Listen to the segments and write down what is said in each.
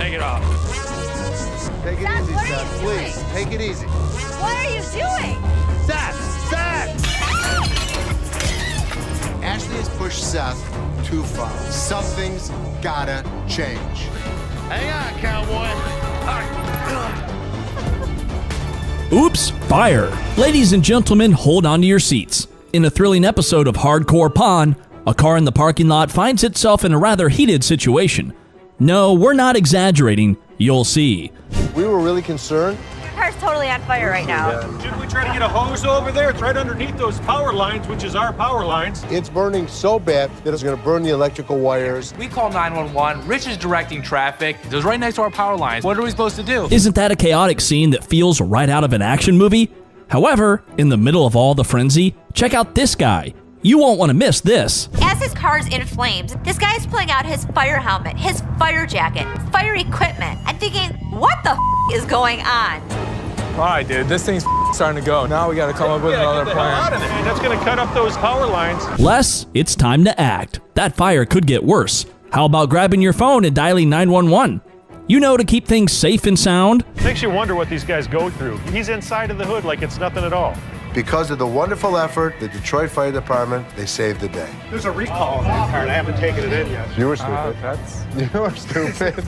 take it off. Take it easy, Seth. Please, take it easy. What are you doing? Seth! Ashley has pushed Seth too far. Something's gotta change. Hang on, cowboy. Oops, fire. Ladies and gentlemen, hold on to your seats. In a thrilling episode of Hardcore Pawn, a car in the parking lot finds itself in a rather heated situation. No, we're not exaggerating. You'll see. We were really concerned. Your car's totally on fire right now. Shouldn't we try to get a hose over there? It's right underneath those power lines, which is our power lines. It's burning so bad that it's gonna burn the electrical wires. We call 911. Rich is directing traffic. It was right next to our power lines. What are we supposed to do? Isn't that a chaotic scene that feels right out of an action movie? However, in the middle of all the frenzy, check out this guy. You won't want to miss this. As his car's in flames, this guy is pulling out his fire helmet, his fire jacket, fire equipment. I'm thinking, what the is going on? All right, dude, this thing's starting to go. Now we got to come up with another plan. And that's going to cut up those power lines. Les, it's time to act. That fire could get worse. How about grabbing your phone and dialing 911? You know, to keep things safe and sound. Makes you wonder what these guys go through. He's inside of the hood like it's nothing at all. Because of the wonderful effort, the Detroit Fire Department, they saved the day. There's a recall on that car, and I haven't taken it in yet. You were stupid. You were stupid.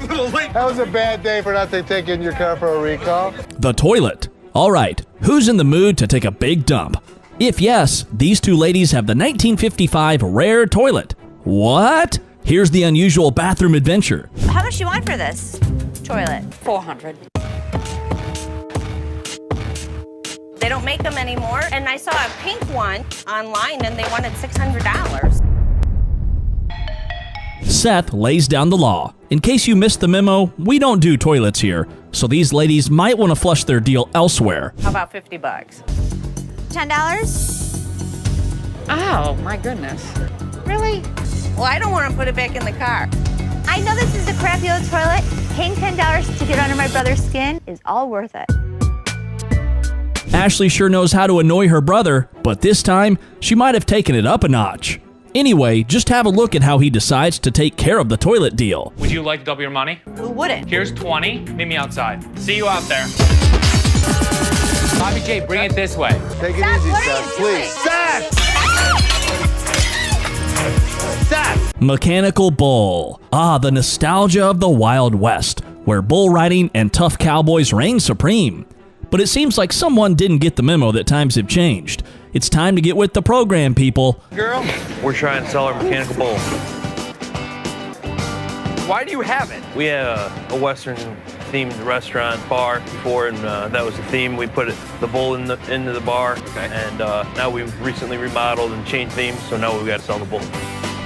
That was a bad day for not taking your car for a recall. The toilet. All right, who's in the mood to take a big dump? If yes, these two ladies have the 1955 rare toilet. What? Here's the unusual bathroom adventure. How much do you want for this toilet? $400. They don't make them anymore, and I saw a pink one online, and they wanted $600. Seth lays down the law. In case you missed the memo, we don't do toilets here, so these ladies might want to flush their deal elsewhere. How about $50? $10? Oh, my goodness. Really? Well, I don't want to put it back in the car. I know this is a crappy old toilet. Paying $10 to get under my brother's skin is all worth it. Ashley sure knows how to annoy her brother, but this time, she might have taken it up a notch. Anyway, just have a look at how he decides to take care of the toilet deal. Would you like to double your money? Who wouldn't? Here's 20. Meet me outside. See you out there. Bobby J, bring it this way. Take it Seth, easy, what are Seth. you Please. doing? Seth! Mechanical Bull. Ah, the nostalgia of the Wild West, where bull riding and tough cowboys reign supreme. But it seems like someone didn't get the memo that times have changed. It's time to get with the program, people. Girl, we're trying to sell our mechanical bull. Why do you have it? We had a Western themed restaurant bar before, and that was the theme. We put the bull into the bar, and now we've recently remodeled and changed themes, so now we've got to sell the bull.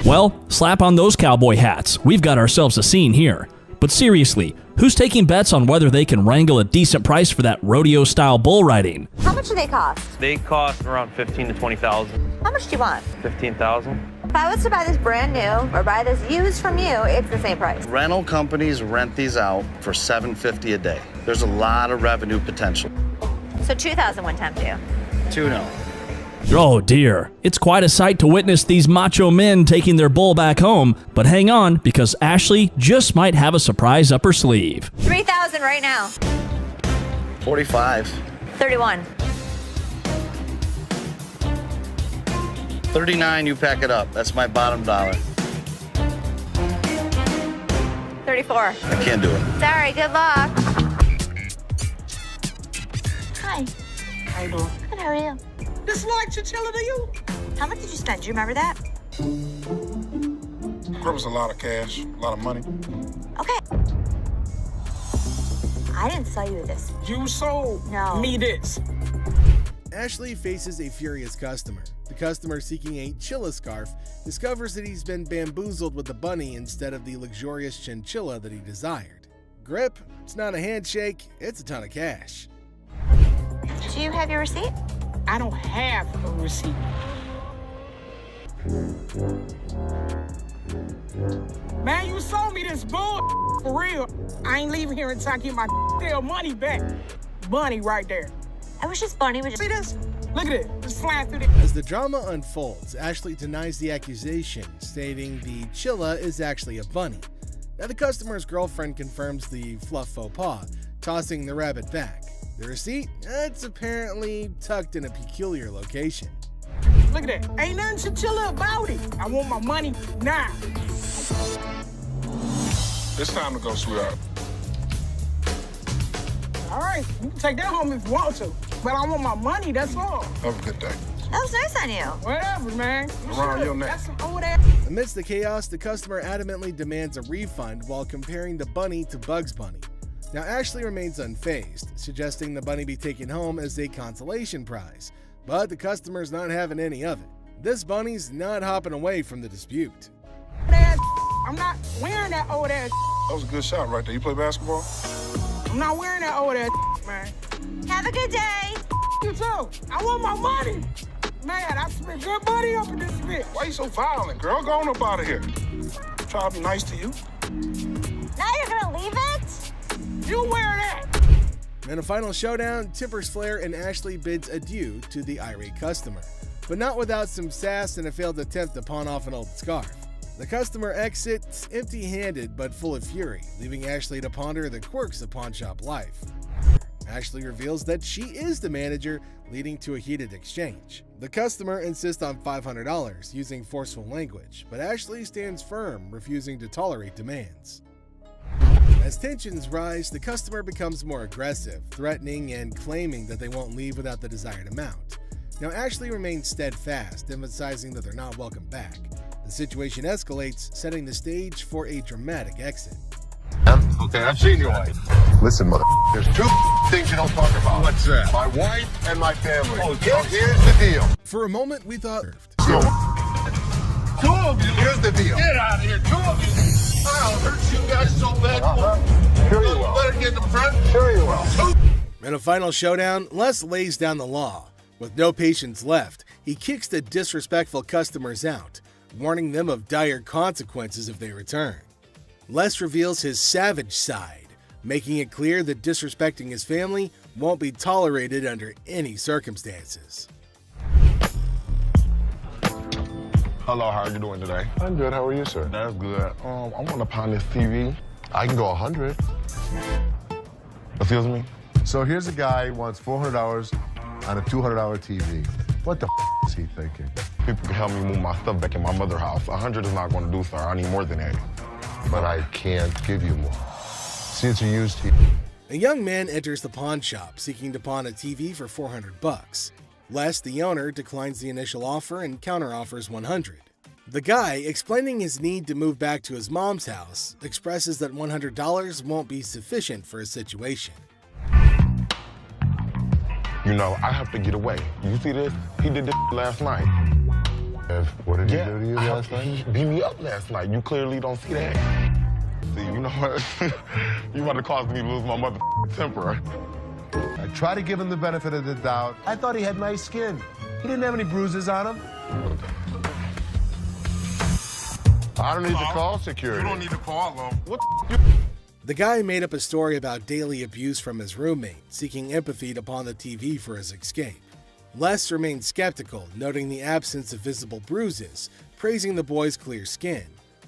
Well, slap on those cowboy hats. We've got ourselves a scene here. But seriously, who's taking bets on whether they can wrangle a decent price for that rodeo-style bull riding? How much do they cost? They cost around $15,000 to $20,000. How much do you want? $15,000. If I was to buy this brand new or buy this used from you, it's the same price. Rental companies rent these out for $750 a day. There's a lot of revenue potential. So $2,000 would tempt you. Two no. Oh dear, it's quite a sight to witness these macho men taking their bull back home. But hang on, because Ashley just might have a surprise up her sleeve. $3,000 right now. 45. 31. 39, you pack it up. That's my bottom dollar. 34. I can't do it. Sorry, good luck. Hi. How you doing? Good, how are you? This like chinchilla to you? How much did you spend? Do you remember that? That was a lot of cash, a lot of money. Okay. I didn't sell you this. You sold me this. Ashley faces a furious customer. The customer seeking a Chilla scarf discovers that he's been bamboozled with the bunny instead of the luxurious chinchilla that he desired. Grip, it's not a handshake, it's a ton of cash. Do you have your receipt? I don't have a receipt. Man, you sold me this bull for real. I ain't leaving here until I get my damn money back. Money right there. I wish this bunny would just... See this? Look at it. It's flying through the... As the drama unfolds, Ashley denies the accusation, stating the Chilla is actually a bunny. Now the customer's girlfriend confirms the fluff faux pas, tossing the rabbit back. The receipt? It's apparently tucked in a peculiar location. Look at that. Ain't nothing chinchilla about it. I want my money now. It's time to go, sweetheart. All right, you can take that home if you want to. But I want my money, that's all. Have a good day. That was nice on you. Whatever, man. Around your neck. That's some old ass. Amidst the chaos, the customer adamantly demands a refund while comparing the bunny to Bugs Bunny. Now Ashley remains unfazed, suggesting the bunny be taken home as a consolation prize, but the customer's not having any of it. This bunny's not hopping away from the dispute. I'm not wearing that old ass. That was a good shot right there. You play basketball? I'm not wearing that old ass, man. Have a good day. You too. I want my money. Man, I spent good money up in this bitch. Why you so violent, girl? Go on up out of here. Try to be nice to you. Now you're gonna leave it? You wear that. In a final showdown, Tippers Flair and Ashley bids adieu to the irate customer, but not without some sass and a failed attempt to pawn off an old scarf. The customer exits empty-handed but full of fury, leaving Ashley to ponder the quirks of pawnshop life. Ashley reveals that she is the manager, leading to a heated exchange. The customer insists on $500, using forceful language, but Ashley stands firm, refusing to tolerate demands. As tensions rise, the customer becomes more aggressive, threatening and claiming that they won't leave without the desired amount. Now Ashley remains steadfast, emphasizing that they're not welcome back. The situation escalates, setting the stage for a dramatic exit. Okay, I've seen your wife. Listen, mother, there's two things you don't talk about. What's that? My wife and my family. Oh, Now, here's the deal. For a moment, we thought, Go. Two of you. Here's the deal. Get out of here. Two of you. I'll hurt you guys so bad. Sure you will. Better get in the front. Sure you will. in a final showdown, Les lays down the law. With no patience left, he kicks the disrespectful customers out, warning them of dire consequences if they return. Les reveals his savage side, making it clear that disrespecting his family won't be tolerated under any circumstances. Hello, how are you doing today? I'm good. How are you, sir? That's good. I want to pound this TV. I can go 100. Excuse me? So here's a guy who wants $400 on a $200 TV. What the is he thinking? People can help me move my stuff back in my mother's house. 100 is not going to do, sir. I need more than that. But I can't give you more. See, it's a used TV. A young man enters the pawn shop seeking to pawn a TV for $400. Les, the owner, declines the initial offer and counteroffers $100. The guy, explaining his need to move back to his mom's house, expresses that $100 won't be sufficient for his situation. You know, I have to get away. You see this? He did this last night. What did he do to you last night? He beat me up last night. You clearly don't see that. See, you know what? You about to cause me to lose my mother temper. I try to give him the benefit of the doubt. I thought he had nice skin. He didn't have any bruises on him. I don't need to call security. You don't need to call them. What The guy made up a story about daily abuse from his roommate, seeking empathy to pawn the TV for his escape. Les remained skeptical, noting the absence of visible bruises, praising the boy's clear skin.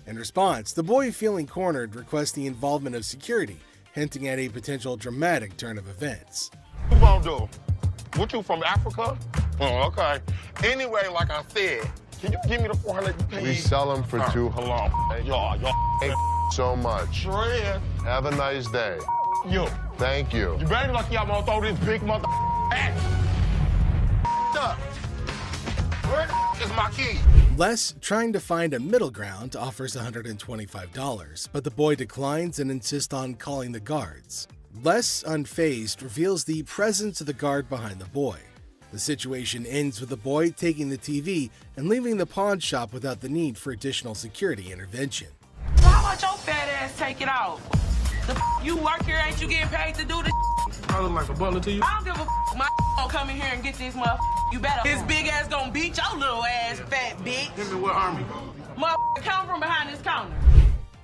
In response, the boy, feeling cornered, requests the involvement of security, hinting at a potential dramatic turn of events. you gonna do? What, you from Africa? Oh, okay. Anyway, like I said, can you give me the 400 you paid? We sell them for $200. Hold on. Y'all. Thank so much. Fred. Have a nice day. You. Thank you. You better lucky I'm gonna throw this big mother at. Up. Where is my key? Les, trying to find a middle ground, offers $125, but the boy declines and insists on calling the guards. Les, unfazed, reveals the presence of the guard behind the boy. The situation ends with the boy taking the TV and leaving the pawn shop without the need for additional security intervention. So how about your fat ass take it out? You work here, ain't you getting paid to do this? I look like a butler to you. I don't give a my gonna come in here and get this motherfucker. You better. His big ass gonna beat your little ass, fat bitch. Hit me with army. Motherfucker, come from behind this counter.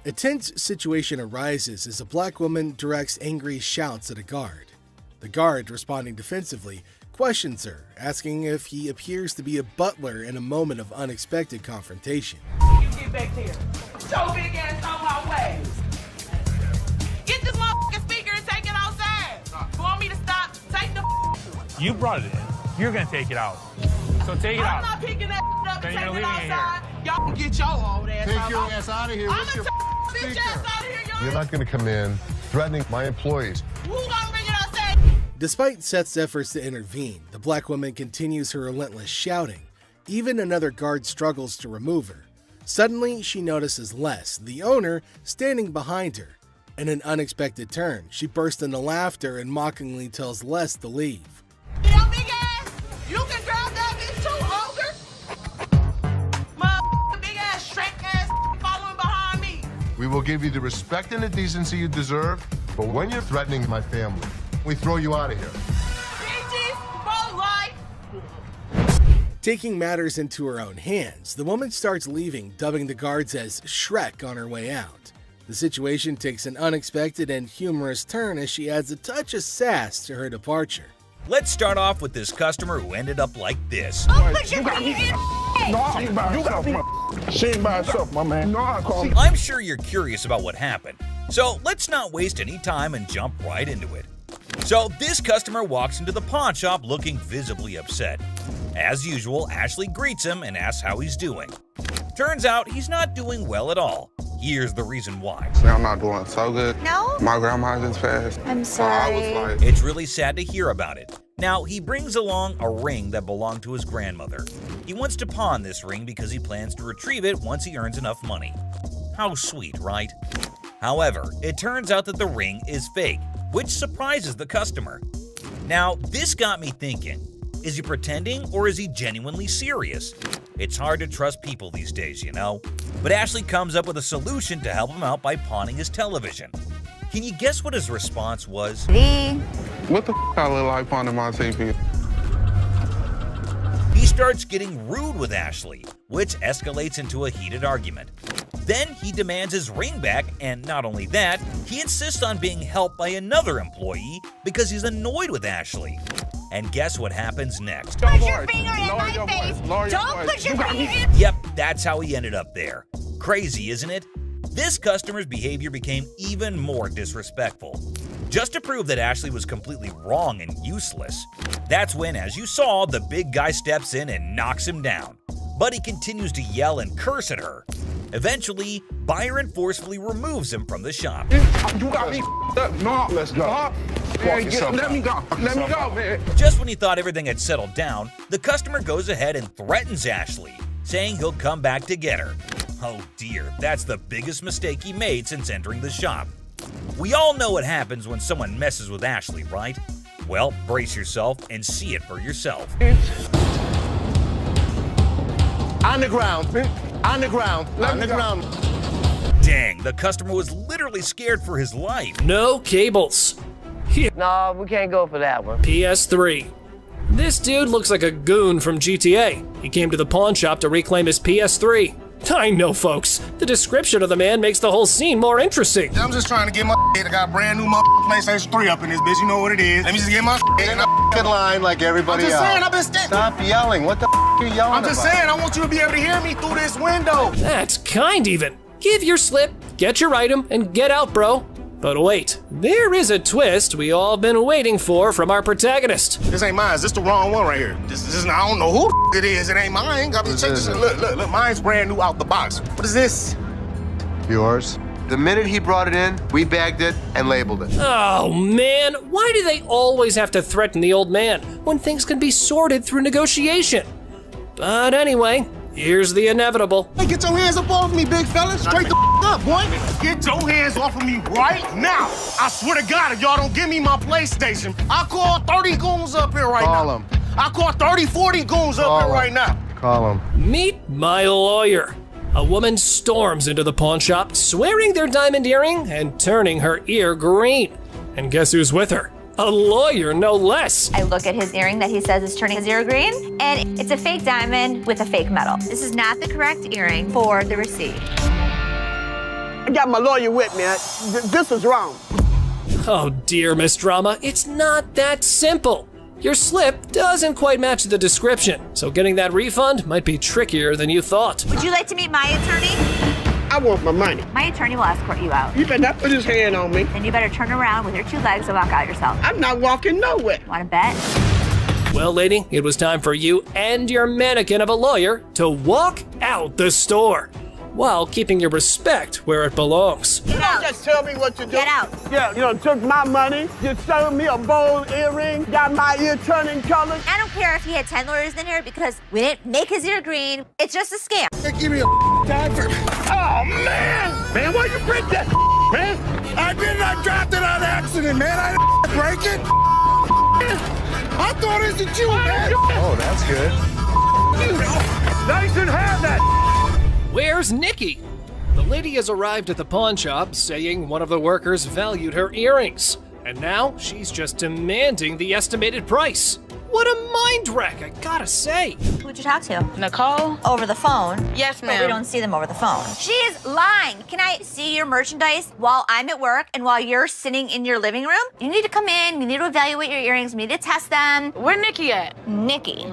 A tense situation arises as a black woman directs angry shouts at a guard. The guard, responding defensively, questions her, asking if he appears to be a butler in a moment of unexpected confrontation. You get back there. So big ass on my way. You brought it in. You're gonna take it out. So take it out. I'm not picking that up Then and you're taking it leaving it outside. Y'all can get y'all old ass Take out. your ass out of here. I'm What's gonna your take bitch ass out of here, y'all. You're not going to come in threatening my employees. Who gonna bring it outside? Despite Seth's efforts to intervene, the black woman continues her relentless shouting. Even another guard struggles to remove her. Suddenly, she notices Les, the owner, standing behind her. In an unexpected turn, she bursts into laughter and mockingly tells Les to leave. Yo, big ass, you can grab that bitch too, ogre. Motherfucking big ass, Shrek ass following behind me. We will give you the respect and the decency you deserve, but when you're threatening my family, we throw you out of here. Bitches, for life. Taking matters into her own hands, the woman starts leaving, dubbing the guards as Shrek on her way out. The situation takes an unexpected and humorous turn as she adds a touch of sass to her departure. Let's start off with this customer who ended up like this. Put your feet in. She ain't by herself, my man. I'm sure you're curious about what happened, so let's not waste any time and jump right into it. So this customer walks into the pawn shop looking visibly upset. As usual, Ashley greets him and asks how he's doing. Turns out he's not doing well at all. Here's the reason why. I'm not doing so good. No? My grandma just passed. I'm So I was sorry. like, It's really sad to hear about it. Now, he brings along a ring that belonged to his grandmother. He wants to pawn this ring because he plans to retrieve it once he earns enough money. How sweet, right? However, it turns out that the ring is fake, which surprises the customer. Now, this got me thinking. Is he pretending or is he genuinely serious? It's hard to trust people these days, you know? But Ashley comes up with a solution to help him out by pawning his television. Can you guess what his response was? what the I look like pawning my TV? He starts getting rude with Ashley, which escalates into a heated argument. Then he demands his ring back, and not only that, he insists on being helped by another employee because he's annoyed with Ashley. And guess what happens next? Put your finger in my face. Don't put your finger in. Yep, that's how he ended up there. Crazy, isn't it? This customer's behavior became even more disrespectful. Just to prove that Ashley was completely wrong and useless, that's when, as you saw, the big guy steps in and knocks him down. But he continues to yell and curse at her. Eventually, Byron forcefully removes him from the shop. You got me up. No, let's go. Let me go. Let me go, man. Just when he thought everything had settled down, the customer goes ahead and threatens Ashley, saying he'll come back to get her. Oh dear, that's the biggest mistake he made since entering the shop. We all know what happens when someone messes with Ashley, right? Well, brace yourself and see it for yourself. On the ground. On the ground. On the ground. Dang, the customer was literally scared for his life. No cables. No, we can't go for that one. PS3. This dude looks like a goon from GTA. He came to the pawn shop to reclaim his PS3. I know, folks. The description of the man makes the whole scene more interesting. I'm just trying to get my I got a brand new PlayStation 3 up in this bitch. You know what it is. Let me just get my in a line like everybody else. I'm just saying, I've been standing. Stop yelling. What the are you yelling I'm just about? saying, I want you to be able to hear me through this window. That's kind even. Give your slip, get your item, and get out, bro. But wait, there is a twist we all been waiting for from our protagonist. This ain't mine. This the wrong one right here. This is I don't know who it is. It ain't mine. Got me check this. Look. Mine's brand new out the box. What is this? Yours. The minute he brought it in, we bagged it and labeled it. Oh man, why do they always have to threaten the old man when things can be sorted through negotiation? But anyway, here's the inevitable. Hey, get your hands up off me, big fella. Straight the up, boy. Get your hands off of me right now. I swear to God, if y'all don't give me my PlayStation, I'll call 30 goons up here right now. Call him. I'll call 30, 40 goons up here right now. Call him. Meet my lawyer. A woman storms into the pawn shop, swearing their diamond earring and turning her ear green. And guess who's with her? A lawyer, no less. I look at his earring that he says is turning his ear green, and it's a fake diamond with a fake metal. This is not the correct earring for the receipt. I got my lawyer with me. This is wrong. Oh dear, Miss Drama, it's not that simple. Your slip doesn't quite match the description, so getting that refund might be trickier than you thought. Would you like to meet my attorney? I want my money. My attorney will escort you out. You better not put his hand on me. Then you better turn around with your two legs and walk out yourself. I'm not walking nowhere. Want to bet? Well, lady, it was time for you and your mannequin of a lawyer to walk out the store while keeping your respect where it belongs. You don't just tell me what to do. Get out. Yeah, you know, took my money, just sold me a bold earring, got my ear turning colors. I don't care if he had 10 lawyers in here because we didn't make his ear green. It's just a scam. Give me a time for. Oh, man! Man, why you break that, man? I didn't. I dropped it on accident, man. I didn't break it. I thought it was you, man. Oh, that's good. Now you should have that. Where's Nikki? The lady has arrived at the pawn shop saying one of the workers valued her earrings, and now she's just demanding the estimated price. What a mind wreck, I gotta say. Who'd you talk to? Nicole? Over the phone. Yes, But ma'am. we don't see them over the phone. She is lying. Can I see your merchandise while I'm at work and while you're sitting in your living room? You need to come in, you need to evaluate your earrings, we need to test them. Where Nikki at? Nikki.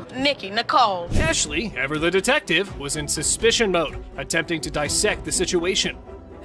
Nicole. Ashley, ever the detective, was in suspicion mode, attempting to dissect the situation.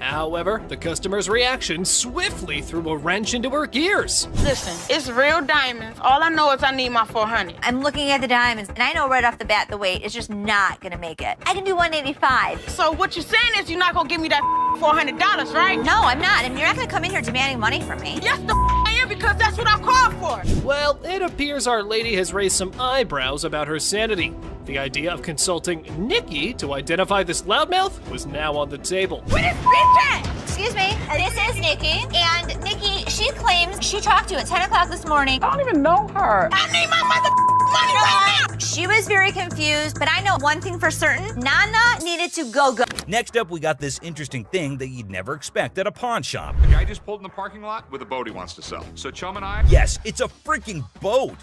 However, the customer's reaction swiftly threw a wrench into her gears. Listen, it's real diamonds. All I know is I need my 400. I'm looking at the diamonds, and I know right off the bat the weight is just not gonna make it. I can do 185. So what you're saying is you're not gonna give me that $400, right? No, I'm not, and you're not gonna come in here demanding money from me. Yes, I am, because that's what I called for. Well, it appears our lady has raised some eyebrows about her sanity. The idea of consulting Nikki to identify this loudmouth was now on the table. Where this bitch at? Excuse me, this is Nikki, and Nikki, she claims she talked to you at 10 o'clock this morning. I don't even know her. I need my money right now. She was very confused, but I know one thing for certain, Nana needed to go. Next up, we got this interesting thing that you'd never expect at a pawn shop. The guy just pulled in the parking lot with a boat he wants to sell. So Chum and I... Yes, it's a freaking boat!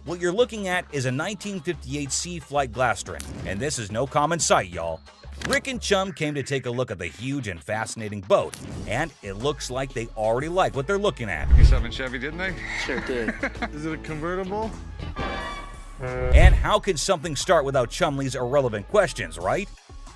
What you're looking at is a 1958 Sea Flight Glastron, and this is no common sight, y'all. Rick and Chum came to take a look at the huge and fascinating boat, and it looks like they already like what they're looking at. 57 Chevy, didn't they? Sure did. Is it a convertible? And how could something start without Chumley's irrelevant questions, right?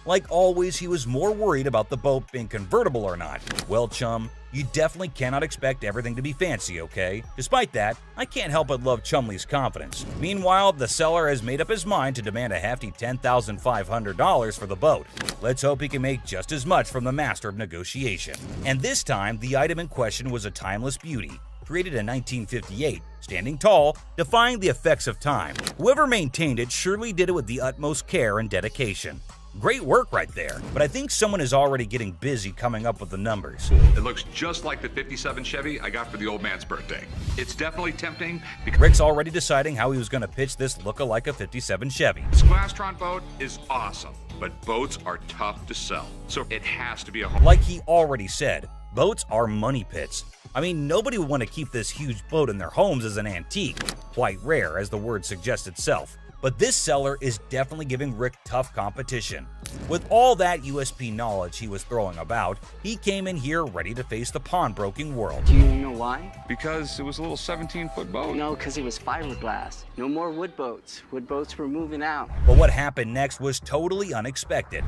Like always, he was more worried about the boat being convertible or not. Well, Chum, you definitely cannot expect everything to be fancy, okay? Despite that, I can't help but love Chumley's confidence. Meanwhile, the seller has made up his mind to demand a hefty $10,500 for the boat. Let's hope he can make just as much from the master of negotiation. And this time, the item in question was a timeless beauty, created in 1958, standing tall, defying the effects of time. Whoever maintained it surely did it with the utmost care and dedication. Great work right there, but I think someone is already getting busy coming up with the numbers. It looks just like the 57 Chevy I got for the old man's birthday. It's definitely tempting because Rick's already deciding how he was going to pitch this look-alike a 57 Chevy. this Glastron boat is awesome, but boats are tough to sell, so it has to be a home. Like he already said, boats are money pits. I mean, nobody would want to keep this huge boat in their homes as an antique. Quite rare, as the word suggests itself. But this seller is definitely giving Rick tough competition. With all that USP knowledge he was throwing about, he came in here ready to face the pawnbroking world. Do you know why? Because it was a little 17-foot boat. No, because it was fiberglass. No more wood boats. Wood boats were moving out. But what happened next was totally unexpected.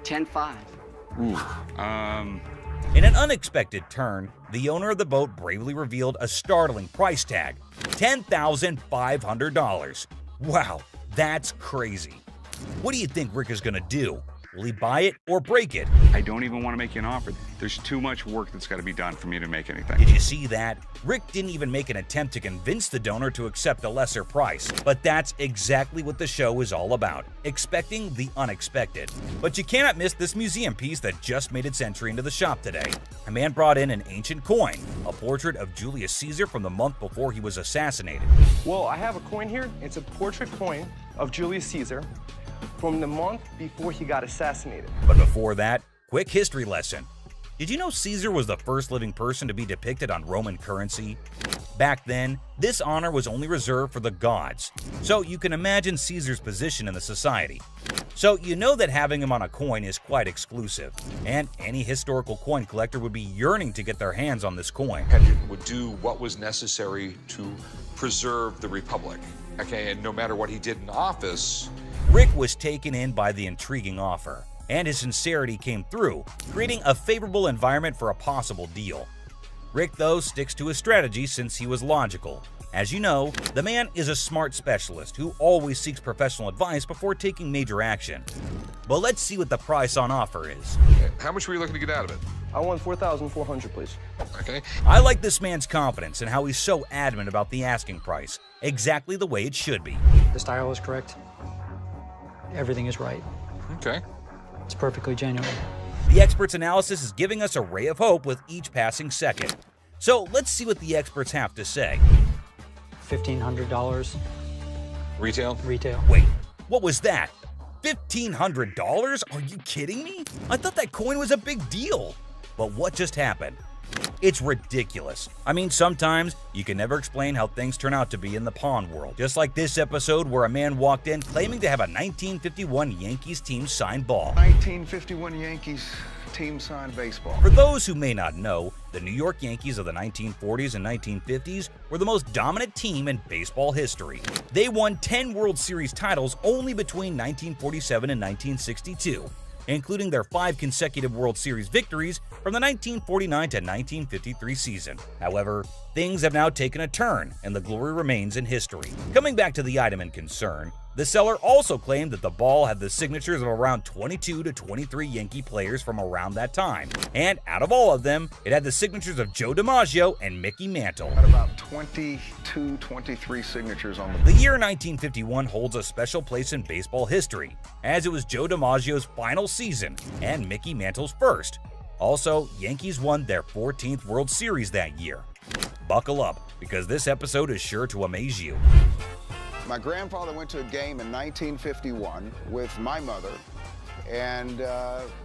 10-5. In an unexpected turn, the owner of the boat bravely revealed a startling price tag, $10,500. Wow, that's crazy. What do you think Rick is gonna do? Will he buy it or break it? I don't even want to make you an offer. There's too much work that's got to be done for me to make anything. Did you see that? Rick didn't even make an attempt to convince the donor to accept a lesser price. But that's exactly what the show is all about, expecting the unexpected. But you cannot miss this museum piece that just made its entry into the shop today. A man brought in an ancient coin, a portrait of Julius Caesar from the month before he was assassinated. Well, I have a coin here. It's a portrait coin of Julius Caesar from the month before he got assassinated. But before that, quick history lesson. Did you know Caesar was the first living person to be depicted on Roman currency? Back then, this honor was only reserved for the gods, so you can imagine Caesar's position in the society. So you know that having him on a coin is quite exclusive, and any historical coin collector would be yearning to get their hands on this coin. Would do what was necessary to preserve the Republic. Okay, and no matter what he did in office, Rick was taken in by the intriguing offer, and his sincerity came through, creating a favorable environment for a possible deal. Rick, though, sticks to his strategy since he was logical, As you know, the man is a smart specialist who always seeks professional advice before taking major action. But let's see what the price on offer is. How much were you looking to get out of it? I want $4,400, please. Okay. I like this man's confidence and how he's so adamant about the asking price, exactly the way it should be. The style is correct. Everything is right. Okay. It's perfectly genuine. The expert's analysis is giving us a ray of hope with each passing second. So let's see what the experts have to say. $1,500. Retail? Retail. Wait, what was that? $1,500? Are you kidding me? I thought that coin was a big deal. But what just happened? It's ridiculous. I mean, sometimes you can never explain how things turn out to be in the pawn world. Just like this episode where a man walked in claiming to have a 1951 Yankees team signed ball. 1951 Yankees team signed baseball. For those who may not know, the New York Yankees of the 1940s and 1950s were the most dominant team in baseball history. They won 10 World Series titles only between 1947 and 1962, including their 5 consecutive World Series victories from the 1949 to 1953 season. However, things have now taken a turn, and the glory remains in history. Coming back to the item in concern, the seller also claimed that the ball had the signatures of around 22 to 23 Yankee players from around that time, and out of all of them, it had the signatures of Joe DiMaggio and Mickey Mantle. Had about 22, 23 signatures on The year 1951 holds a special place in baseball history, as it was Joe DiMaggio's final season and Mickey Mantle's first. Also, Yankees won their 14th World Series that year. Buckle up, because this episode is sure to amaze you. My grandfather went to a game in 1951 with my mother and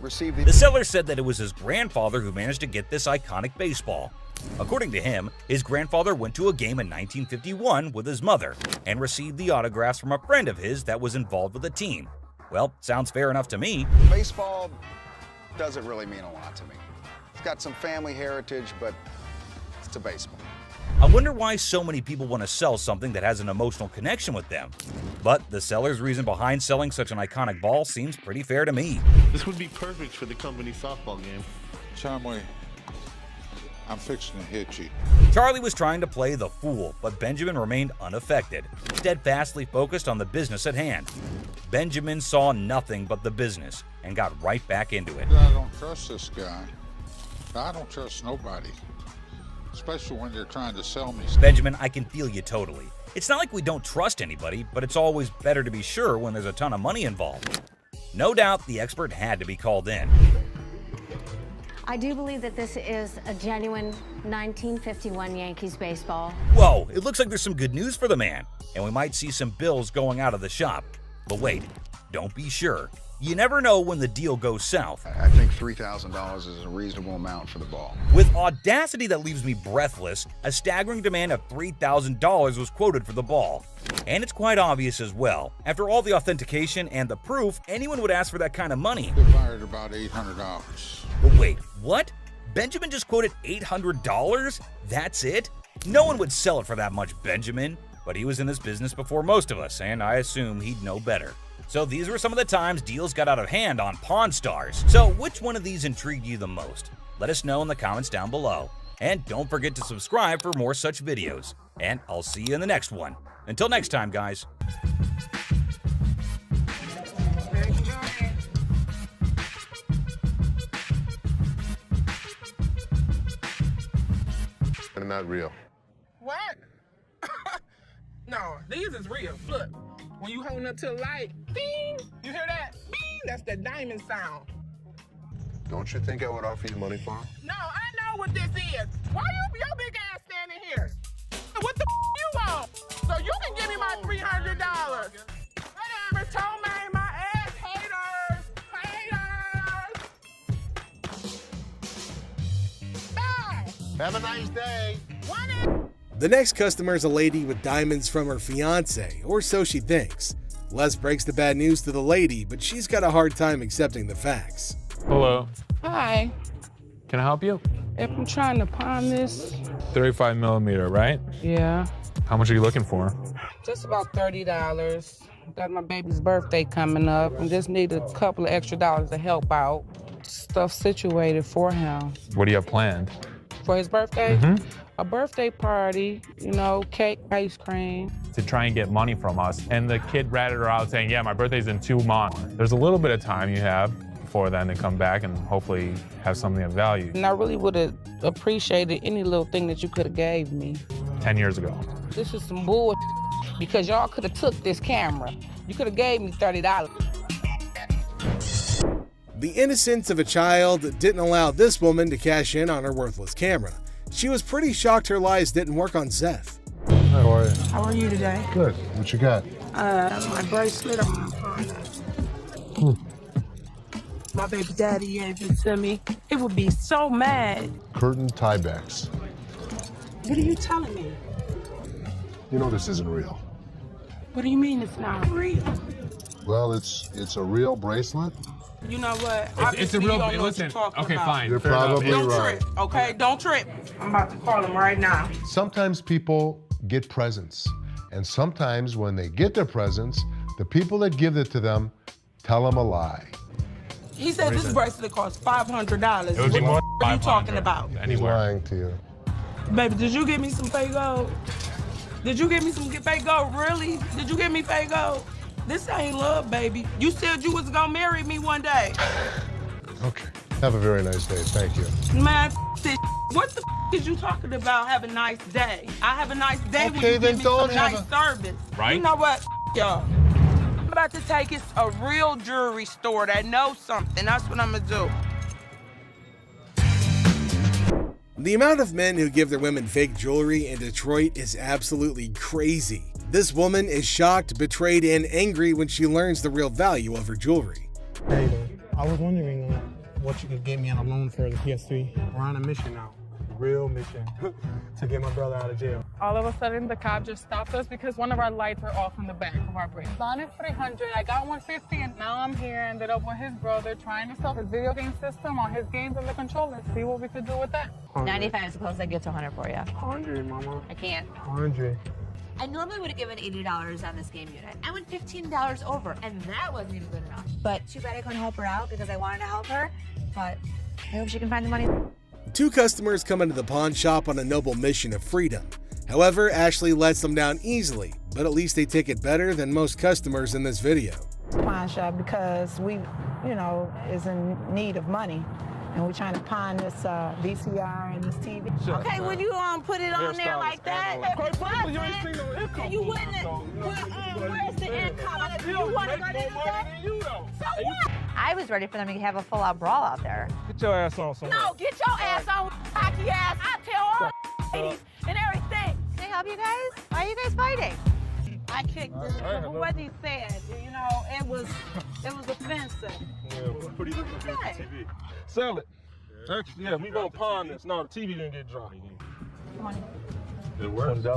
received The seller said that it was his grandfather who managed to get this iconic baseball. According to him, his grandfather went to a game in 1951 with his mother and received the autographs from a friend of his that was involved with the team. Well, sounds fair enough to me. Baseball doesn't really mean a lot to me. It's got some family heritage, but it's a baseball. I wonder why so many people want to sell something that has an emotional connection with them. But the seller's reason behind selling such an iconic ball seems pretty fair to me. This would be perfect for the company softball game. Chumley, I'm fixing to hit you. Charlie was trying to play the fool, but Benjamin remained unaffected, steadfastly focused on the business at hand. Benjamin saw nothing but the business and got right back into it. I don't trust this guy. I don't trust nobody, especially when they're trying to sell me stuff. Benjamin, I can feel you totally. It's not like we don't trust anybody, but it's always better to be sure when there's a ton of money involved. No doubt the expert had to be called in. I do believe that this is a genuine 1951 Yankees baseball. Whoa, it looks like there's some good news for the man, and we might see some bills going out of the shop. But wait, don't be sure. You never know when the deal goes south. I think $3,000 is a reasonable amount for the ball. With audacity that leaves me breathless, a staggering demand of $3,000 was quoted for the ball. And it's quite obvious as well. After all the authentication and the proof, anyone would ask for that kind of money. They fired about $800. But wait, what? Benjamin just quoted $800? That's it? No one would sell it for that much, Benjamin. But he was in this business before most of us, and I assume he'd know better. So these were some of the times deals got out of hand on Pawn Stars. So which one of these intrigued you the most? Let us know in the comments down below. And don't forget to subscribe for more such videos. And I'll see you in the next one. Until next time, guys. They're not real. What? No, these is real. Look, when you holding up to the light, bing, you hear that? Bing, that's the diamond sound. Don't you think I would offer you money for them? No, I know what this is. Why your big ass standing here? What the you want? So you can give me my $300. Whatever, Tomei, my ass haters. Haters. Bye. Have a nice day. The next customer is a lady with diamonds from her fiance, or so she thinks. Les breaks the bad news to the lady, but she's got a hard time accepting the facts. Hello. Hi. Can I help you? If I'm trying to pawn this, 35 millimeter, right? yeah, How much are you looking for? just about $30. Got my baby's birthday coming up and just need a couple of extra dollars to help out. Stuff situated for him. What do you have planned? For his birthday? A birthday party, you know, cake, ice cream. To try and get money from us. And the kid ratted her out saying, yeah, my birthday's in 2 months. There's a little bit of time you have before then to come back and hopefully have something of value. And I really would have appreciated any little thing that you could have gave me. 10 years ago. This is some bull because y'all could have took this camera. You could have gave me $30. The innocence of a child didn't allow this woman to cash in on her worthless camera. She was pretty shocked her lies didn't work on Seth. How are you? How are you today? Good. What you got? My bracelet on my phone. My baby daddy gave it to me. It would be so mad. Curtain tiebacks. What are you telling me? You know this isn't real. What do you mean it's not real? Well, it's a real bracelet. You know what? It's a real. Listen. Okay, fine. You're probably Don't right. trip, okay? Don't trip. I'm about to call him right now. Sometimes people get presents, and sometimes when they get their presents, the people that give it to them tell them a lie. He said this bracelet costs $500. It would be more What are you talking about? He's lying to you. Baby, did you give me some fake gold? Did you give me some fake gold? Really? Did you give me fake gold? This ain't love, baby. You said you was gonna marry me one day. Okay. Have a very nice day. Thank you. Man, this. What the is you talking about? Have a nice day. I have a nice day when Okay, you then give me don't some have nice a- service. Right? You know what, y'all? I'm about to take it to a real jewelry store that knows something. That's what I'm gonna do. The amount of men who give their women fake jewelry in Detroit is absolutely crazy. This woman is shocked, betrayed, and angry when she learns the real value of her jewelry. Hey, I was wondering what you could get me on a loan for the PS3. We're on a mission now, a real mission, to get my brother out of jail. All of a sudden, the cop just stopped us because one of our lights were off in the back of our brake. Bond is $300. I got $150, and now I'm here. Ended up with his brother trying to sell his video game system on his games and the controller. See what we could do with that. 95. Suppose I get to 100 for you. 100, mama. I can't. 100. I normally would have given $80 on this game unit. I went $15 over, and that wasn't even good enough. But too bad I couldn't help her out because I wanted to help her. But I hope she can find the money. Two customers come into the pawn shop on a noble mission of freedom. However, Ashley lets them down easily, but at least they take it better than most customers in this video. Pawn shop because we, is in need of money. And we're trying to pawn this VCR and this TV. Okay, will you put it on there like that? You ain't seen no income. You wouldn't. Where's the income? You want to go to the You though. So what? I was ready for them to have a full-out brawl out there. Get your ass on somewhere. No, get your ass on, hockey ass. I tell all ladies and everything. Can I help you guys? Why are you guys fighting? I kicked this. What he said, it was offensive. Yeah, it was pretty different than the TV. Sell it. Actually, yeah, we gonna pawn this. No, the TV didn't get dropped. It works. $20.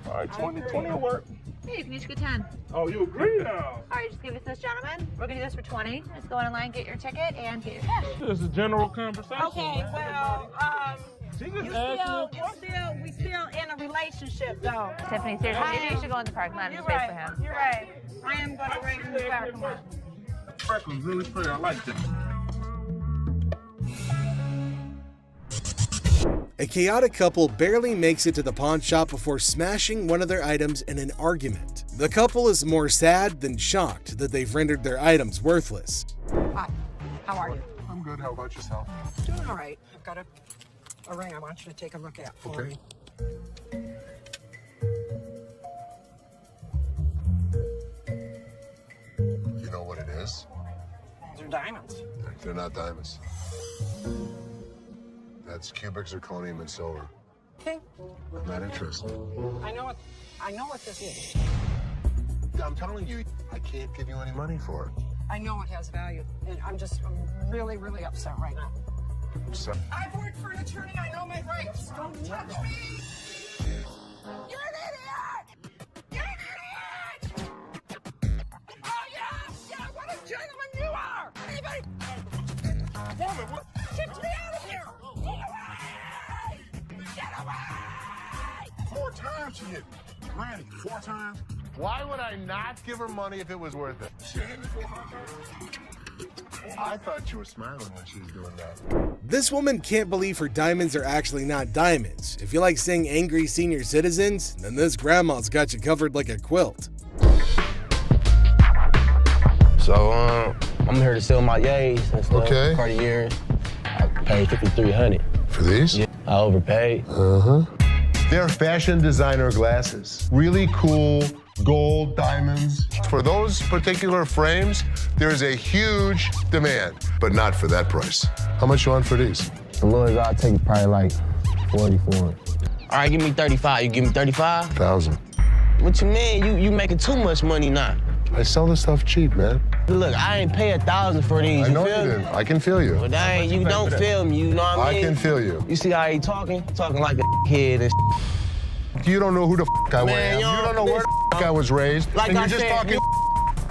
All right, 20 will work. Hey, you can each get 10. Oh, you agree now? All right, just give it to this gentleman. We're gonna do this for 20. Let's go online, get your ticket, and get your cash. This is a general conversation. Okay, well, we still in a relationship though. Tiffany, seriously, maybe you should go in the parking lot and just wait for him. You're right. I am gonna wait in the parking lot. Freckles really pretty. I like that. A chaotic couple barely makes it to the pawn shop before smashing one of their items in an argument. The couple is more sad than shocked that they've rendered their items worthless. Hi, how are you? I'm good. How about yourself? Doing all right. I've got a ring I want you to take a look at for me. You know what it is? They're diamonds. They're not diamonds. That's cubic zirconium and silver. Okay. I'm not interested. I know what this is. I'm telling you, I can't give you any money for it. I know it has value, and I'm really, really upset right now. So, I've worked for an attorney. I know my rights. Don't touch me. You're an idiot. You're an idiot. Oh yeah. What a gentleman you are. Anybody? Woman, what? Get me out of here. Get away. Get away. 4 times she hit me. Randy, 4 times? Why would I not give her money if it was worth it? I thought you were smiling when she was doing that. This woman can't believe her diamonds are actually not diamonds. If you like seeing angry senior citizens, then this grandma's got you covered like a quilt. So, I'm here to sell my yays and stuff. Okay. Cartier. I paid $5,300. For these? Yeah, I overpaid. They're fashion designer glasses. Really cool gold diamonds. For those particular frames, there's a huge demand, but not for that price. How much you want for these? The lowest I'll take probably like 40 for it. All right, give me 35. You give me 35? 1,000. What you mean? You making too much money now. I sell this stuff cheap, man. Look, I ain't pay 1,000 for these. I know feel you me? didn't. I can feel you. But you don't feel me, you know what I mean? I can feel you. You see how he talking? Talking like a kid and You don't know who the I am. Man, You don't know where the I was raised. Like and I you're just said, talking.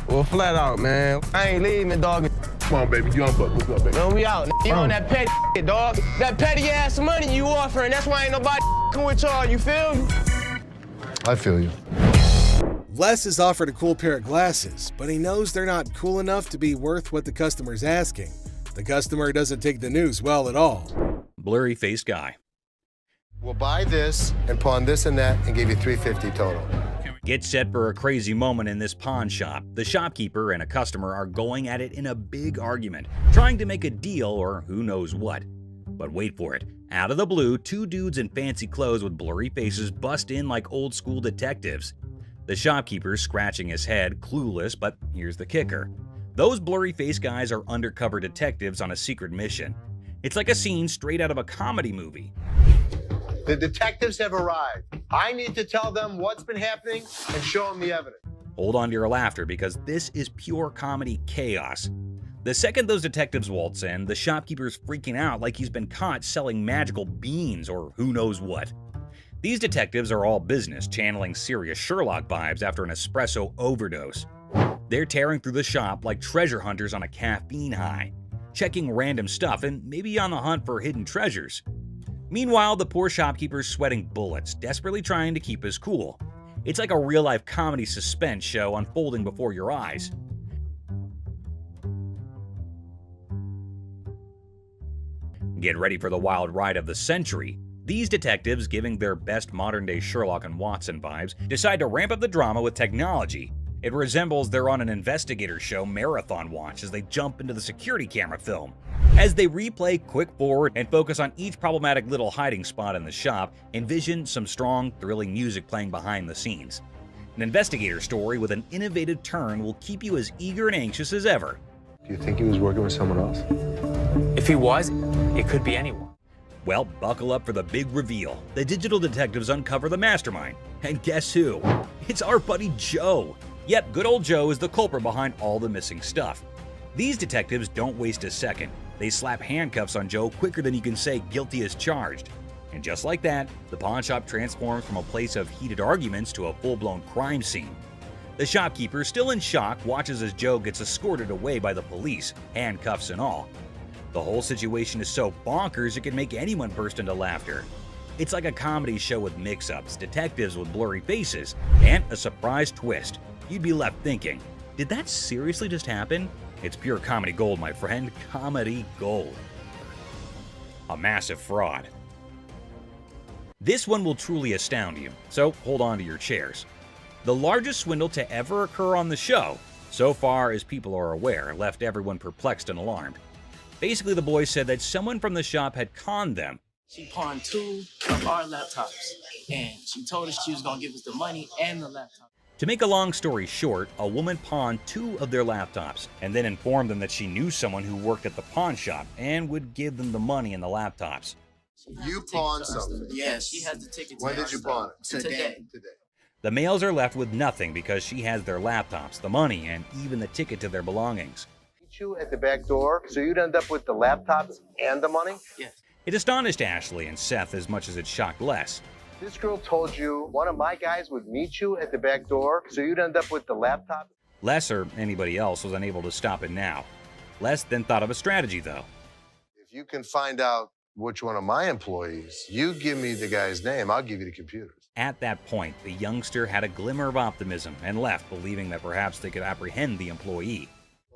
Well, flat out, man. I ain't leaving, dog. Come on, baby. Young buck. What's up, baby? Man, we out. You on that petty shit, dog. That petty ass money you offering. That's why ain't nobody with y'all. You feel me? I feel you. Les is offered a cool pair of glasses, but he knows they're not cool enough to be worth what the customer's asking. The customer doesn't take the news well at all. Blurry-faced guy. We'll buy this and pawn this and that and give you $350 total. Get set for a crazy moment in this pawn shop. The shopkeeper and a customer are going at it in a big argument, trying to make a deal or who knows what. But wait for it. Out of the blue, two dudes in fancy clothes with blurry faces bust in like old school detectives. The shopkeeper's scratching his head, clueless, but here's the kicker. Those blurry-faced guys are undercover detectives on a secret mission. It's like a scene straight out of a comedy movie. The detectives have arrived. I need to tell them what's been happening and show them the evidence. Hold on to your laughter because this is pure comedy chaos. The second those detectives waltz in, the shopkeeper's freaking out like he's been caught selling magical beans or who knows what. These detectives are all business, channeling serious Sherlock vibes after an espresso overdose. They're tearing through the shop like treasure hunters on a caffeine high, checking random stuff and maybe on the hunt for hidden treasures. Meanwhile, the poor shopkeeper's sweating bullets, desperately trying to keep his cool. It's like a real-life comedy suspense show unfolding before your eyes. Get ready for the wild ride of the century. These detectives, giving their best modern-day Sherlock and Watson vibes, decide to ramp up the drama with technology. It resembles they're on an investigator show marathon watch as they jump into the security camera film. As they replay quick forward and focus on each problematic little hiding spot in the shop, envision some strong, thrilling music playing behind the scenes. An investigator story with an innovative turn will keep you as eager and anxious as ever. Do you think he was working with someone else? If he was, it could be anyone. Well, buckle up for the big reveal. The digital detectives uncover the mastermind. And guess who? It's our buddy Joe. Yep, good old Joe is the culprit behind all the missing stuff. These detectives don't waste a second. They slap handcuffs on Joe quicker than you can say guilty as charged. And just like that, the pawn shop transforms from a place of heated arguments to a full-blown crime scene. The shopkeeper, still in shock, watches as Joe gets escorted away by the police, handcuffs and all. The whole situation is so bonkers it can make anyone burst into laughter. It's like a comedy show with mix-ups, detectives with blurry faces, and a surprise twist. You'd be left thinking, did that seriously just happen? It's pure comedy gold, my friend. Comedy gold. A massive fraud. This one will truly astound you, so hold on to your chairs. The largest swindle to ever occur on the show, so far as people are aware, left everyone perplexed and alarmed. Basically, the boys said that someone from the shop had conned them. She pawned 2 of our laptops, and she told us she was going to give us the money and the laptop. To make a long story short, a woman pawned 2 of their laptops and then informed them that she knew someone who worked at the pawn shop and would give them the money and the laptops. You pawned something? Yeah, she has the ticket to When did you pawn it? Today. The males are left with nothing because she has their laptops, the money, and even the ticket to their belongings. You at the back door, so you'd end up with the laptops and the money? Yes. It astonished Ashley and Seth as much as it shocked Les. This girl told you one of my guys would meet you at the back door, so you'd end up with the laptop? Les or anybody else was unable to stop it now. Les then thought of a strategy, though. If you can find out which one of my employees, you give me the guy's name, I'll give you the computers. At that point, the youngster had a glimmer of optimism and left, believing that perhaps they could apprehend the employee.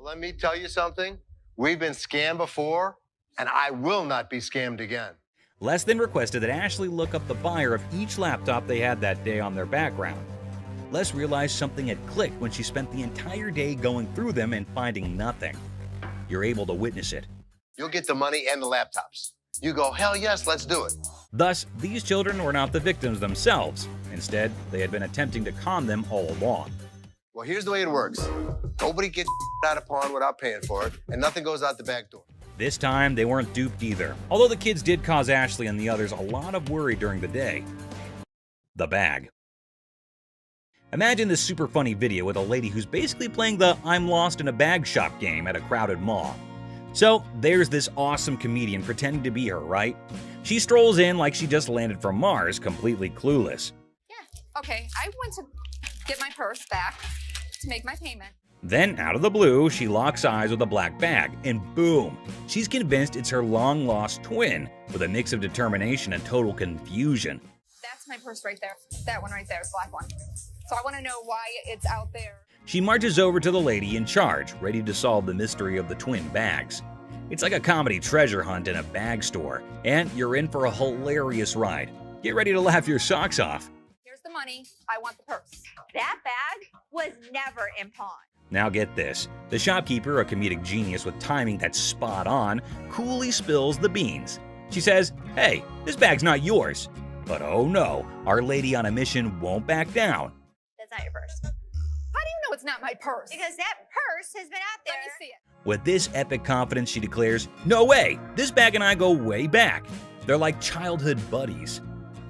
Let me tell you something. We've been scammed before, and I will not be scammed again. Les then requested that Ashley look up the buyer of each laptop they had that day on their background. Les realized something had clicked when she spent the entire day going through them and finding nothing. You're able to witness it. You'll get the money and the laptops. You go, hell yes, let's do it. Thus, these children were not the victims themselves. Instead, they had been attempting to con them all along. Well, here's the way it works. Nobody gets out of pawn without paying for it, and nothing goes out the back door. This time, they weren't duped either, although the kids did cause Ashley and the others a lot of worry during the day. The bag. Imagine this super funny video with a lady who's basically playing the I'm lost in a bag shop game at a crowded mall. So there's this awesome comedian pretending to be her, right? She strolls in like she just landed from Mars, completely clueless. Okay, I went to get my purse back to make my payment. Then, out of the blue, she locks eyes with a black bag, and boom! She's convinced it's her long-lost twin, with a mix of determination and total confusion. That's my purse right there. That one right there, the black one. So I want to know why it's out there. She marches over to the lady in charge, ready to solve the mystery of the twin bags. It's like a comedy treasure hunt in a bag store, and you're in for a hilarious ride. Get ready to laugh your socks off. Here's the money. I want the purse. That bag was never in pawn. Now get this, the shopkeeper, a comedic genius with timing that's spot on, coolly spills the beans. She says, hey, this bag's not yours. But oh no, our lady on a mission won't back down. That's not your purse. How do you know it's not my purse? Because that purse has been out there. Let me see it. With this epic confidence, she declares, no way, this bag and I go way back. They're like childhood buddies.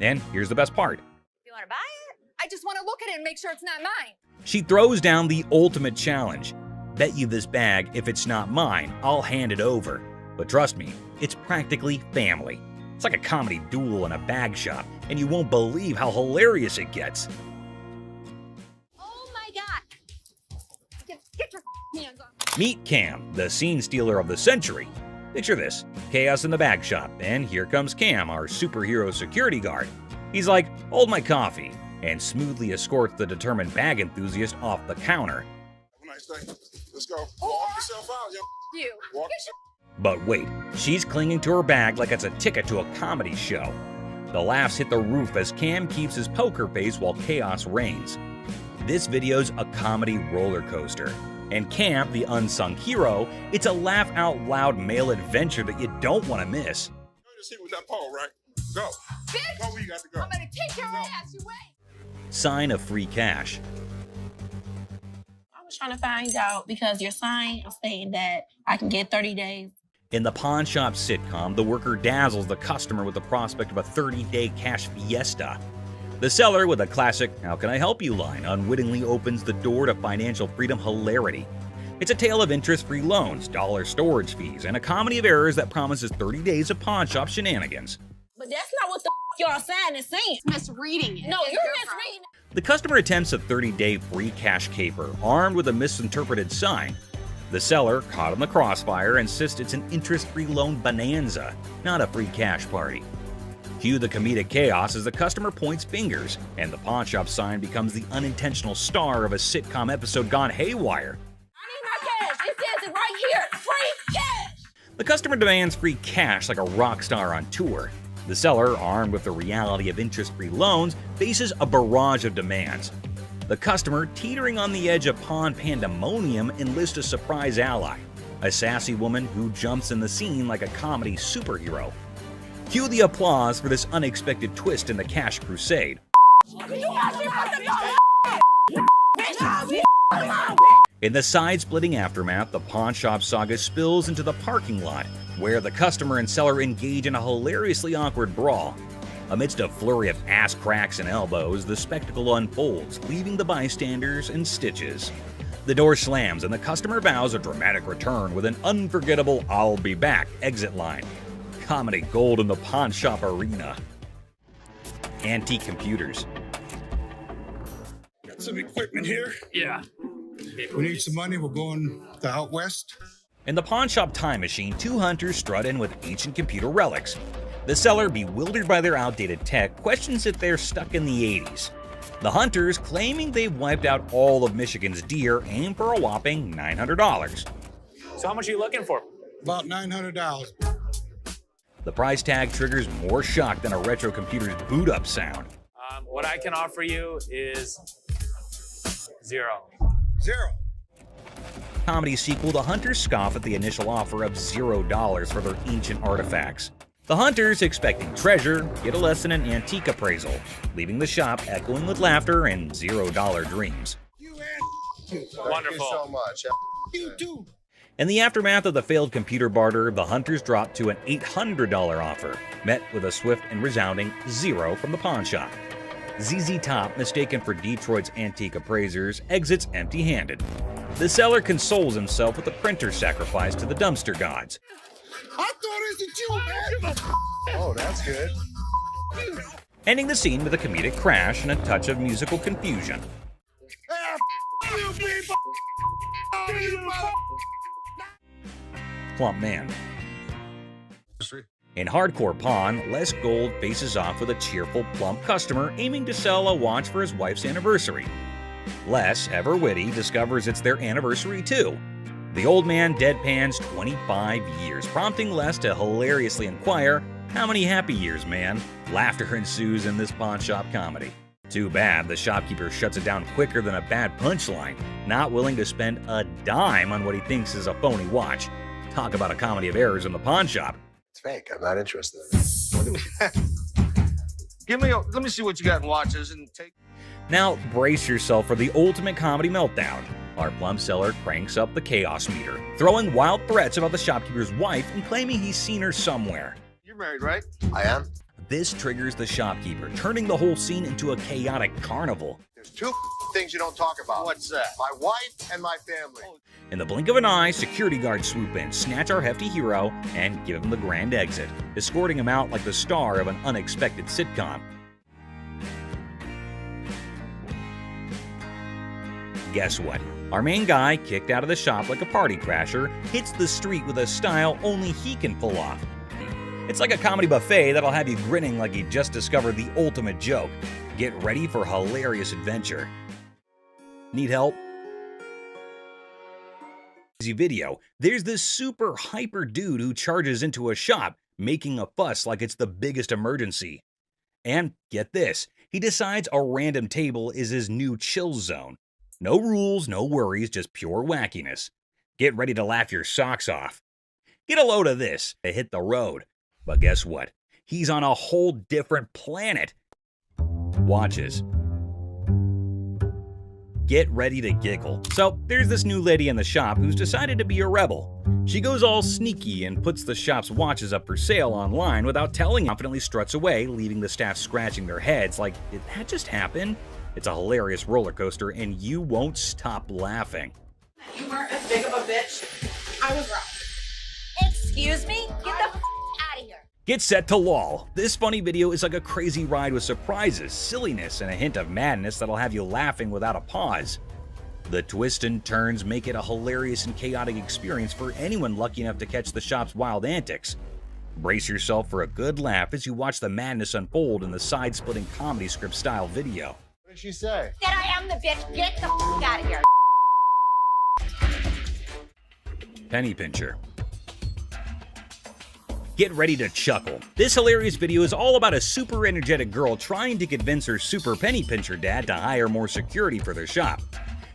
And here's the best part. You want to buy it? I just want to look at it and make sure it's not mine. She throws down the ultimate challenge. Bet you this bag, if it's not mine, I'll hand it over. But trust me, it's practically family. It's like a comedy duel in a bag shop, and you won't believe how hilarious it gets. Oh my God. Get your hands on. Meet Cam, the scene stealer of the century. Picture this, chaos in the bag shop, and here comes Cam, our superhero security guard. He's like, hold my coffee, and smoothly escorts the determined bag enthusiast off the counter. Have a nice day. Let's go. Walk yourself out, yo. You. Walk yourself. But wait, she's clinging to her bag like it's a ticket to a comedy show. The laughs hit the roof as Cam keeps his poker face while chaos reigns. This video's a comedy roller coaster. And Cam, the unsung hero, it's a laugh-out-loud male adventure that you don't want to miss. Go to see with that pole, right? Go. Bitch, go where you got to go. I'm gonna kick your ass. You wait. Sign of free cash. I was trying to find out because your sign is saying that I can get 30 days. In the pawn shop sitcom, the worker dazzles the customer with the prospect of a 30-day cash fiesta. The seller, with a classic "How can I help you" line, unwittingly opens the door to financial freedom hilarity. It's a tale of interest-free loans, dollar storage fees, and a comedy of errors that promises 30 days of pawn shop shenanigans. But that's not what the your sign is saying. Misreading it. No, you're misreading it. The customer attempts a 30-day free cash caper, armed with a misinterpreted sign. The seller, caught in the crossfire, insists it's an interest-free loan bonanza, not a free cash party. Cue the comedic chaos as the customer points fingers, and the pawn shop sign becomes the unintentional star of a sitcom episode gone haywire. I need my cash. It says it right here. Free cash. The customer demands free cash like a rock star on tour. The seller, armed with the reality of interest-free loans, faces a barrage of demands. The customer, teetering on the edge of pawn pandemonium, enlists a surprise ally, a sassy woman who jumps in the scene like a comedy superhero. Cue the applause for this unexpected twist in the cash crusade. In the side-splitting aftermath, the pawn shop saga spills into the parking lot, where the customer and seller engage in a hilariously awkward brawl. Amidst a flurry of ass cracks and elbows, the spectacle unfolds, leaving the bystanders in stitches. The door slams and the customer vows a dramatic return with an unforgettable "I'll be back" exit line. Comedy gold in the pawn shop arena. Antique computers. Got some equipment here. Yeah. We need some money. We're going to out west. In the pawn shop time machine, two hunters strut in with ancient computer relics. The seller, bewildered by their outdated tech, questions if they're stuck in the 80s. The hunters, claiming they've wiped out all of Michigan's deer, aim for a whopping $900. So how much are you looking for? About $900. The price tag triggers more shock than a retro computer's boot up sound. What I can offer you is $0. Comedy sequel, the Hunters scoff at the initial offer of $0 for their ancient artifacts. The Hunters, expecting treasure, get a lesson in antique appraisal, leaving the shop echoing with laughter and $0 dreams. Wonderful. Thank you so much. You too. In the aftermath of the failed computer barter, the Hunters dropped to an $800 offer, met with a swift and resounding $0 from the pawn shop. ZZ Top, mistaken for Detroit's antique appraisers, exits empty-handed. The seller consoles himself with a printer sacrifice to the dumpster gods. I thought it was you, man. Oh, that's good. Ending the scene with a comedic crash and a touch of musical confusion. You people. Plump man. In Hardcore Pawn, Les Gold faces off with a cheerful, plump customer aiming to sell a watch for his wife's anniversary. Les, ever witty, discovers it's their anniversary too. The old man deadpans 25 years, prompting Les to hilariously inquire, "How many happy years, man?" Laughter ensues in this pawn shop comedy. Too bad the shopkeeper shuts it down quicker than a bad punchline, not willing to spend a dime on what he thinks is a phony watch. Talk about a comedy of errors in the pawn shop. It's fake. I'm not interested in it. Let me see what you got in watches and take. Now brace yourself for the ultimate comedy meltdown. Our plum seller cranks up the chaos meter, throwing wild threats about the shopkeeper's wife and claiming he's seen her somewhere. You're married, right? I am. This triggers the shopkeeper, turning the whole scene into a chaotic carnival. There's two things you don't talk about. What's that? My wife and my family. In the blink of an eye, security guards swoop in, snatch our hefty hero, and give him the grand exit, escorting him out like the star of an unexpected sitcom. Guess what? Our main guy, kicked out of the shop like a party crasher, hits the street with a style only he can pull off. It's like a comedy buffet that'll have you grinning like you just discovered the ultimate joke. Get ready for hilarious adventure. Need help? Video, there's this super hyper dude who charges into a shop, making a fuss like it's the biggest emergency. And get this, he decides a random table is his new chill zone. No rules, no worries, just pure wackiness. Get ready to laugh your socks off. Get a load of this to hit the road. But guess what? He's on a whole different planet. Watches. Get ready to giggle. So there's this new lady in the shop who's decided to be a rebel. She goes all sneaky and puts the shop's watches up for sale online without telling, confidently struts away, leaving the staff scratching their heads like, did that just happen? It's a hilarious roller coaster and you won't stop laughing. You weren't as big of a bitch. I was wrong. Excuse me? Get the out of here. Get set to lol. This funny video is like a crazy ride with surprises, silliness, and a hint of madness that'll have you laughing without a pause. The twists and turns make it a hilarious and chaotic experience for anyone lucky enough to catch the shop's wild antics. Brace yourself for a good laugh as you watch the madness unfold in the side-splitting comedy script style video. What did she say? That I am the bitch. Get the out of here. Penny pincher. Get ready to chuckle. This hilarious video is all about a super energetic girl trying to convince her super penny pincher dad to hire more security for their shop.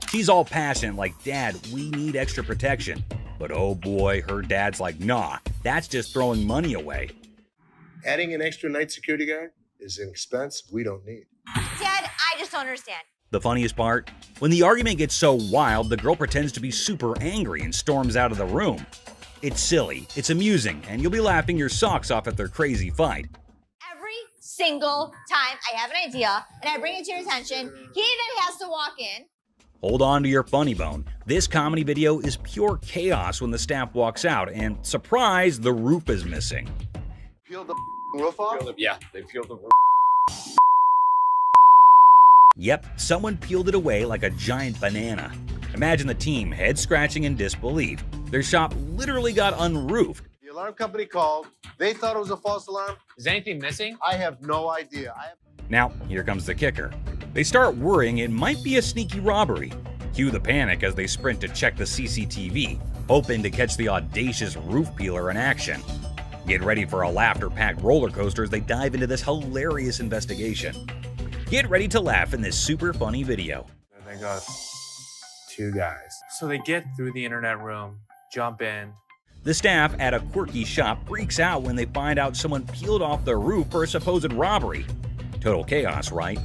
She's all passionate like, "Dad, we need extra protection." But oh boy, her dad's like, "Nah, that's just throwing money away." Adding an extra night security guard is an expense we don't need. Dad, I just don't understand. The funniest part? When the argument gets so wild, the girl pretends to be super angry and storms out of the room. It's silly, it's amusing, and you'll be laughing your socks off at their crazy fight. Every single time I have an idea and I bring it to your attention, he then has to walk in. Hold on to your funny bone. This comedy video is pure chaos when the staff walks out, and surprise, the roof is missing. Peel the roof off? Yeah, they peeled the roof. Yep, someone peeled it away like a giant banana. Imagine the team head scratching in disbelief. Their shop literally got unroofed. The alarm company called. They thought it was a false alarm. Is anything missing? I have no idea. Now, here comes the kicker. They start worrying it might be a sneaky robbery. Cue the panic as they sprint to check the CCTV. hoping to catch the audacious roof peeler in action. Get ready for a laughter-packed roller coaster as they dive into this hilarious investigation. Get ready to laugh in this super funny video. They got 2 guys. So they get through the internet room, jump in. The staff at a quirky shop freaks out when they find out someone peeled off the roof for a supposed robbery. Total chaos, right?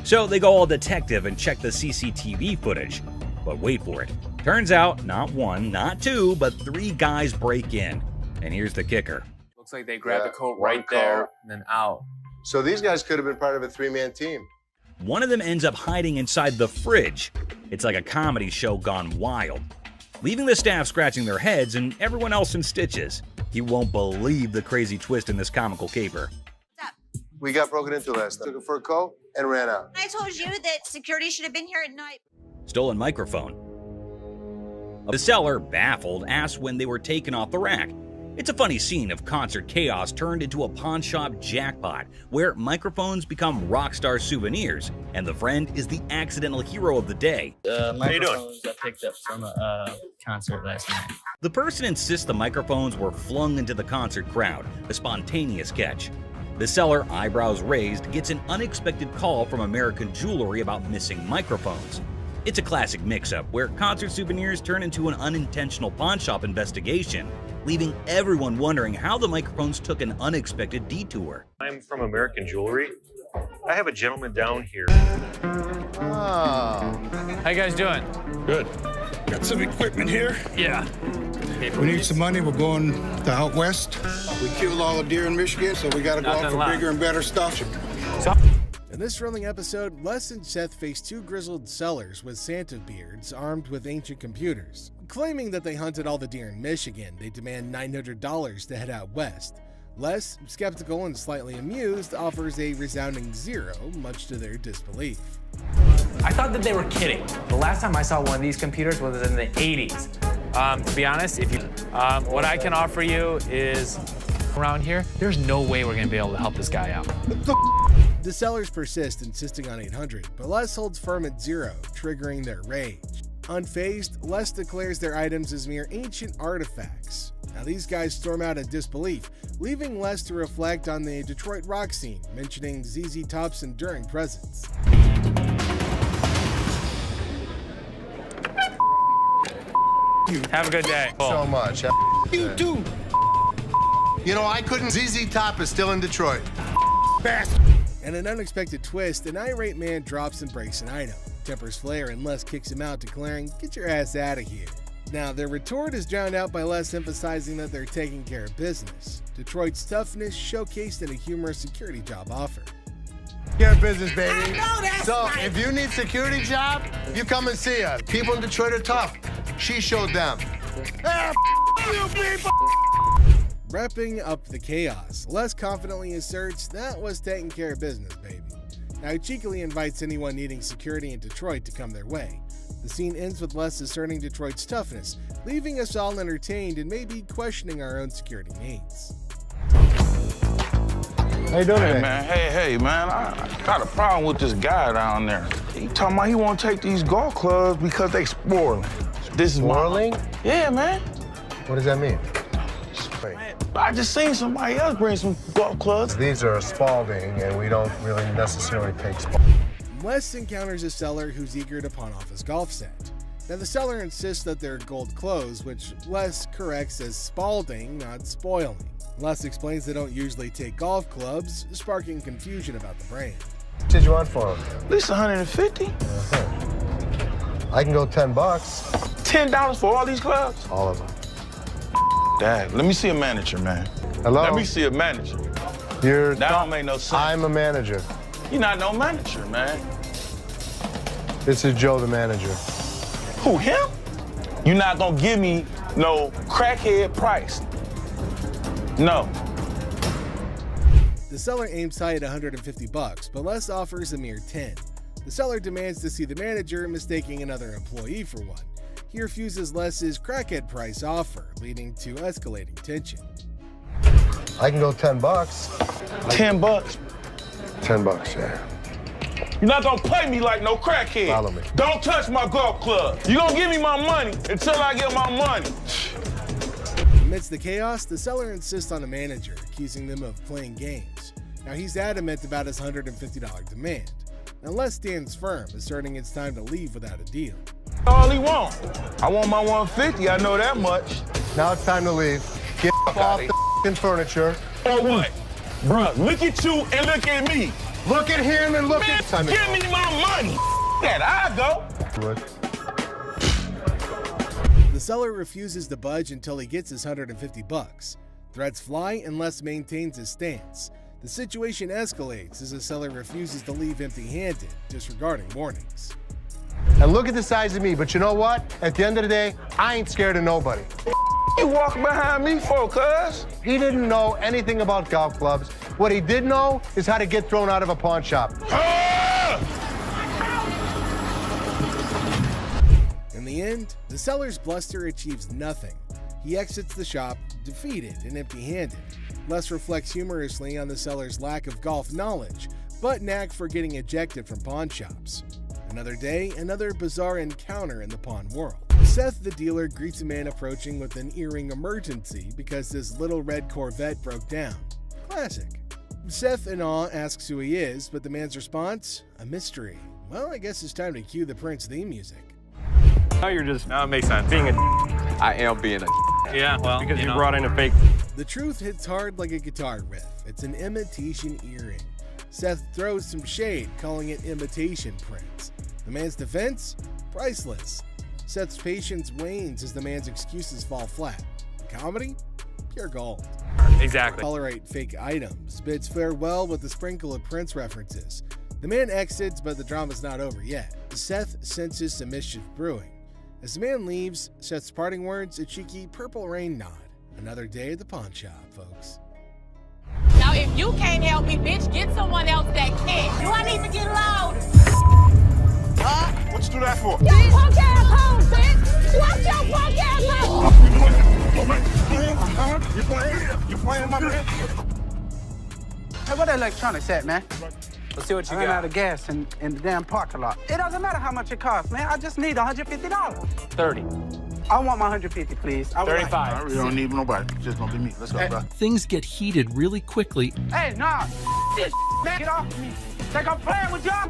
So they go all detective and check the CCTV footage. But wait for it. Turns out, not 1, not 2, but 3 guys break in. And here's the kicker. Looks like they grabbed the coat right there and then out. So these guys could have been part of a 3-man team. One of them ends up hiding inside the fridge. It's like a comedy show gone wild, leaving the staff scratching their heads and everyone else in stitches. You won't believe the crazy twist in this comical caper. We got broken into last night. Took it for a coat and ran out. I told you that security should have been here at night. Stolen microphone. The seller, baffled, asked when they were taken off the rack. It's a funny scene of concert chaos turned into a pawn shop jackpot, where microphones become rock star souvenirs, and the friend is the accidental hero of the day. Microphones I picked up from a concert last night. The person insists the microphones were flung into the concert crowd, a spontaneous catch. The seller, eyebrows raised, gets an unexpected call from American Jewelry about missing microphones. It's a classic mix-up where concert souvenirs turn into an unintentional pawn shop investigation, leaving everyone wondering how the microphones took an unexpected detour. I'm from American Jewelry. I have a gentleman down here. Oh. How you guys doing? Good. Got some equipment here. Yeah. We need some money. We're going to out west. We killed all the deer in Michigan, so we got to go out for bigger and better stuff. In this thrilling episode, Les and Seth face 2 grizzled sellers with Santa beards armed with ancient computers. Claiming that they hunted all the deer in Michigan, they demand $900 to head out west. Les, skeptical and slightly amused, offers a resounding 0, much to their disbelief. I thought that they were kidding. The last time I saw one of these computers was in the 80s. To be honest, if you, what I can offer you is around here, there's no way we're gonna be able to help this guy out. The sellers persist, insisting on 800, but Les holds firm at 0, triggering their rage. Unfazed, Les declares their items as mere ancient artifacts. Now these guys storm out in disbelief, leaving Les to reflect on the Detroit rock scene, mentioning ZZ Top's enduring presence. Have a good day. So much. You too. You know, I couldn't. ZZ Top is still in Detroit. And an unexpected twist, an irate man drops and breaks an item. Tempers flare and Les kicks him out, declaring, "Get your ass out of here." Now, their retort is drowned out by Les emphasizing that they're taking care of business. Detroit's toughness showcased in a humorous security job offer. Care of business, baby. So, if you need security job, you come and see us. People in Detroit are tough. She showed them. You people! Wrapping up the chaos, Les confidently asserts that was taking care of business, baby. Now he cheekily invites anyone needing security in Detroit to come their way. The scene ends with Les asserting Detroit's toughness, leaving us all entertained and maybe questioning our own security needs. How you doing today? Hey, man, I got a problem with this guy down there. He talking about he want to take these golf clubs because they spoiling. This is Spoiling? Yeah, man. What does that mean? I just seen somebody else bring some golf clubs. These are Spalding, and we don't really necessarily take Spalding. Les encounters a seller who's eager to pawn off his golf set. Now the seller insists that they're gold clothes, which Les corrects as Spalding, not spoiling. Les explains they don't usually take golf clubs, sparking confusion about the brand. What did you want for them? At least 150. I can go $10. $10 for all these clubs? All of them. Dad, let me see a manager, man. Hello? Let me see a manager. That don't make no sense. I'm a manager. You're not no manager, man. This is Joe, the manager. Who, him? You're not gonna give me no crackhead price. No. The seller aims high at $150, but Les offers a mere 10. The seller demands to see the manager, mistaking another employee for one. He refuses Les's crackhead price offer, leading to escalating tension. I can go $10. $10? $10, yeah. You're not gonna play me like no crackhead. Follow me. Don't touch my golf club. You gonna give me my money until I get my money. Amidst the chaos, the seller insists on a manager, accusing them of playing games. Now he's adamant about his $150 demand. Now Les stands firm, asserting it's time to leave without a deal. All he want. I want my 150, I know that much. Now it's time to leave. Get off the furniture. Or what? Bruh, look at you and look at me. Look at him and look at time. Give me my money. That I go. The seller refuses to budge until he gets his $150. Threats fly and Les maintains his stance. The situation escalates as the seller refuses to leave empty-handed, disregarding warnings. And look at the size of me, but you know what? At the end of the day, I ain't scared of nobody. You walk behind me for, cuz? He didn't know anything about golf clubs. What he did know is how to get thrown out of a pawn shop. In the end, the seller's bluster achieves nothing. He exits the shop, defeated and empty-handed. Les reflects humorously on the seller's lack of golf knowledge, but knack for getting ejected from pawn shops. Another day, another bizarre encounter in the pawn world. Seth the dealer greets a man approaching with an earring emergency because his little red Corvette broke down. Classic. Seth in awe asks who he is, but the man's response? A mystery. Well, I guess it's time to cue the Prince theme music. Now you're just No, it makes sense. being a I am being a Yeah, well, because you know. brought in a fake. The truth hits hard like a guitar riff. It's an imitation earring. Seth throws some shade, calling it imitation Prince. The man's defense? Priceless. Seth's patience wanes as the man's excuses fall flat. Comedy? Pure gold. Exactly. Tolerate fake items, bids farewell with a sprinkle of Prince references. The man exits, but the drama's not over yet. Seth senses some mischief brewing. As the man leaves, Seth's parting words a cheeky purple rain nod. Another day at the pawn shop, folks. Now, if you can't help me, bitch, get someone else that can. Do I need to get loud? What you do that for? Your punk ass home, bitch! Watch your punk ass home! You playing my man? Hey, what that electronics at, man? Let's see what you I ran got. out of gas in the damn parking lot. It doesn't matter how much it costs, man. I just need $150. 30. I want my $150, please. I would 35. I really don't need nobody. It's just gonna be me. Let's go, bro. Things get heated really quickly. Hey, nah. This man, get off me. Think I'm playing with y'all?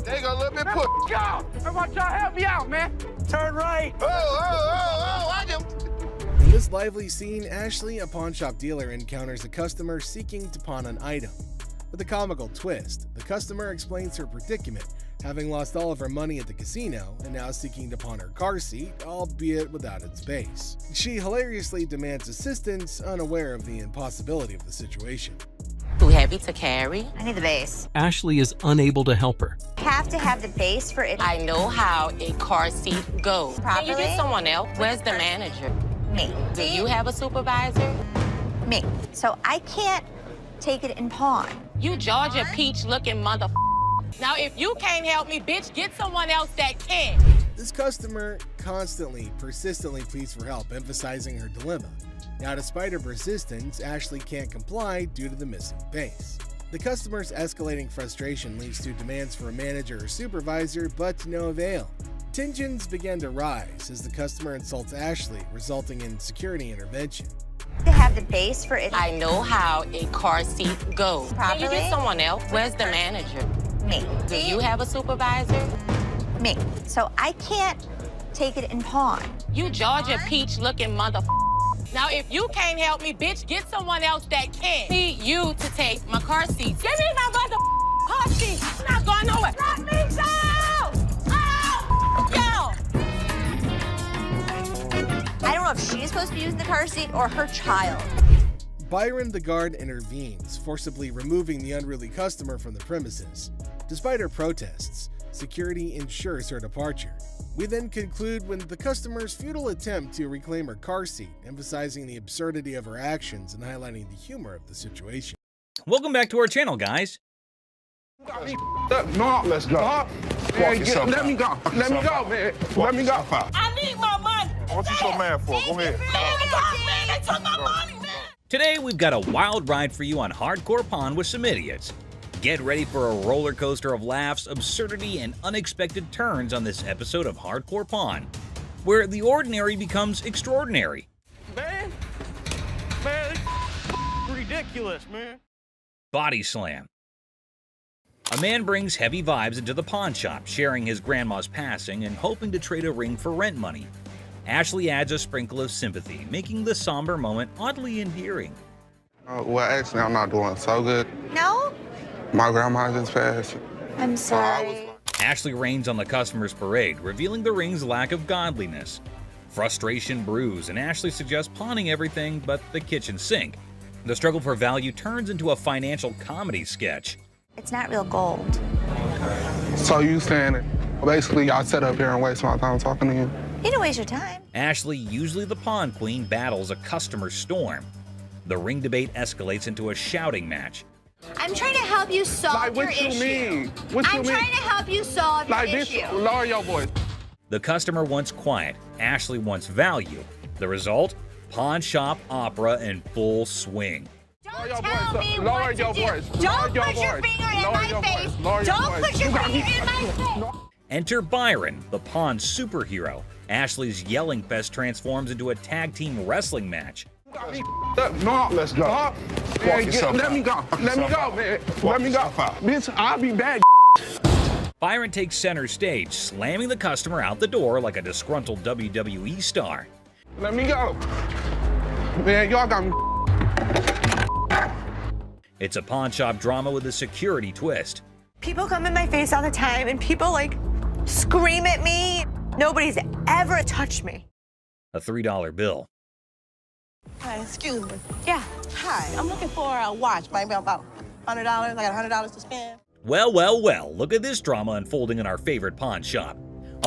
There you go, a little bit Man, push. y'all. I want y'all to help me out, man. Turn right. I do. In this lively scene, Ashley, a pawn shop dealer, encounters a customer seeking to pawn an item. With a comical twist, the customer explains her predicament, having lost all of her money at the casino and now seeking to pawn her car seat, albeit without its base. She hilariously demands assistance, unaware of the impossibility of the situation. Too heavy to carry. I need the base. Ashley is unable to help her. Have to have the base for it. I know how a car seat goes. Can you Properly? get someone else? Where's the manager? Me. Do you have a supervisor? Me. So I can't take it in pawn. You Georgia Peach looking mother. Now, if you can't help me, bitch, get someone else that can. This customer constantly, persistently pleads for help, emphasizing her dilemma. Now, despite her persistence, Ashley can't comply due to the missing base. The customer's escalating frustration leads to demands for a manager or supervisor, but to no avail. Tensions begin to rise as the customer insults Ashley, resulting in security intervention. To have the base for it. I know how a car seat goes. Can you Properly? get someone else? Where's the manager? Me. Do you have a supervisor? Me. So I can't take it in pawn. You Georgia Peach looking mother. Now, if you can't help me, bitch, get someone else that can. Need you to take my car seat. Give me my mother car seat. I'm not going nowhere. Let me go! Oh, yo! I don't know if she's supposed to be using the car seat or her child. Byron the guard intervenes, forcibly removing the unruly customer from the premises. Despite her protests, security ensures her departure. We then conclude with the customer's futile attempt to reclaim her car seat, emphasizing the absurdity of her actions and highlighting the humor of the situation. Welcome back to our channel, guys. No, let's go. Man, let me go. Let me go, man. Let me go. I need my money. What you so mad for? Go ahead. Man, they took my money, man. Today, we've got a wild ride for you on Hardcore Pawn with some idiots. Get ready for a roller coaster of laughs, absurdity, and unexpected turns on this episode of Hardcore Pawn, where the ordinary becomes extraordinary. ridiculous, man. Body slam. A man brings heavy vibes into the pawn shop, sharing his grandma's passing and hoping to trade a ring for rent money. Ashley adds a sprinkle of sympathy, making the somber moment oddly endearing. Well, actually, I'm not doing so good. No? My grandma just passed. I'm sorry. Ashley rains on the customer's parade, revealing the ring's lack of godliness. Frustration brews, and Ashley suggests pawning everything but the kitchen sink. The struggle for value turns into a financial comedy sketch. It's not real gold. So you saying it? Basically, y'all sit up here and waste my time talking to you? You don't waste your time. Ashley, usually the pawn queen, battles a customer storm. The ring debate escalates into a shouting match. I'm trying to help you solve your issue. What you mean? What you I'm mean? trying to help you solve your issue. Bitch, lower your voice. The customer wants quiet. Ashley wants value. The result? Pawn shop opera in full swing. Don't tell me what to do. Don't put your finger in my face. Don't put your finger in my face. Enter Byron, the pawn superhero. Ashley's yelling fest transforms into a tag team wrestling match. No, let's go. Man, let me go. Let me go, man. Let me go. Bitch, I'll be back. Byron takes center stage, slamming the customer out the door like a disgruntled WWE star. Let me go. Man, y'all got me. It's a pawn shop drama with a security twist. People come in my face all the time and people like scream at me. Nobody's ever touched me. A $3 bill. Hi, excuse me. Yeah. Hi, I'm looking for a watch, maybe about $100. I got $100 to spend. Well, well, well, look at this drama unfolding in our favorite pawn shop.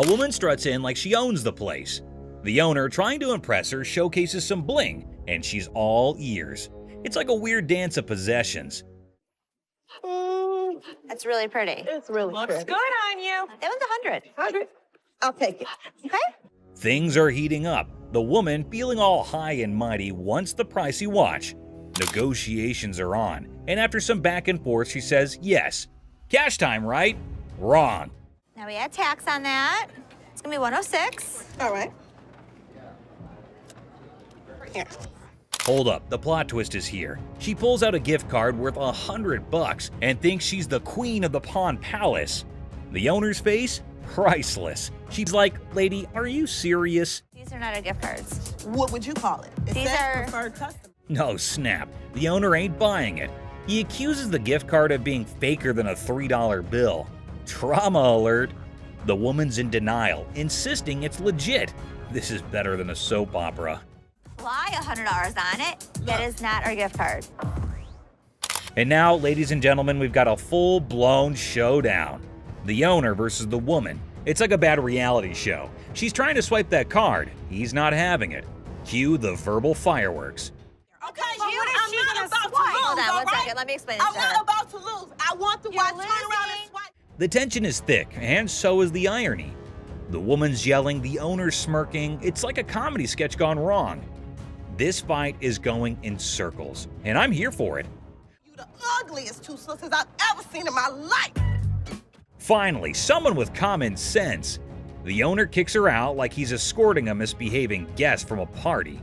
A woman struts in like she owns the place. The owner, trying to impress her, showcases some bling, and she's all ears. It's like a weird dance of possessions. That's really pretty. It's really Looks pretty. good on you. It was 100. 100? I'll take it. Okay. Things are heating up. The woman, feeling all high and mighty, wants the pricey watch. Negotiations are on, and after some back and forth, she says yes. Cash time, right? Wrong. Now we add tax on that. It's gonna be 106. All right. Here. Hold up, the plot twist is here. She pulls out a gift card worth $100 and thinks she's the queen of the Pawn Palace. The owner's face? Priceless. She's like, lady, are you serious? These are not our gift cards. What would you call it? These are preferred customer. No, snap. The owner ain't buying it. He accuses the gift card of being faker than a $3 bill. Trauma alert. The woman's in denial, insisting it's legit. This is better than a soap opera. Fly $100 on it. That is not our gift card. And now, ladies and gentlemen, we've got a full-blown showdown. The owner versus the woman. It's like a bad reality show. She's trying to swipe that card. He's not having it. Cue the verbal fireworks. Okay, I'm not about to lose. Hold on one second. Let me explain this I'm to her. not about to lose. I want the watch. Turn around and swipe. The tension is thick, and so is the irony. The woman's yelling, the owner's smirking. It's like a comedy sketch gone wrong. This fight is going in circles, and I'm here for it. You the ugliest two sisters I've ever seen in my life. Finally, someone with common sense. The owner kicks her out like he's escorting a misbehaving guest from a party.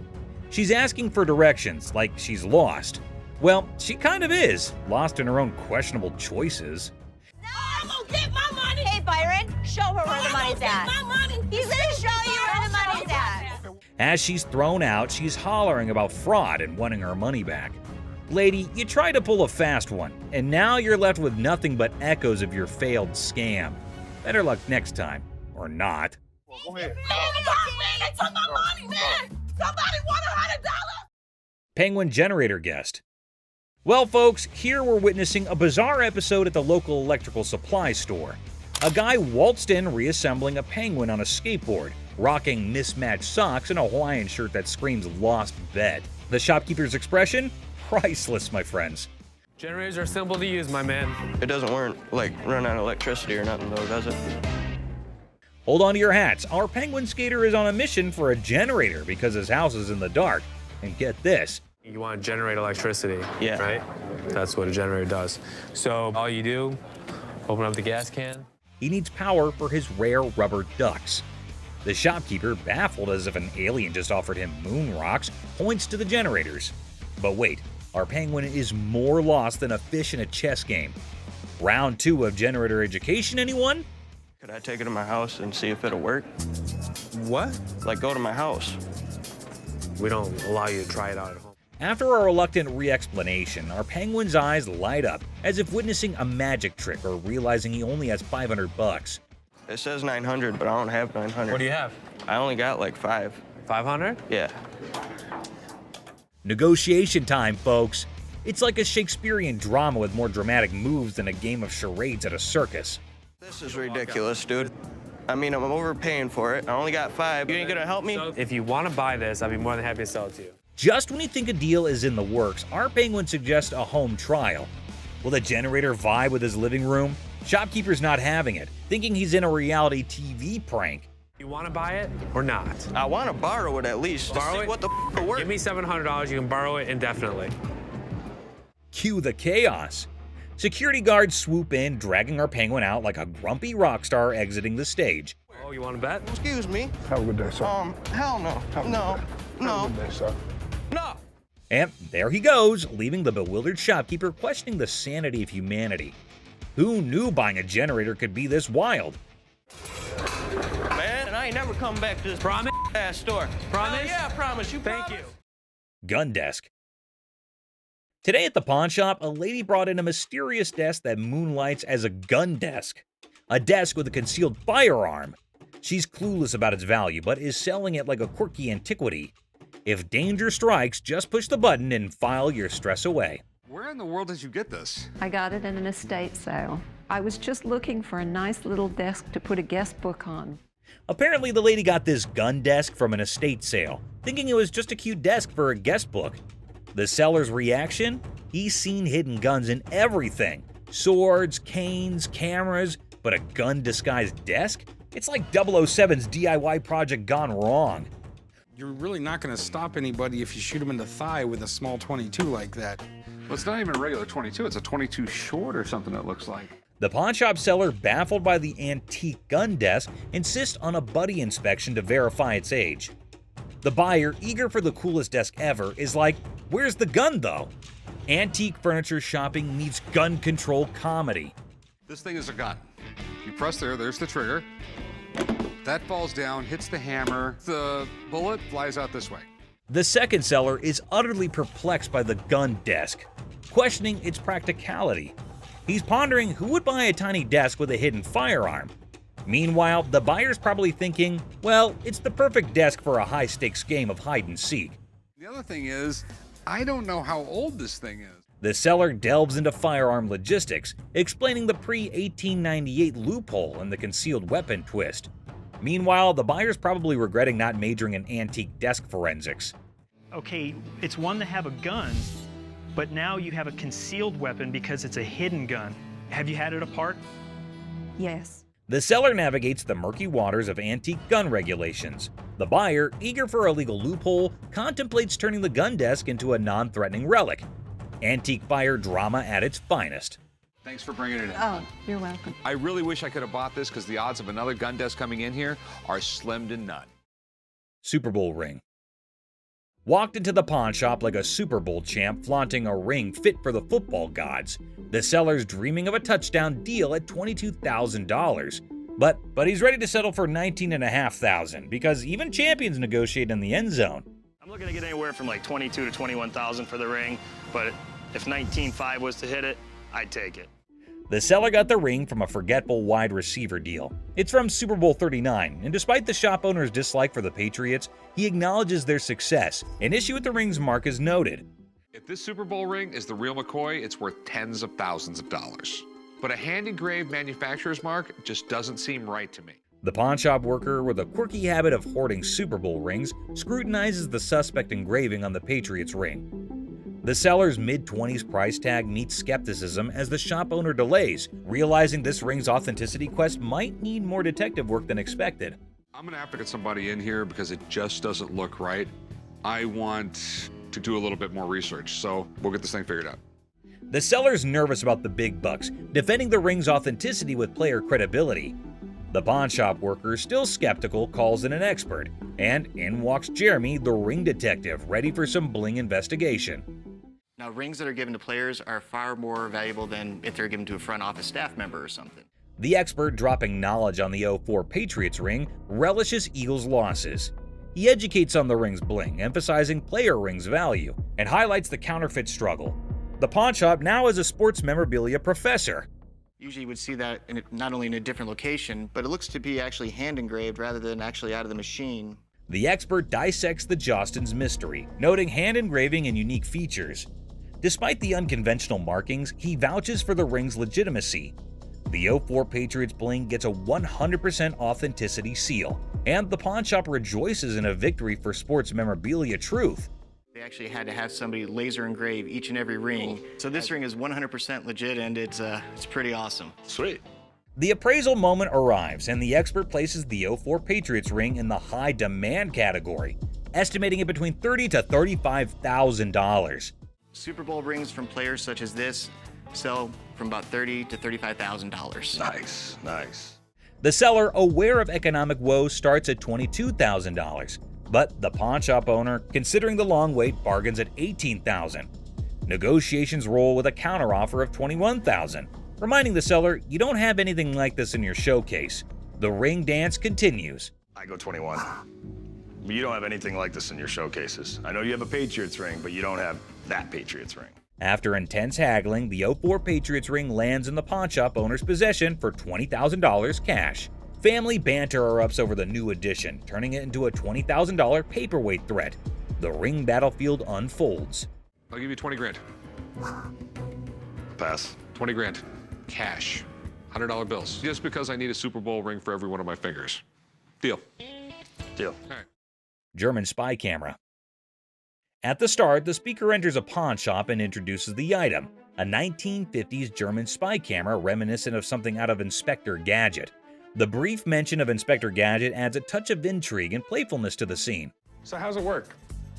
She's asking for directions like she's lost. Well, she kind of is, lost in her own questionable choices. No, I'm gonna get my money. Hey, Byron, show her where the money's at. My money. He's gonna show you where the money's at. As she's thrown out, she's hollering about fraud and wanting her money back. Lady, you tried to pull a fast one, and now you're left with nothing but echoes of your failed scam. Better luck next time, or not. Go ahead. They took my money, man. Somebody want $100. Penguin generator guest. Well, folks, here we're witnessing a bizarre episode at the local electrical supply store. A guy waltzed in reassembling a penguin on a skateboard, rocking mismatched socks and a Hawaiian shirt that screams lost bet. The shopkeeper's expression? Priceless, my friends. Generators are simple to use, my man. It doesn't run out of electricity or nothing though, does it? Hold on to your hats. Our penguin skater is on a mission for a generator because his house is in the dark. And get this. You want to generate electricity, yeah. Right? That's what a generator does. So all you do, open up the gas can. He needs power for his rare rubber ducks. The shopkeeper, baffled as if an alien just offered him moon rocks, points to the generators. But wait, Our Penguin is more lost than a fish in a chess game. Round 2 of generator education, anyone? Could I take it to my house and see if it'll work? What? Like, go to my house. We don't allow you to try it out at home. After a reluctant re-explanation, our Penguin's eyes light up, as if witnessing a magic trick or realizing he only has $500. It says 900, but I don't have 900. What do you have? I only got like 5. 500? Yeah. Negotiation time, folks. It's like a Shakespearean drama with more dramatic moves than a game of charades at a circus. This is ridiculous, dude. I mean, I'm overpaying for it. I only got 5. You ain't gonna help me? So if you want to buy this, I'd be more than happy to sell it to you. Just when you think a deal is in the works, our Penguin suggests a home trial. Will the generator vibe with his living room? Shopkeeper's not having it, thinking he's in a reality TV prank. You want to buy it or not? I want to borrow it at least. Borrow it? What the f work? Give me $700. You can borrow it indefinitely. Cue the chaos. Security guards swoop in, dragging our Penguin out like a grumpy rock star exiting the stage. Oh, you want to bet? Excuse me. Have a good day, sir. Hell no. No. Have a good day, sir. No. And there he goes, leaving the bewildered shopkeeper questioning the sanity of humanity. Who knew buying a generator could be this wild? Man, and I ain't never come back to this ass store. Promise? Yeah, I promise. Thank you. Gun desk. Today at the pawn shop, a lady brought in a mysterious desk that moonlights as a gun desk. A desk with a concealed firearm. She's clueless about its value, but is selling it like a quirky antiquity. If danger strikes, just push the button and file your stress away. Where in the world did you get this? I got it in an estate sale. I was just looking for a nice little desk to put a guest book on. Apparently, the lady got this gun desk from an estate sale, thinking it was just a cute desk for a guest book. The seller's reaction? He's seen hidden guns in everything. Swords, canes, cameras, but a gun-disguised desk? It's like 007's DIY project gone wrong. You're really not going to stop anybody if you shoot them in the thigh with a small 22 like that. Well, it's not even a regular 22. It's a 22 short or something it looks like. The pawnshop seller, baffled by the antique gun desk, insists on a buddy inspection to verify its age. The buyer, eager for the coolest desk ever, is like, where's the gun though? Antique furniture shopping meets gun control comedy. This thing is a gun. You press there's the trigger. That falls down, hits the hammer. The bullet flies out this way. The second seller is utterly perplexed by the gun desk, questioning its practicality. He's pondering who would buy a tiny desk with a hidden firearm. Meanwhile, the buyer's probably thinking, well, it's the perfect desk for a high-stakes game of hide-and-seek. The other thing is, I don't know how old this thing is. The seller delves into firearm logistics, explaining the pre-1898 loophole and the concealed weapon twist. Meanwhile, the buyer's probably regretting not majoring in antique desk forensics. Okay, it's one to have a gun, but now you have a concealed weapon because it's a hidden gun. Have you had it apart? Yes. The seller navigates the murky waters of antique gun regulations. The buyer, eager for a legal loophole, contemplates turning the gun desk into a non-threatening relic. Antique buyer drama at its finest. Thanks for bringing it in. Oh, you're welcome. I really wish I could have bought this because the odds of another gun desk coming in here are slim to none. Super Bowl ring. Walked into the pawn shop like a Super Bowl champ flaunting a ring fit for the football gods. The seller's dreaming of a touchdown deal at $22,000. But he's ready to settle for $19,500 because even champions negotiate in the end zone. I'm looking to get anywhere from like $22,000 to $21,000 for the ring, but if $19,500 was to hit it, I'd take it. The seller got the ring from a forgetful wide receiver deal. It's from Super Bowl 39, and despite the shop owner's dislike for the Patriots, he acknowledges their success. An issue with the ring's mark is noted. If this Super Bowl ring is the real McCoy, it's worth tens of thousands of dollars. But a hand-engraved manufacturer's mark just doesn't seem right to me. The pawnshop worker, with a quirky habit of hoarding Super Bowl rings, scrutinizes the suspect engraving on the Patriots ring. The seller's mid-20s price tag meets skepticism as the shop owner delays, realizing this ring's authenticity quest might need more detective work than expected. I'm gonna have to get somebody in here because it just doesn't look right. I want to do a little bit more research, so we'll get this thing figured out. The seller's nervous about the big bucks, defending the ring's authenticity with player credibility. The pawnshop worker, still skeptical, calls in an expert, and in walks Jeremy, the ring detective, ready for some bling investigation. Now, rings that are given to players are far more valuable than if they're given to a front office staff member or something. The expert, dropping knowledge on the 04 Patriots ring, relishes Eagles' losses. He educates on the ring's bling, emphasizing player rings' value, and highlights the counterfeit struggle. The pawn shop now is a sports memorabilia professor. Usually you would see that not only in a different location, but it looks to be actually hand engraved rather than actually out of the machine. The expert dissects the Jostens mystery, noting hand engraving and unique features. Despite the unconventional markings, he vouches for the ring's legitimacy. The 04 Patriots bling gets a 100% authenticity seal, and the pawn shop rejoices in a victory for sports memorabilia truth. They actually had to have somebody laser engrave each and every ring. So this ring is 100% legit, and it's pretty awesome. Sweet. The appraisal moment arrives, and the expert places the 04 Patriots ring in the high demand category, estimating it between $30,000 to $35,000. Super Bowl rings from players such as this sell from about $30,000 to $35,000. Nice, nice. The seller, aware of economic woes, starts at $22,000, but the pawn shop owner, considering the long wait, bargains at $18,000. Negotiations roll with a counteroffer of $21,000, reminding the seller you don't have anything like this in your showcase. The ring dance continues. I go 21. But you don't have anything like this in your showcases. I know you have a Patriots ring, but you don't have that Patriots ring. After intense haggling, the 04 Patriots ring lands in the pawn shop owner's possession for $20,000 cash. Family banter erupts over the new addition, turning it into a $20,000 paperweight threat. The ring battlefield unfolds. I'll give you 20 grand. Pass. 20 grand. Cash. $100 bills. Just because I need a Super Bowl ring for every one of my fingers. Deal. Deal. All right. German spy camera. At the start, the speaker enters a pawn shop and introduces the item, a 1950s German spy camera reminiscent of something out of Inspector Gadget. The brief mention of Inspector Gadget adds a touch of intrigue and playfulness to the scene. So how's it work?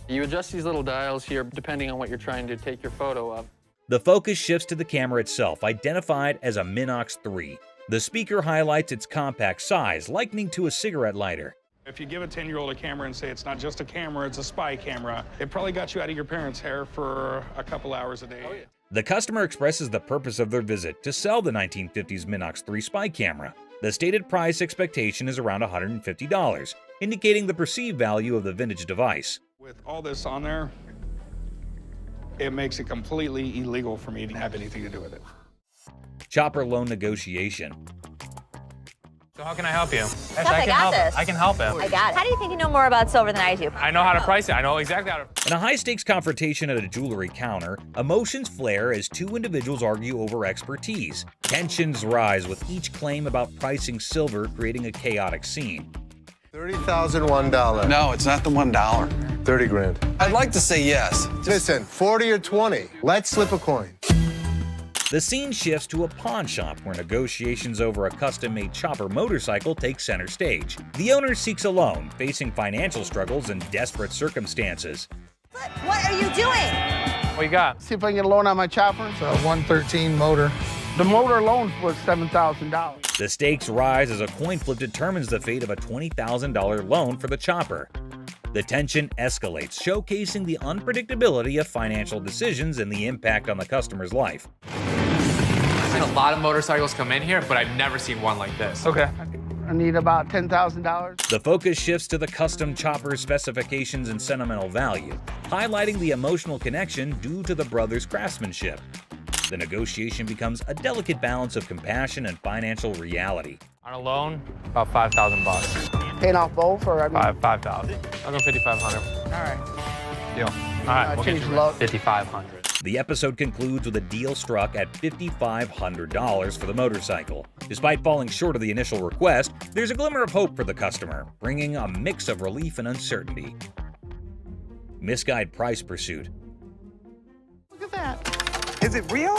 You adjust these little dials here depending on what you're trying to take your photo of. The focus shifts to the camera itself, identified as a Minox 3. The speaker highlights its compact size, likening to a cigarette lighter. If you give a 10-year-old a camera and say it's not just a camera, it's a spy camera, it probably got you out of your parents' hair for a couple hours a day. Oh, yeah. The customer expresses the purpose of their visit to sell the 1950s Minox 3 spy camera. The stated price expectation is around $150, indicating the perceived value of the vintage device. With all this on there, it makes it completely illegal for me to have anything to do with it. Chopper loan negotiation. So how can I help you? Yes, I got this. I can help him. I got it. How do you think you know more about silver than I do? I know how to price it. I know exactly how to. In a high-stakes confrontation at a jewelry counter, emotions flare as two individuals argue over expertise. Tensions rise with each claim about pricing silver, creating a chaotic scene. $30,001. No, it's not the $1. 30 grand. I'd like to say yes. Listen, 40 or 20. Let's slip a coin. The scene shifts to a pawn shop where negotiations over a custom-made chopper motorcycle take center stage. The owner seeks a loan, facing financial struggles and desperate circumstances. What are you doing? What you got? See if I can get a loan on my chopper. It's a 113 motor. The motor alone was $7,000. The stakes rise as a coin flip determines the fate of a $20,000 loan for the chopper. The tension escalates, showcasing the unpredictability of financial decisions and the impact on the customer's life. I've seen a lot of motorcycles come in here, but I've never seen one like this. Okay. I need about $10,000. The focus shifts to the custom chopper's specifications and sentimental value, highlighting the emotional connection due to the brothers' craftsmanship. The negotiation becomes a delicate balance of compassion and financial reality. On a loan, about $5,000. Paying off both, or I mean... 5,000. I'll go 5,500. All right. Deal. All right, we'll get you 5,500. The episode concludes with a deal struck at $5,500 for the motorcycle. Despite falling short of the initial request, there's a glimmer of hope for the customer, bringing a mix of relief and uncertainty. Misguided price pursuit. Look at that. Is it real?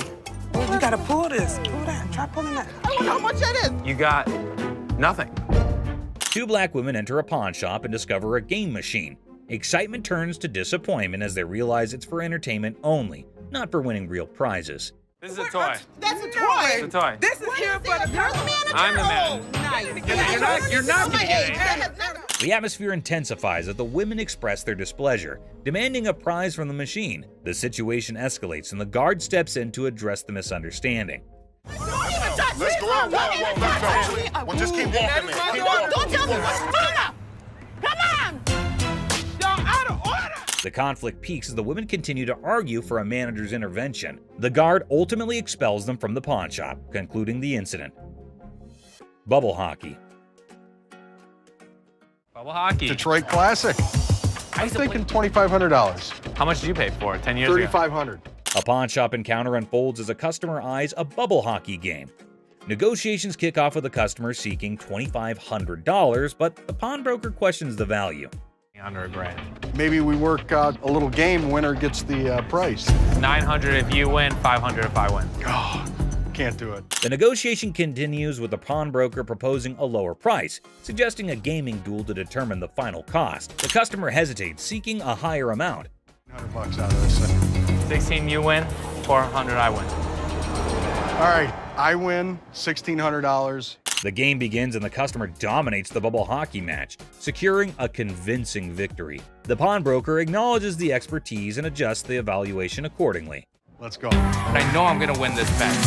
Oh, you gotta pull this. Pull that. Try pulling that. I wonder how much that is. You got nothing. Two black women enter a pawn shop and discover a game machine. Excitement turns to disappointment as they realize it's for entertainment only, not for winning real prizes. This is a toy. That's a toy. It's a toy. This is here for the You're the manager? I'm the manager. Nice. You're not gonna get it. The atmosphere intensifies as the women express their displeasure, demanding a prize from the machine. The situation escalates and the guard steps in to address the misunderstanding. Let's go out. Let's go. Well, just keep walking, man. Keep walking. Don't tell me what's going on. Come on. Y'all out of order. The conflict peaks as the women continue to argue for a manager's intervention. The guard ultimately expels them from the pawn shop, concluding the incident. Bubble hockey. Bubble hockey. Detroit Classic. I'm thinking $2,500. How much did you pay for it 10 years ago? $3,500. A pawn shop encounter unfolds as a customer eyes a bubble hockey game. Negotiations kick off with the customer seeking $2,500, but the pawnbroker questions the value. Under $1,000. Maybe we work out a little game. Winner gets the price. 900 if you win, 500 if I win. Oh, can't do it. The negotiation continues with the pawnbroker proposing a lower price, suggesting a gaming duel to determine the final cost. The customer hesitates, seeking a higher amount. $100 out of this thing. 16 you win, 400 I win. All right, I win $1,600. The game begins and the customer dominates the bubble hockey match, securing a convincing victory. The pawnbroker acknowledges the expertise and adjusts the evaluation accordingly. Let's go. And I know I'm gonna win this bet.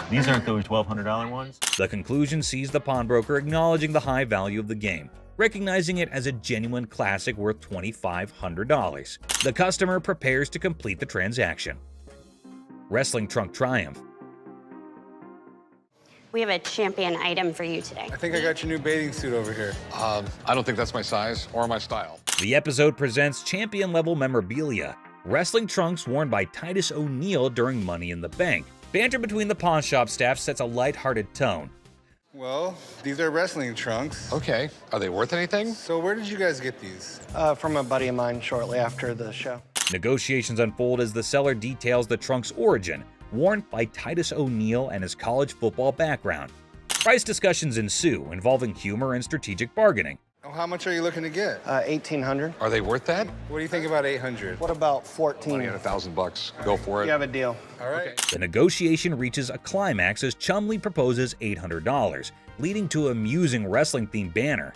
These aren't those $1,200 ones? The conclusion sees the pawnbroker acknowledging the high value of the game, recognizing it as a genuine classic worth $2,500. The customer prepares to complete the transaction. Wrestling trunk triumph. We have a champion item for you today. I think I got your new bathing suit over here. I don't think that's my size or my style. The episode presents champion-level memorabilia, wrestling trunks worn by Titus O'Neil during Money in the Bank. Banter between the pawn shop staff sets a light-hearted tone. Well, these are wrestling trunks. Okay, are they worth anything? So where did you guys get these? From a buddy of mine shortly after the show. Negotiations unfold as the seller details the trunk's origin, worn by Titus O'Neil and his college football background. Price discussions ensue, involving humor and strategic bargaining. Oh, how much are you looking to get? 1,800. Are they worth that? What do you think about 800? What about 14? Money at $1,000. Go for it. You have a deal. All right. Okay. The negotiation reaches a climax as Chumley proposes $800, leading to a amusing wrestling-themed banner.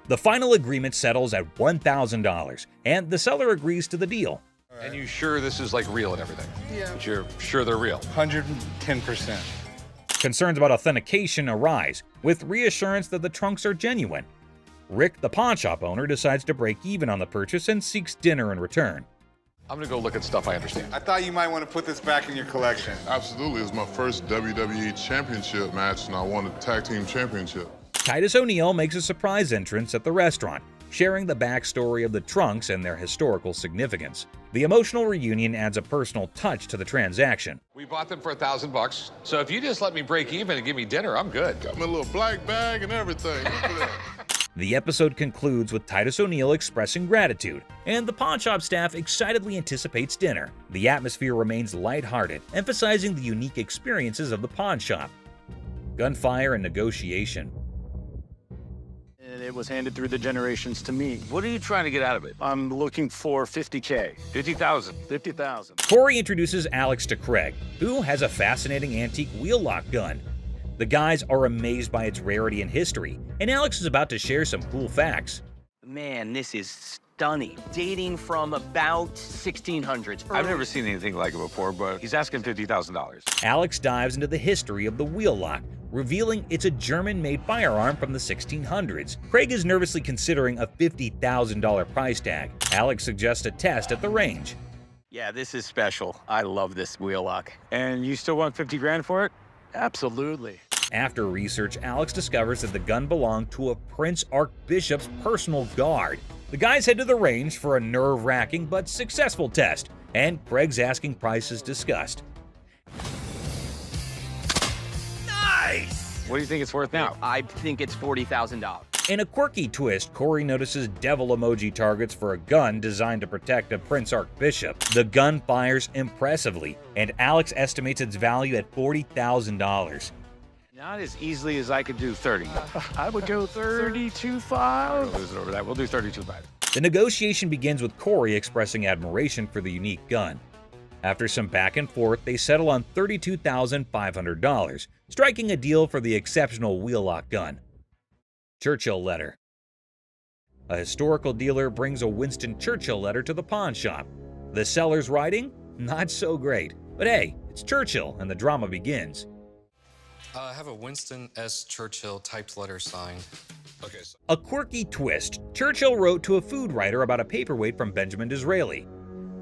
The final agreement settles at $1,000, and the seller agrees to the deal. And you sure this is like real and everything? Yeah. But you're sure they're real? 110%. Concerns about authentication arise, with reassurance that the trunks are genuine. Rick, the pawn shop owner, decides to break even on the purchase and seeks dinner in return. I'm gonna go look at stuff I understand. I thought you might want to put this back in your collection. Absolutely. It's my first WWE Championship match, and I won the Tag Team Championship. Titus O'Neil makes a surprise entrance at the restaurant, sharing the backstory of the trunks and their historical significance. The emotional reunion adds a personal touch to the transaction. We bought them for $1,000, so if you just let me break even and give me dinner, I'm good. Got me a little black bag and everything. Look at that. The episode concludes with Titus O'Neil expressing gratitude, and the pawn shop staff excitedly anticipates dinner. The atmosphere remains lighthearted, emphasizing the unique experiences of the pawn shop. Gunfire and negotiation. And it was handed through the generations to me. What are you trying to get out of it? I'm looking for $50K. 50,000. 50,000. Corey introduces Alex to Craig, who has a fascinating antique wheel lock gun. The guys are amazed by its rarity and history, and Alex is about to share some cool facts. Man, this is stunning. Dating from about 1600s. I've never seen anything like it before, but he's asking $50,000. Alex dives into the history of the wheel lock, revealing it's a German-made firearm from the 1600s. Craig is nervously considering a $50,000 price tag. Alex suggests a test at the range. Yeah, this is special. I love this wheel lock. And you still want 50 grand for it? Absolutely. After research, Alex discovers that the gun belonged to a Prince Archbishop's personal guard. The guys head to the range for a nerve-wracking but successful test, and Craig's asking price is discussed. Nice! What do you think it's worth now? I think it's $40,000. In a quirky twist, Corey notices devil emoji targets for a gun designed to protect a Prince Archbishop. The gun fires impressively, and Alex estimates its value at $40,000. Not as easily as I could do 30. I would go 32.5. We'll lose it over that. We'll do 32.5. The negotiation begins with Corey expressing admiration for the unique gun. After some back and forth, they settle on $32,500, striking a deal for the exceptional wheel lock gun. Churchill letter. A historical dealer brings a Winston Churchill letter to the pawn shop. The seller's writing? Not so great. But hey, it's Churchill, and the drama begins. I have a Winston S. Churchill typed letter signed. Okay. A quirky twist. Churchill wrote to a food writer about a paperweight from Benjamin Disraeli.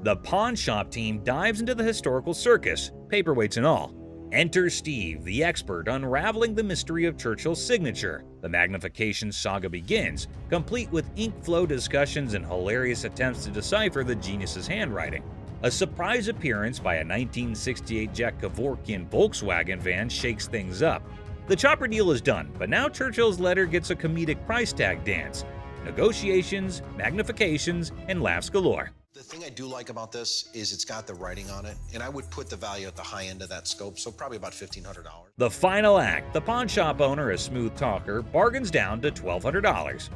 The pawn shop team dives into the historical circus, paperweights and all. Enter Steve, the expert, unraveling the mystery of Churchill's signature. The magnification saga begins, complete with ink flow discussions and hilarious attempts to decipher the genius's handwriting. A surprise appearance by a 1968 Jack Kevorkian Volkswagen van shakes things up. The chopper deal is done, but now Churchill's letter gets a comedic price tag dance. Negotiations, magnifications, and laughs galore. The thing I do like about this is it's got the writing on it, and I would put the value at the high end of that scope, so probably about $1,500. The final act, the pawn shop owner, a smooth talker, bargains down to $1,200.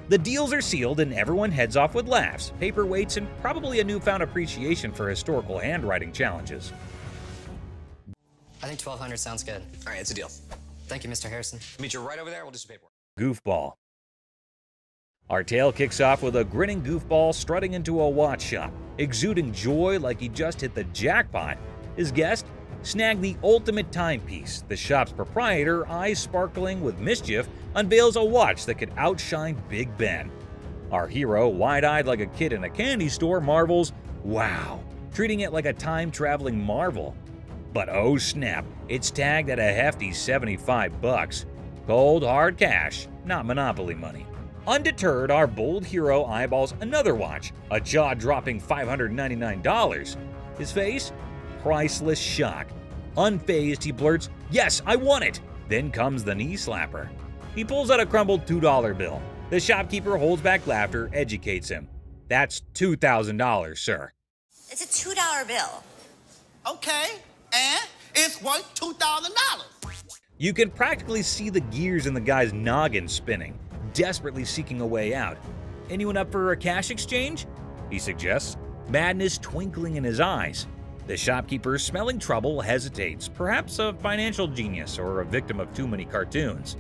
The deals are sealed and everyone heads off with laughs, paperweights, and probably a newfound appreciation for historical handwriting challenges. I think 1,200 sounds good. All right, it's a deal. Thank you, Mr. Harrison. Meet you right over there. We'll do some paperwork. Goofball. Our tale kicks off with a grinning goofball strutting into a watch shop, exuding joy like he just hit the jackpot. His guest snagged the ultimate timepiece. The shop's proprietor, eyes sparkling with mischief, unveils a watch that could outshine Big Ben. Our hero, wide-eyed like a kid in a candy store, marvels, "Wow," treating it like a time-traveling marvel. But oh snap, it's tagged at a hefty $75. Cold, hard cash, not Monopoly money. Undeterred, our bold hero eyeballs another watch, a jaw-dropping $599. His face? Priceless shock. Unfazed, he blurts, "Yes, I want it!" Then comes the knee slapper. He pulls out a crumbled $2 bill. The shopkeeper holds back laughter, educates him. "That's $2,000, sir." It's a $2 bill. Okay, and it's worth $2,000. You can practically see the gears in the guy's noggin spinning, desperately seeking a way out. "Anyone up for a cash exchange?" he suggests, madness twinkling in his eyes. The shopkeeper, smelling trouble, hesitates, perhaps a financial genius or a victim of too many cartoons.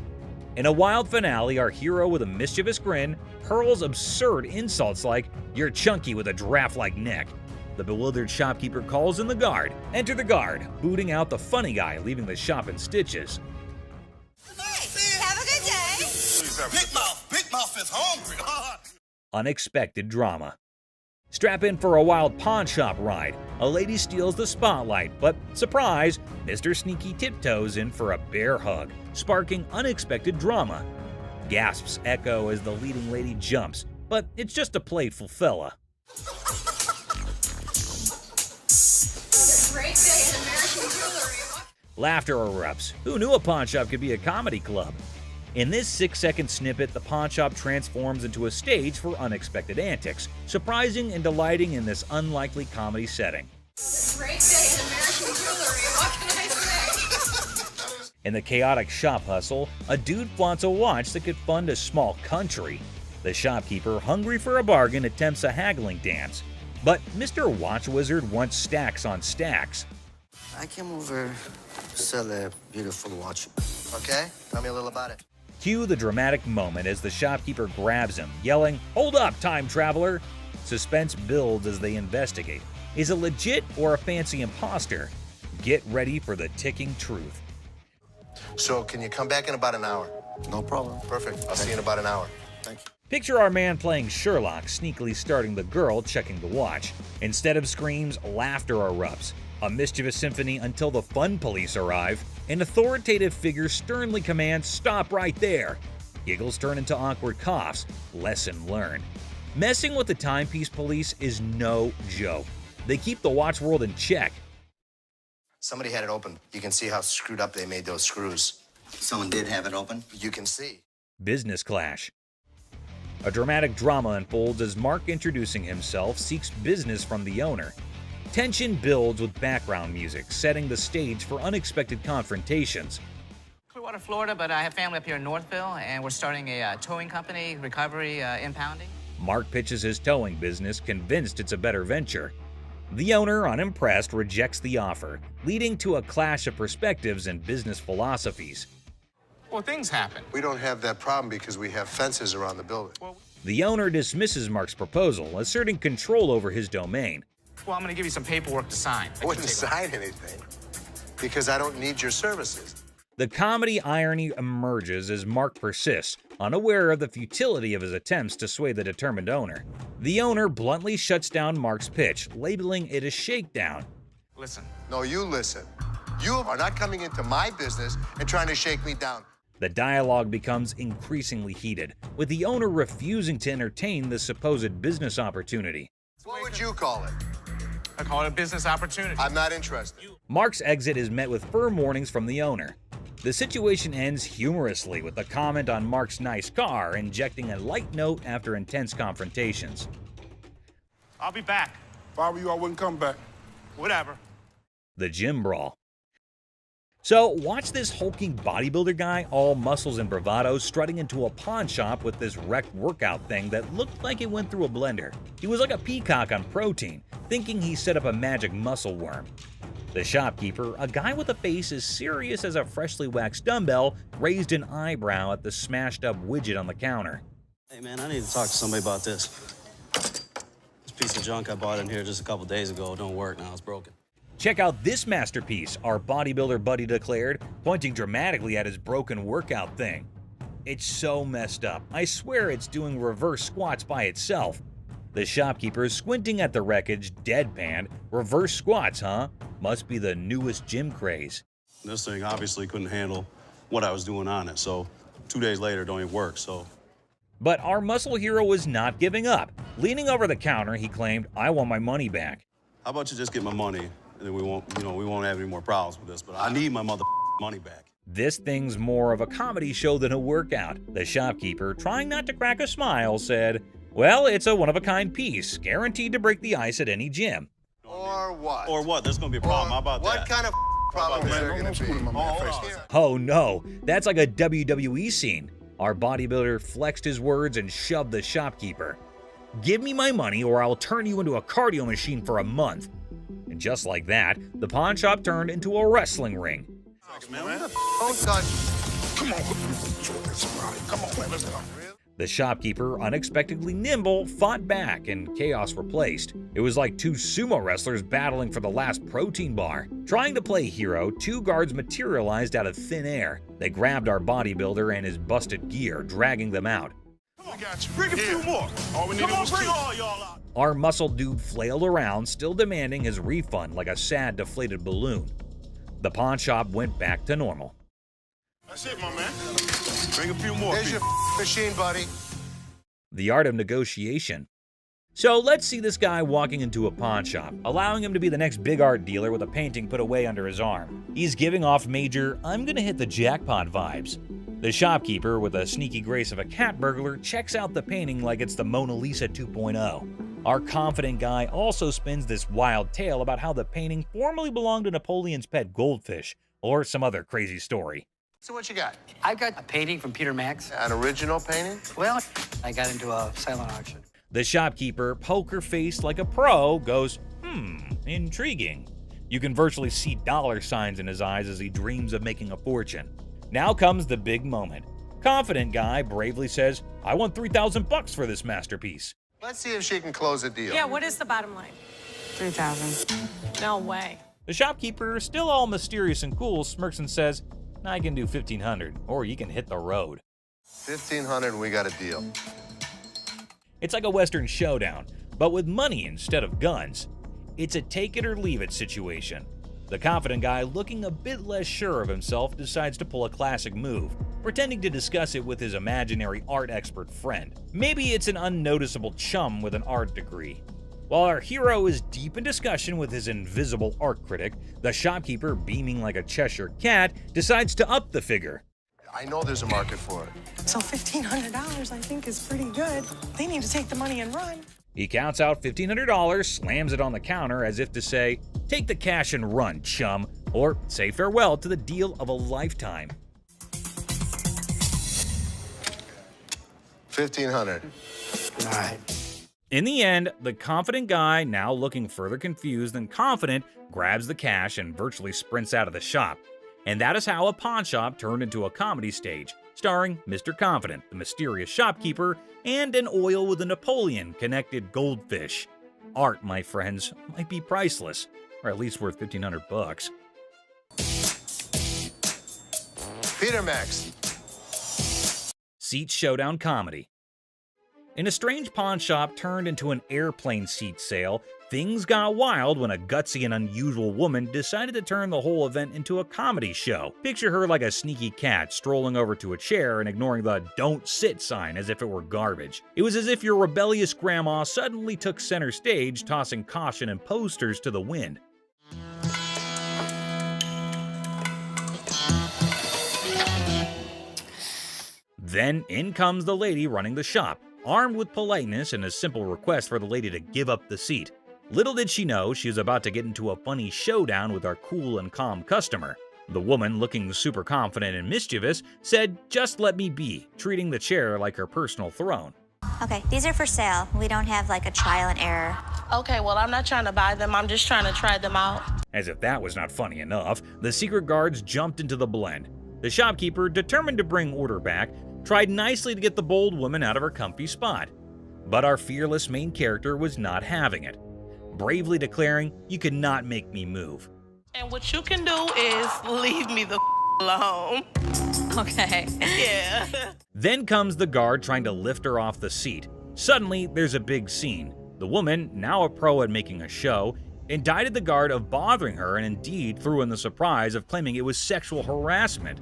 In a wild finale, our hero with a mischievous grin hurls absurd insults like, "You're chunky with a giraffe-like neck." The bewildered shopkeeper calls in the guard. Enter the guard, booting out the funny guy, leaving the shop in stitches. Hey, have a good day. Big Mouth is hungry. Unexpected drama. Strap in for a wild pawn shop ride. A lady steals the spotlight, but surprise, Mr. Sneaky tiptoes in for a bear hug, sparking unexpected drama. Gasps echo as the leading lady jumps, but it's just a playful fella. Great day in American jewelry. Laughter erupts. Who knew a pawn shop could be a comedy club? In this 6-second snippet, the pawn shop transforms into a stage for unexpected antics, surprising and delighting in this unlikely comedy setting. Great day in American jewelry. What can I say? In the chaotic shop hustle, a dude flaunts a watch that could fund a small country. The shopkeeper, hungry for a bargain, attempts a haggling dance. But Mr. Watch Wizard wants stacks on stacks. I came over to sell a beautiful watch. Okay? Tell me a little about it. Cue the dramatic moment as the shopkeeper grabs him, yelling, "Hold up, time traveler!" Suspense builds as they investigate. Is it legit or a fancy imposter? Get ready for the ticking truth. So can you come back in about an hour? No problem. Perfect. I'll see you in about an hour. Thank you. Picture our man playing Sherlock, sneakily starting the girl checking the watch. Instead of screams, laughter erupts. A mischievous symphony until the fun police arrive. An authoritative figure sternly commands, "Stop right there!" Giggles turn into awkward coughs. Lesson learned. Messing with the timepiece police is no joke. They keep the watch world in check. Somebody had it open. You can see how screwed up they made those screws. Someone did have it open? You can see. Business clash. A dramatic drama unfolds as Mark, introducing himself, seeks business from the owner. Tension builds with background music, setting the stage for unexpected confrontations. Clearwater, Florida, but I have family up here in Northville, and we're starting a towing company, recovery, impounding. Mark pitches his towing business, convinced it's a better venture. The owner, unimpressed, rejects the offer, leading to a clash of perspectives and business philosophies. Well, things happen. We don't have that problem because we have fences around the building. The owner dismisses Mark's proposal, asserting control over his domain. Well, I'm going to give you some paperwork to sign. I wouldn't sign anything because I don't need your services. The comedy irony emerges as Mark persists, unaware of the futility of his attempts to sway the determined owner. The owner bluntly shuts down Mark's pitch, labeling it a shakedown. Listen. No, you listen. You are not coming into my business and trying to shake me down. The dialogue becomes increasingly heated, with the owner refusing to entertain the supposed business opportunity. What would you call it? I call it a business opportunity. I'm not interested. Mark's exit is met with firm warnings from the owner. The situation ends humorously with a comment on Mark's nice car, injecting a light note after intense confrontations. I'll be back. If I were you, I wouldn't come back. Whatever. The gym brawl. So watch this hulking bodybuilder guy, all muscles and bravado, strutting into a pawn shop with this wrecked workout thing that looked like it went through a blender. He was like a peacock on protein, thinking he set up a magic muscle worm. The shopkeeper, a guy with a face as serious as a freshly waxed dumbbell, raised an eyebrow at the smashed up widget on the counter. Hey man, I need to talk to somebody about this. This piece of junk I bought in here just a couple days ago don't work now, it's broken. Check out this masterpiece, our bodybuilder buddy declared, pointing dramatically at his broken workout thing. It's so messed up. I swear it's doing reverse squats by itself. The shopkeeper is squinting at the wreckage, deadpan. Reverse squats, huh? Must be the newest gym craze. This thing obviously couldn't handle what I was doing on it, so 2 days later it don't even work, so. But our muscle hero was not giving up. Leaning over the counter, he claimed, "I want my money back." How about you just get my money, and then we won't have any more problems with this, but I need my money back. This thing's more of a comedy show than a workout. The shopkeeper, trying not to crack a smile, said, "Well, it's a one-of-a-kind piece, guaranteed to break the ice at any gym." Or what? Or what? There's gonna be a problem. How about what that? Kind of problem is there going to be? Oh no, that's like a WWE scene. Our bodybuilder flexed his words and shoved the shopkeeper. "Give me my money or I'll turn you into a cardio machine for a month." And just like that, the pawn shop turned into a wrestling ring. Don't touch. Come on. Come on, man. Let's go. The shopkeeper, unexpectedly nimble, fought back and chaos replaced. It was like two sumo wrestlers battling for the last protein bar. Trying to play hero, two guards materialized out of thin air. They grabbed our bodybuilder and his busted gear, dragging them out. We got you. Bring a few more. All we needed was two. All y'all out. Our muscle dude flailed around, still demanding his refund like a sad, deflated balloon. The pawn shop went back to normal. That's it, my man. Bring a few more. There's your machine, buddy. The art of negotiation. So let's see this guy walking into a pawn shop, allowing him to be the next big art dealer with a painting put away under his arm. He's giving off major, "I'm gonna hit the jackpot" vibes. The shopkeeper, with a sneaky grace of a cat burglar, checks out the painting like it's the Mona Lisa 2.0. Our confident guy also spins this wild tale about how the painting formerly belonged to Napoleon's pet goldfish, or some other crazy story. So what you got? I got a painting from Peter Max. An original painting? Well, I got into a silent auction. The shopkeeper, poker-faced like a pro, goes, intriguing. You can virtually see dollar signs in his eyes as he dreams of making a fortune. Now comes the big moment. Confident guy bravely says, "I want $3,000 for this masterpiece." Let's see if she can close a deal. Yeah, what is the bottom line? 3,000. No way. The shopkeeper, still all mysterious and cool, smirks and says, "I can do 1,500, or you can hit the road." 1,500 and we got a deal. It's like a Western showdown, but with money instead of guns. It's a take it or leave it situation. The confident guy, looking a bit less sure of himself, decides to pull a classic move, pretending to discuss it with his imaginary art expert friend. Maybe it's an unnoticeable chum with an art degree. While our hero is deep in discussion with his invisible art critic, the shopkeeper, beaming like a Cheshire cat, decides to up the figure. I know there's a market for it. So $1,500 I think is pretty good. They need to take the money and run. He counts out $1,500, slams it on the counter as if to say, "Take the cash and run, chum," or say farewell to the deal of a lifetime. 1,500. All right. In the end, the confident guy, now looking further confused than confident, grabs the cash and virtually sprints out of the shop. And that is how a pawn shop turned into a comedy stage, starring Mr. Confident, the mysterious shopkeeper, and an oil with a Napoleon-connected goldfish. Art, my friends, might be priceless, or at least worth $1,500. Peter Max. Seat showdown comedy. In a strange pawn shop turned into an airplane seat sale, things got wild when a gutsy and unusual woman decided to turn the whole event into a comedy show. Picture her like a sneaky cat strolling over to a chair and ignoring the "don't sit" sign as if it were garbage. It was as if your rebellious grandma suddenly took center stage, tossing caution and posters to the wind. Then in comes the lady running the shop, armed with politeness and a simple request for the lady to give up the seat. Little did she know she was about to get into a funny showdown with our cool and calm customer. The woman, looking super confident and mischievous, said, "Just let me be," treating the chair like her personal throne. Okay, these are for sale. We don't have like a trial and error. Okay, well, I'm not trying to buy them. I'm just trying to try them out. As if that was not funny enough, the secret guards jumped into the blend. The shopkeeper, determined to bring order back, tried nicely to get the bold woman out of her comfy spot. But our fearless main character was not having it, bravely declaring, "You cannot make me move." And what you can do is leave me the alone. Okay. Yeah. Then comes the guard trying to lift her off the seat. Suddenly, there's a big scene. The woman, now a pro at making a show, indicted the guard of bothering her and indeed threw in the surprise of claiming it was sexual harassment.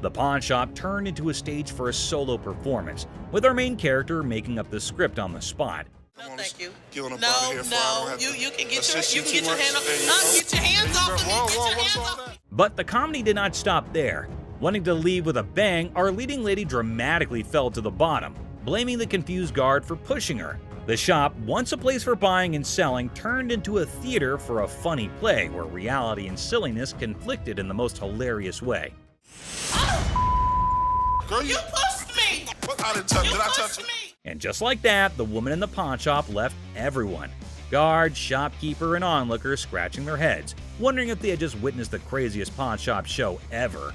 The pawn shop turned into a stage for a solo performance, with our main character making up the script on the spot. No, thank you. Get on up No, out of here before I no, don't have you to can get assist your you too much. hand off. There you No, go. get your hands off of me. Get your hands off me. But the comedy did not stop there. Wanting to leave with a bang, our leading lady dramatically fell to the bottom, blaming the confused guard for pushing her. The shop, once a place for buying and selling, turned into a theater for a funny play where reality and silliness conflicted in the most hilarious way. Girl, you pushed me. What? I didn't touch. Did I touch you? And just like that, the woman in the pawn shop left everyone. Guards, shopkeeper, and onlookers scratching their heads, wondering if they had just witnessed the craziest pawn shop show ever.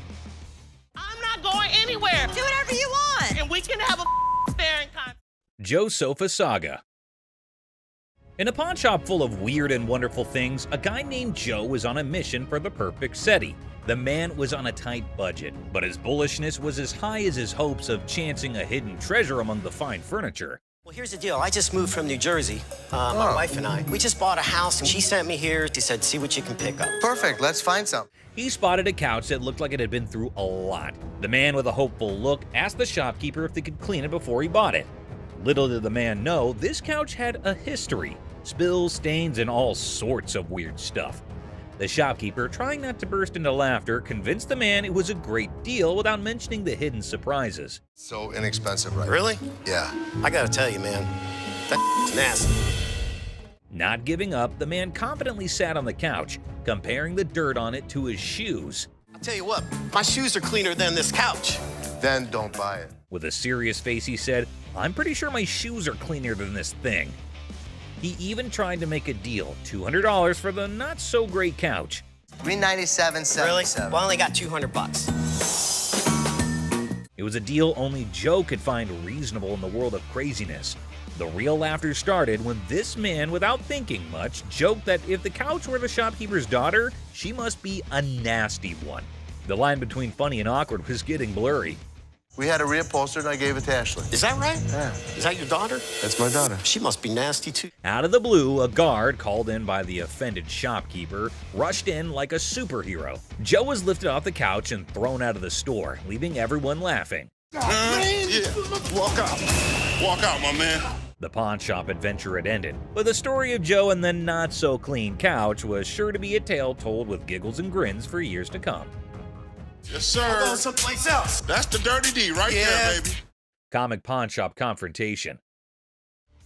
I'm not going anywhere. Do whatever you want. And we can have a staring contest. Joe Sofa Saga. In a pawn shop full of weird and wonderful things, a guy named Joe was on a mission for the perfect SETI. The man was on a tight budget, but his bullishness was as high as his hopes of chancing a hidden treasure among the fine furniture. Well, here's the deal. I just moved from New Jersey. My wife and I. We just bought a house, and she sent me here. She said, "See what you can pick up." Perfect. Let's find some. He spotted a couch that looked like it had been through a lot. The man with a hopeful look asked the shopkeeper if they could clean it before he bought it. Little did the man know, this couch had a history. Spills, stains, and all sorts of weird stuff. The shopkeeper, trying not to burst into laughter, convinced the man it was a great deal without mentioning the hidden surprises. So inexpensive, right? Really? Yeah. I gotta tell you, man, that's nasty. Not giving up, the man confidently sat on the couch, comparing the dirt on it to his shoes. I'll tell you what, my shoes are cleaner than this couch. Then don't buy it. With a serious face, he said, "I'm pretty sure my shoes are cleaner than this thing." He even tried to make a deal, $200 for the not-so-great couch. $397.77. Really? Well, I only got $200. It was a deal only Joe could find reasonable in the world of craziness. The real laughter started when this man, without thinking much, joked that if the couch were the shopkeeper's daughter, she must be a nasty one. The line between funny and awkward was getting blurry. We had a reupholstered and I gave it to Ashley. Is that right? Yeah. Is that your daughter? That's my daughter. She must be nasty, too. Out of the blue, a guard, called in by the offended shopkeeper, rushed in like a superhero. Joe was lifted off the couch and thrown out of the store, leaving everyone laughing. Man, yeah. Walk out. Walk out, my man. The pawn shop adventure had ended, but the story of Joe and the not-so-clean couch was sure to be a tale told with giggles and grins for years to come. Yes, sir. I'll go someplace else. That's the dirty D right there, baby. Comic pawn shop confrontation.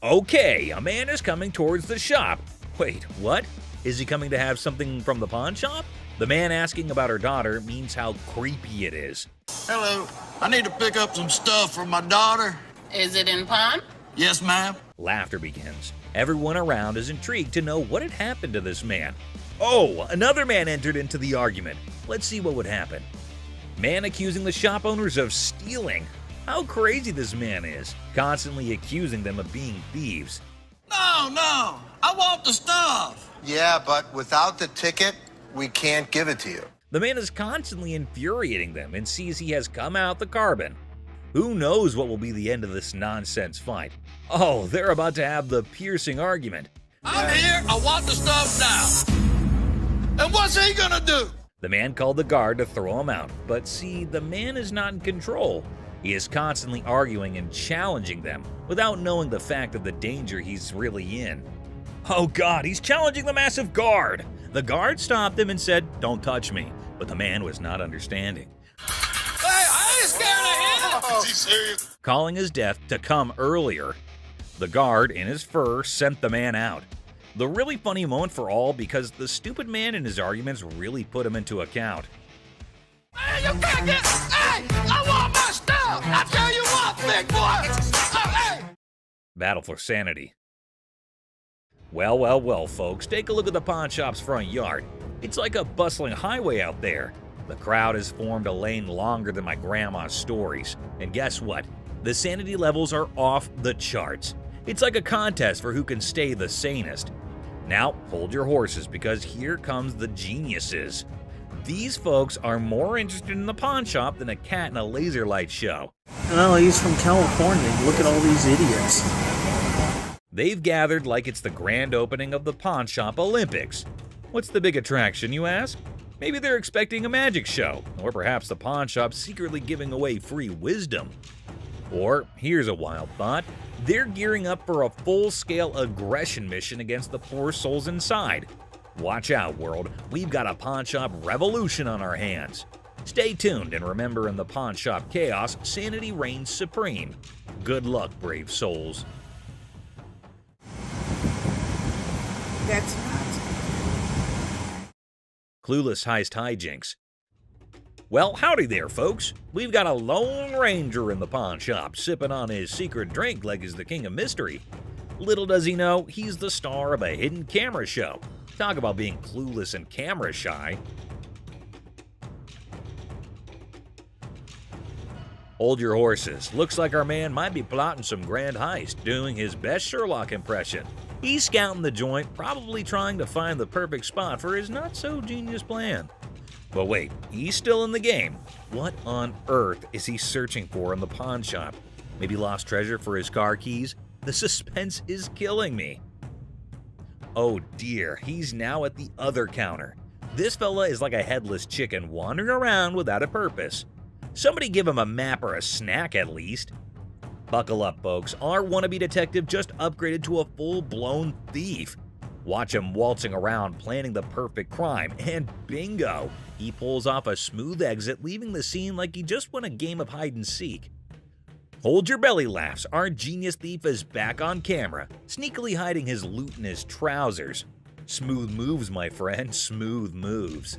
Okay, a man is coming towards the shop. Wait, what? Is he coming to have something from the pawn shop? The man asking about her daughter means how creepy it is. Hello. I need to pick up some stuff for my daughter. Is it in pawn? Yes, ma'am. Laughter begins. Everyone around is intrigued to know what had happened to this man. Oh, another man entered into the argument. Let's see what would happen. Man accusing the shop owners of stealing. How crazy this man is, constantly accusing them of being thieves. No, I want the stuff. Yeah, but without the ticket, we can't give it to you. The man is constantly infuriating them and sees he has come out the carbon. Who knows what will be the end of this nonsense fight? Oh, they're about to have the piercing argument. I'm here, I want the stuff now. And what's he gonna do? The man called the guard to throw him out, but see, the man is not in control. He is constantly arguing and challenging them without knowing the fact of the danger he's really in. Oh God, he's challenging the massive guard! The guard stopped him and said, "Don't touch me," but the man was not understanding. Hey, I ain't scared of him! Is he serious? Calling his death to come earlier. The guard, in his fur, sent the man out. The really funny moment for all because the stupid man in his arguments really put him into account. Hey, you can't get... Hey, I want my stuff! I tell you what, big boy! Hey! Battle for sanity. Well, folks, take a look at the pawn shop's front yard. It's like a bustling highway out there. The crowd has formed a lane longer than my grandma's stories. And guess what? The sanity levels are off the charts. It's like a contest for who can stay the sanest. Now, hold your horses because here comes the geniuses. These folks are more interested in the pawn shop than a cat in a laser light show. Well, he's from California. Look at all these idiots. They've gathered like it's the grand opening of the Pawn Shop Olympics. What's the big attraction, you ask? Maybe they're expecting a magic show, or perhaps the pawn shop secretly giving away free wisdom. Or, here's a wild thought, they're gearing up for a full-scale aggression mission against the poor souls inside. Watch out, world, we've got a pawn shop revolution on our hands. Stay tuned and remember, in the pawn shop chaos, sanity reigns supreme. Good luck, brave souls. That's not. Clueless heist hijinks. Well, howdy there, folks. We've got a Lone Ranger in the pawn shop, sipping on his secret drink like he's the king of mystery. Little does he know, he's the star of a hidden camera show. Talk about being clueless and camera shy. Hold your horses. Looks like our man might be plotting some grand heist, doing his best Sherlock impression. He's scouting the joint, probably trying to find the perfect spot for his not-so-genius plan. But wait, he's still in the game. What on earth is he searching for in the pawn shop? Maybe lost treasure for his car keys? The suspense is killing me. Oh dear, he's now at the other counter. This fella is like a headless chicken wandering around without a purpose. Somebody give him a map or a snack at least. Buckle up, folks. Our wannabe detective just upgraded to a full-blown thief. Watch him waltzing around planning the perfect crime, and bingo! He pulls off a smooth exit, leaving the scene like he just won a game of hide-and-seek. Hold your belly laughs, our genius thief is back on camera, sneakily hiding his loot in his trousers. Smooth moves, my friend, smooth moves.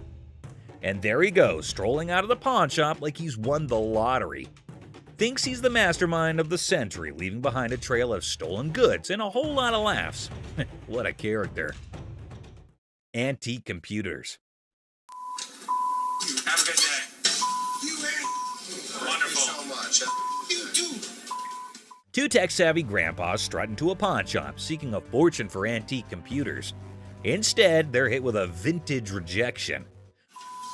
And there he goes, strolling out of the pawn shop like he's won the lottery. Thinks he's the mastermind of the century, leaving behind a trail of stolen goods and a whole lot of laughs. What a character. Antique computers. Have a good day. You ready? Wonderful. Thank you so much. You too. Two tech-savvy grandpas strut into a pawn shop, seeking a fortune for antique computers. Instead, they're hit with a vintage rejection.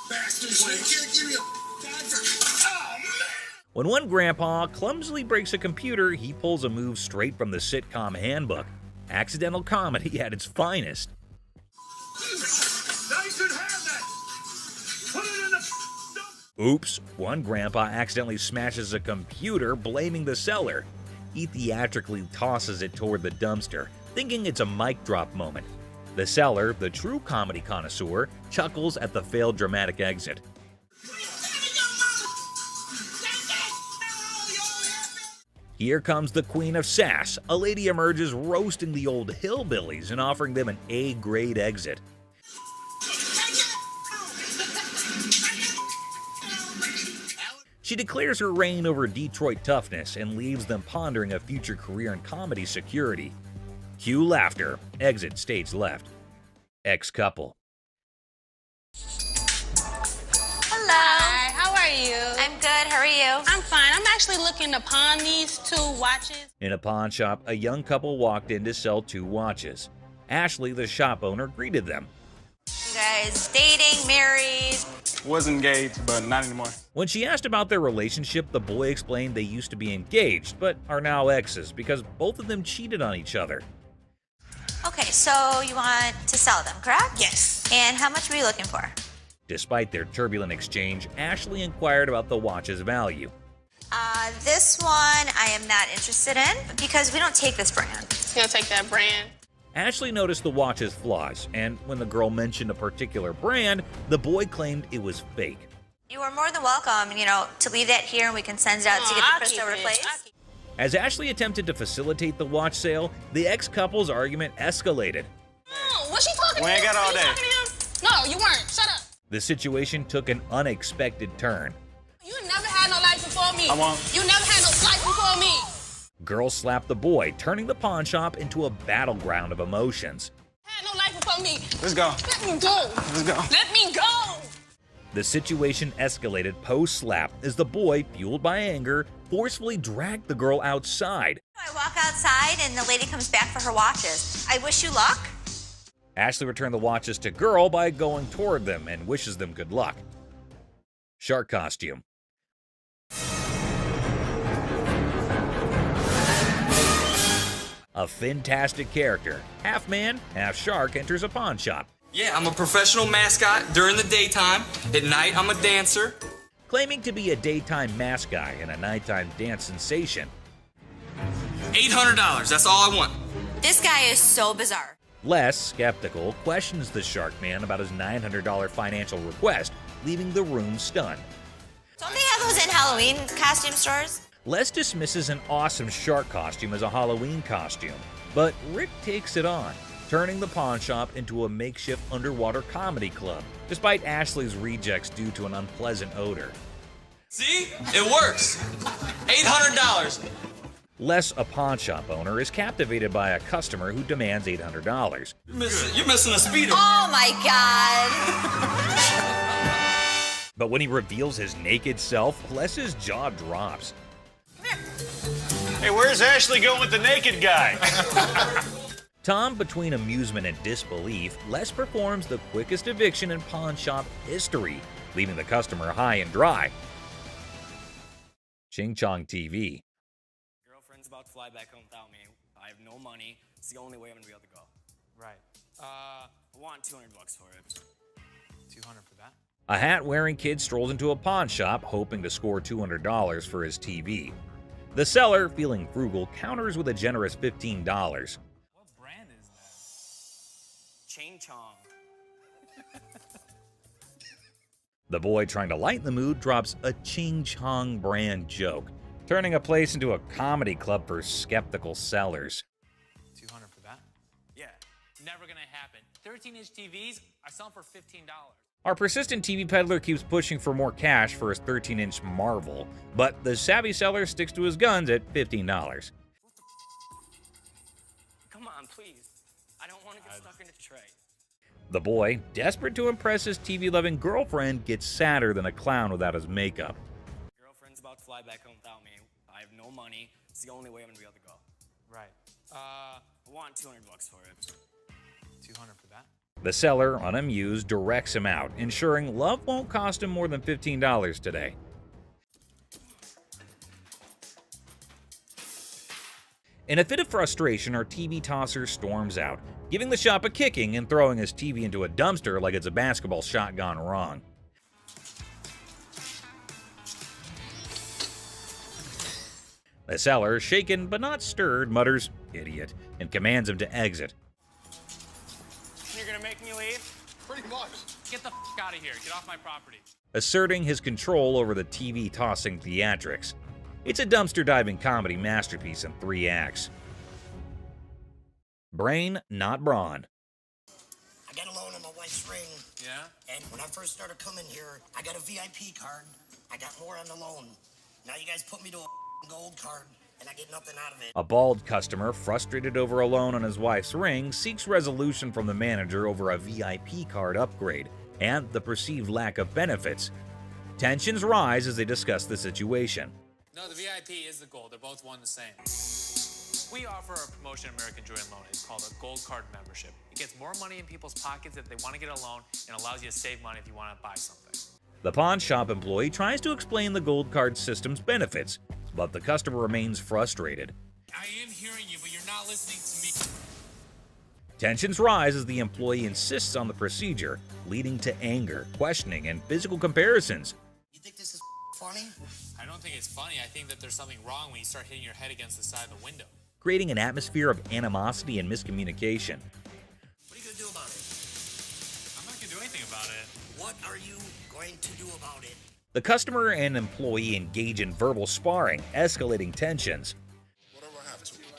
Bastards, you can't give me a dime for... Oh, man. When one grandpa clumsily breaks a computer, he pulls a move straight from the sitcom handbook. Accidental comedy at its finest. They should have that. Put it in the... Oops, one grandpa accidentally smashes a computer, blaming the seller. He theatrically tosses it toward the dumpster, thinking it's a mic drop moment. The seller, the true comedy connoisseur, chuckles at the failed dramatic exit. Here comes the queen of sass. A lady emerges roasting the old hillbillies and offering them an A-grade exit. She declares her reign over Detroit toughness and leaves them pondering a future career in comedy security. Cue laughter. Exit stage left. Ex-couple. actually looking to pawn these 2 watches. In a pawn shop, a young couple walked in to sell 2 watches. Ashley, the shop owner, greeted them. You guys dating, married? Was engaged, but not anymore. When she asked about their relationship, the boy explained they used to be engaged, but are now exes because both of them cheated on each other. Okay, so you want to sell them, correct? Yes. And how much were you looking for? Despite their turbulent exchange, Ashley inquired about the watch's value. This one I am not interested in because we don't take this brand. He's gonna take that brand. Ashley noticed the watch's flaws, and when the girl mentioned a particular brand, the boy claimed it was fake. You are more than welcome, to leave that here and we can send it out to get the crystal replaced. As Ashley attempted to facilitate the watch sale, the ex-couple's argument escalated. Oh, was she talking We to ain't him? got all Were you day. talking to him? No, you weren't. Shut up. The situation took an unexpected turn. You never had no life before me. I won't. You never had no life before me. Girl slapped the boy, turning the pawn shop into a battleground of emotions. Had no life before me. Let's go. Let me go. Let's go. Let me go. The situation escalated post-slap as the boy, fueled by anger, forcefully dragged the girl outside. I walk outside and the lady comes back for her watches. I wish you luck. Ashley returned the watches to girl by going toward them and wishes them good luck. Shark costume. A fantastic character, half man, half shark, enters a pawn shop. Yeah, I'm a professional mascot during the daytime. At night, I'm a dancer. Claiming to be a daytime mascot and a nighttime dance sensation. $800, that's all I want. This guy is so bizarre. Les, skeptical, questions the shark man about his $900 financial request, leaving the room stunned. Don't they have those in Halloween costume stores? Les dismisses an awesome shark costume as a Halloween costume, but Rick takes it on, turning the pawn shop into a makeshift underwater comedy club, despite Ashley's rejects due to an unpleasant odor. See? It works. $800. Les, a pawn shop owner, is captivated by a customer who demands $800. You're missing a speedo. Oh my God. But when he reveals his naked self, Les's jaw drops. Hey, where's Ashley going with the naked guy? Tom, between amusement and disbelief, Les performs the quickest eviction in pawn shop history, leaving the customer high and dry. Ching Chong TV. Girlfriend's about to fly back home without me. I have no money. It's the only way I'm gonna be able to go. Right. I want $200 for it. 200 for that? A hat-wearing kid strolls into a pawn shop, hoping to score $200 for his TV. The seller, feeling frugal, counters with a generous $15. What brand is that? Ching Chong. The boy, trying to lighten the mood, drops a Ching Chong brand joke, turning a place into a comedy club for skeptical sellers. 200 for that? Yeah, never gonna happen. 13-inch TVs, I sell them for $15. Our persistent TV peddler keeps pushing for more cash for his 13-inch Marvel, but the savvy seller sticks to his guns at $15. Come on, please. I don't want to get stuck in a tray. The boy, desperate to impress his TV-loving girlfriend, gets sadder than a clown without his makeup. Girlfriend's about to fly back home without me. I have no money. It's the only way I'm gonna be able to go. Right. I want $200 for it. 200 for that? The seller, unamused, directs him out, ensuring love won't cost him more than $15 today. In a fit of frustration, our TV tosser storms out, giving the shop a kicking and throwing his TV into a dumpster like it's a basketball shot gone wrong. The seller, shaken but not stirred, mutters, "Idiot," and commands him to exit. You're gonna make me leave? Pretty much. Get the f out of here. Get off my property. Asserting his control over the TV-tossing theatrics. It's a dumpster-diving comedy masterpiece in 3 acts. Brain, not brawn. I got a loan on my wife's ring. Yeah? And when I first started coming here, I got a VIP card. I got more on the loan. Now you guys put me to a gold card, and I get nothing out of it. A bald customer, frustrated over a loan on his wife's ring, seeks resolution from the manager over a VIP card upgrade and the perceived lack of benefits. Tensions rise as they discuss the situation. No, the VIP VIP is the gold. They're both one and the same. We offer a promotion at American Jewelry and Loan. It's called a Gold Card membership. It gets more money in people's pockets if they want to get a loan and allows you to save money if you want to buy something. The pawn shop employee tries to explain the Gold Card system's benefits, but the customer remains frustrated. I am hearing you, but you're not listening to me. Tensions rise as the employee insists on the procedure, leading to anger, questioning, and physical comparisons. You think this is funny? I don't think it's funny. I think that there's something wrong when you start hitting your head against the side of the window. Creating an atmosphere of animosity and miscommunication. What are you going to do about it? I'm not going to do anything about it. What are you going to do about it? The customer and employee engage in verbal sparring, escalating tensions.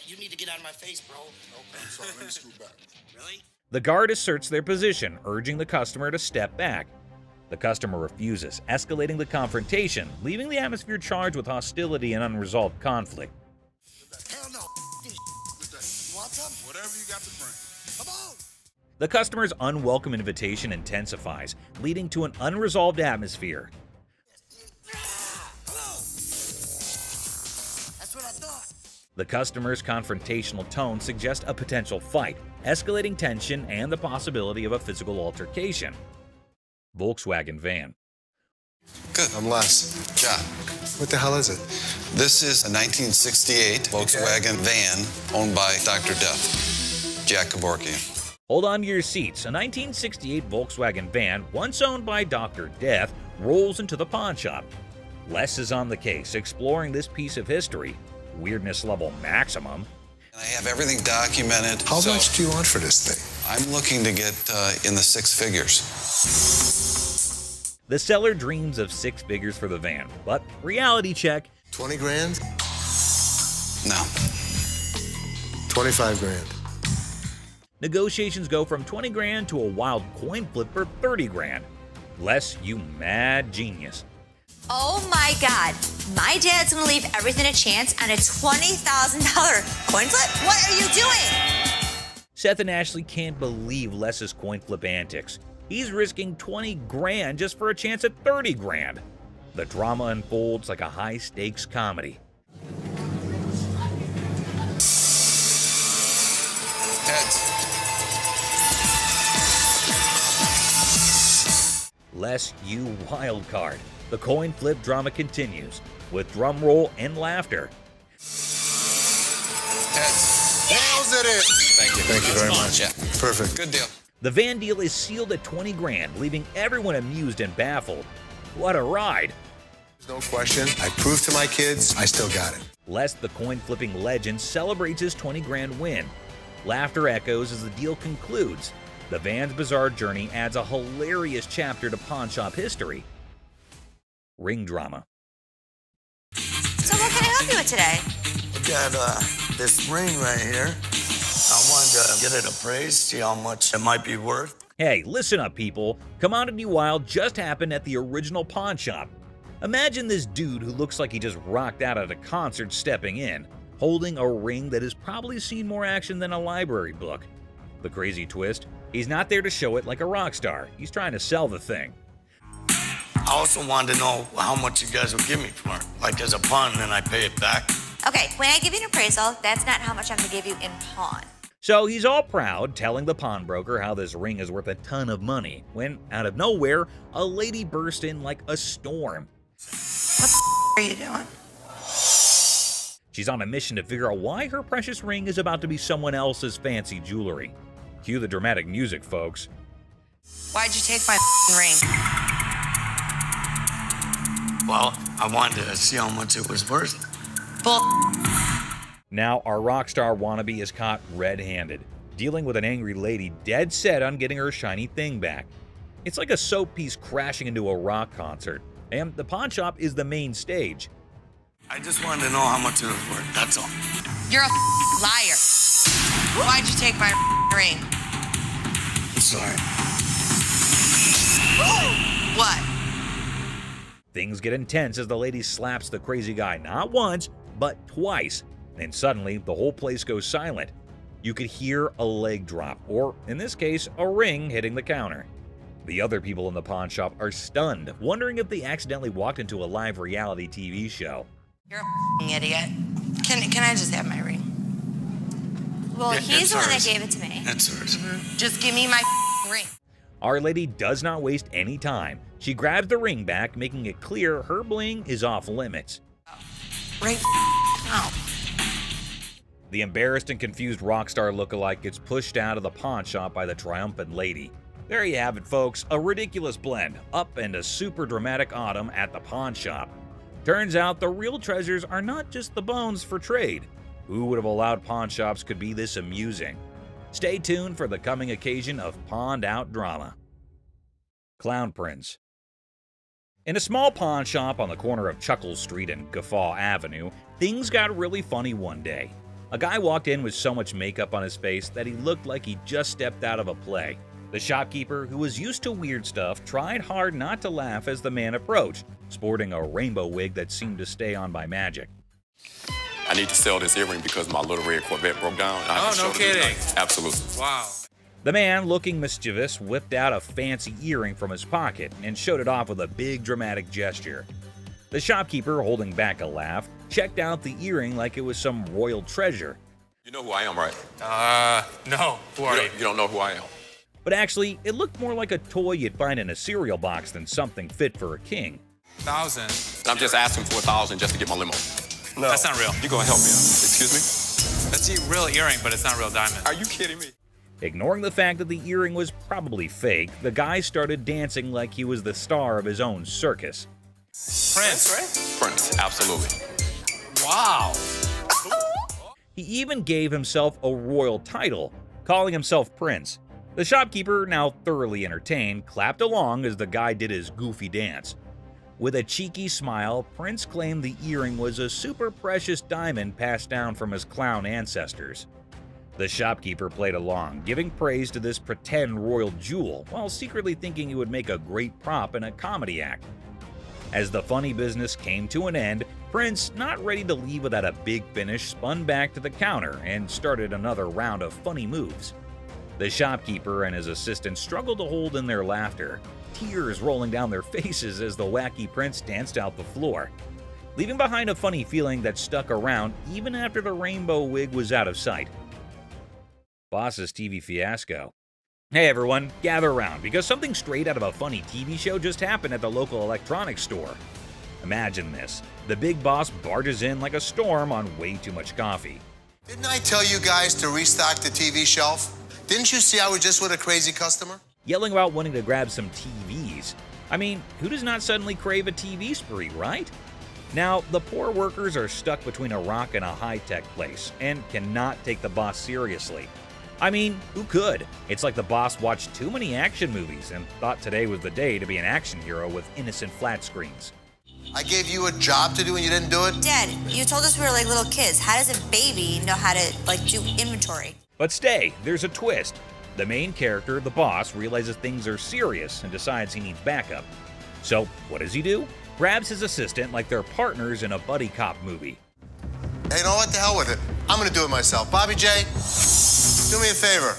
You need to get out of my face, bro. I'm sorry, let me scoot back. Really? The guard asserts their position, urging the customer to step back. The customer refuses, escalating the confrontation, leaving the atmosphere charged with hostility and unresolved conflict. Hell no. You want some? Whatever you got to bring. Come on. The customer's unwelcome invitation intensifies, leading to an unresolved atmosphere. That's what I thought. The customer's confrontational tone suggests a potential fight, escalating tension and the possibility of a physical altercation. Volkswagen van. Good. I'm Les. John. What the hell is it? This is a 1968 Volkswagen van owned by Dr. Death, Jack Kevorkian. Hold on to your seats. A 1968 Volkswagen van, once owned by Dr. Death, rolls into the pawn shop. Les is on the case, exploring this piece of history. Weirdness level maximum. I have everything documented. How much do you want for this thing? I'm looking to get in the six figures. The seller dreams of six figures for the van, but reality check. 20 grand? No. 25 grand. Negotiations go from 20 grand to a wild coin flip for 30 grand. Les, you mad genius. Oh my God. My dad's gonna leave everything a chance on a $20,000 coin flip? What are you doing? Seth and Ashley can't believe Les's coin flip antics. He's risking 20 grand just for a chance at 30 grand. The drama unfolds like a high-stakes comedy. Heads. Les, you wild card. The coin flip drama continues, with drum roll and laughter. Heads. Nails it. Thank you. Thank you very much. Yeah. Perfect. Good deal. The van deal is sealed at 20 grand, leaving everyone amused and baffled. What a ride! There's no question. I proved to my kids I still got it. Les, the coin flipping legend, celebrates his 20 grand win. Laughter echoes as the deal concludes. The van's bizarre journey adds a hilarious chapter to pawn shop history. Ring drama. So what can I help you with today? I got this ring right here. I wanted to get it appraised, see how much it might be worth. Hey, listen up, people. Commodity Wild just happened at the original pawn shop. Imagine this dude who looks like he just rocked out at a concert stepping in, holding a ring that has probably seen more action than a library book. The crazy twist, he's not there to show it like a rock star. He's trying to sell the thing. I also wanted to know how much you guys would give me for it. Like as a pawn, and then I pay it back. Okay, when I give you an appraisal, that's not how much I'm gonna give you in pawn. So he's all proud, telling the pawnbroker how this ring is worth a ton of money, when, out of nowhere, a lady burst in like a storm. What the are you doing? She's on a mission to figure out why her precious ring is about to be someone else's fancy jewelry. Cue the dramatic music, folks. Why'd you take my ring? Well, I wanted to see how much it was worth. Bull. Now, our rock star wannabe is caught red-handed, dealing with an angry lady dead set on getting her shiny thing back. It's like a soap piece crashing into a rock concert, and the pawn shop is the main stage. I just wanted to know how much it was worth, that's all. You're a liar. Why'd you take my ring? I'm sorry. What? Things get intense as the lady slaps the crazy guy not once, but twice. And suddenly, the whole place goes silent. You could hear a leg drop, or in this case, a ring hitting the counter. The other people in the pawn shop are stunned, wondering if they accidentally walked into a live reality TV show. You're a f***ing idiot. Can I just have my ring? Well, Yeah, he's it's the one that ours. gave it to me. That's hers. Just give me my f***ing ring. Our Lady does not waste any time. She grabs the ring back, making it clear her bling is off limits. Right now. The embarrassed and confused rock star lookalike gets pushed out of the pawn shop by the triumphant lady. There you have it, folks, a ridiculous blend, up and a super dramatic autumn at the pawn shop. Turns out the real treasures are not just the bones for trade. Who would have allowed pawn shops could be this amusing? Stay tuned for the coming occasion of pawned out drama. Clown Prince. In a small pawn shop on the corner of Chuckles Street and Guffaw Avenue, things got really funny one day. A guy walked in with so much makeup on his face that he looked like he just stepped out of a play. The shopkeeper, who was used to weird stuff, tried hard not to laugh as the man approached, sporting a rainbow wig that seemed to stay on by magic. I need to sell this earring because my little red Corvette broke down. Oh, no kidding. Absolutely. Wow. The man, looking mischievous, whipped out a fancy earring from his pocket and showed it off with a big dramatic gesture. The shopkeeper, holding back a laugh, checked out the earring like it was some royal treasure. You know who I am, right? No. Who are you? You don't know who I am. But actually, it looked more like a toy you'd find in a cereal box than something fit for a king. 1,000. I'm just asking for 1,000 just to get my limo. No. That's not real. You gonna help me out? Excuse me? That's a real earring, but it's not real diamond. Are you kidding me? Ignoring the fact that the earring was probably fake, the guy started dancing like he was the star of his own circus. Prince, right? Prince, absolutely. Wow. He even gave himself a royal title, calling himself Prince. The shopkeeper, now thoroughly entertained, clapped along as the guy did his goofy dance. With a cheeky smile, Prince claimed the earring was a super precious diamond passed down from his clown ancestors. The shopkeeper played along, giving praise to this pretend royal jewel, while secretly thinking it would make a great prop in a comedy act. As the funny business came to an end, Prince, not ready to leave without a big finish, spun back to the counter and started another round of funny moves. The shopkeeper and his assistant struggled to hold in their laughter, tears rolling down their faces as the wacky Prince danced out the floor, leaving behind a funny feeling that stuck around even after the rainbow wig was out of sight. Boss's TV fiasco. Hey everyone, gather around because something straight out of a funny TV show just happened at the local electronics store. Imagine this. The big boss barges in like a storm on way too much coffee. Didn't I tell you guys to restock the TV shelf? Didn't you see I was just with a crazy customer? Yelling about wanting to grab some TVs. I mean, who does not suddenly crave a TV spree, right? Now, the poor workers are stuck between a rock and a high-tech place and cannot take the boss seriously. I mean, who could? It's like the boss watched too many action movies and thought today was the day to be an action hero with innocent flat screens. I gave you a job to do and you didn't do it? Dad, you told us we were like little kids. How does a baby know how to do inventory? But stay, there's a twist. The main character, the boss, realizes things are serious and decides he needs backup. So, what does he do? Grabs his assistant like they're partners in a buddy cop movie. Hey, you know what? The hell with it. I'm gonna do it myself. Bobby J, do me a favor.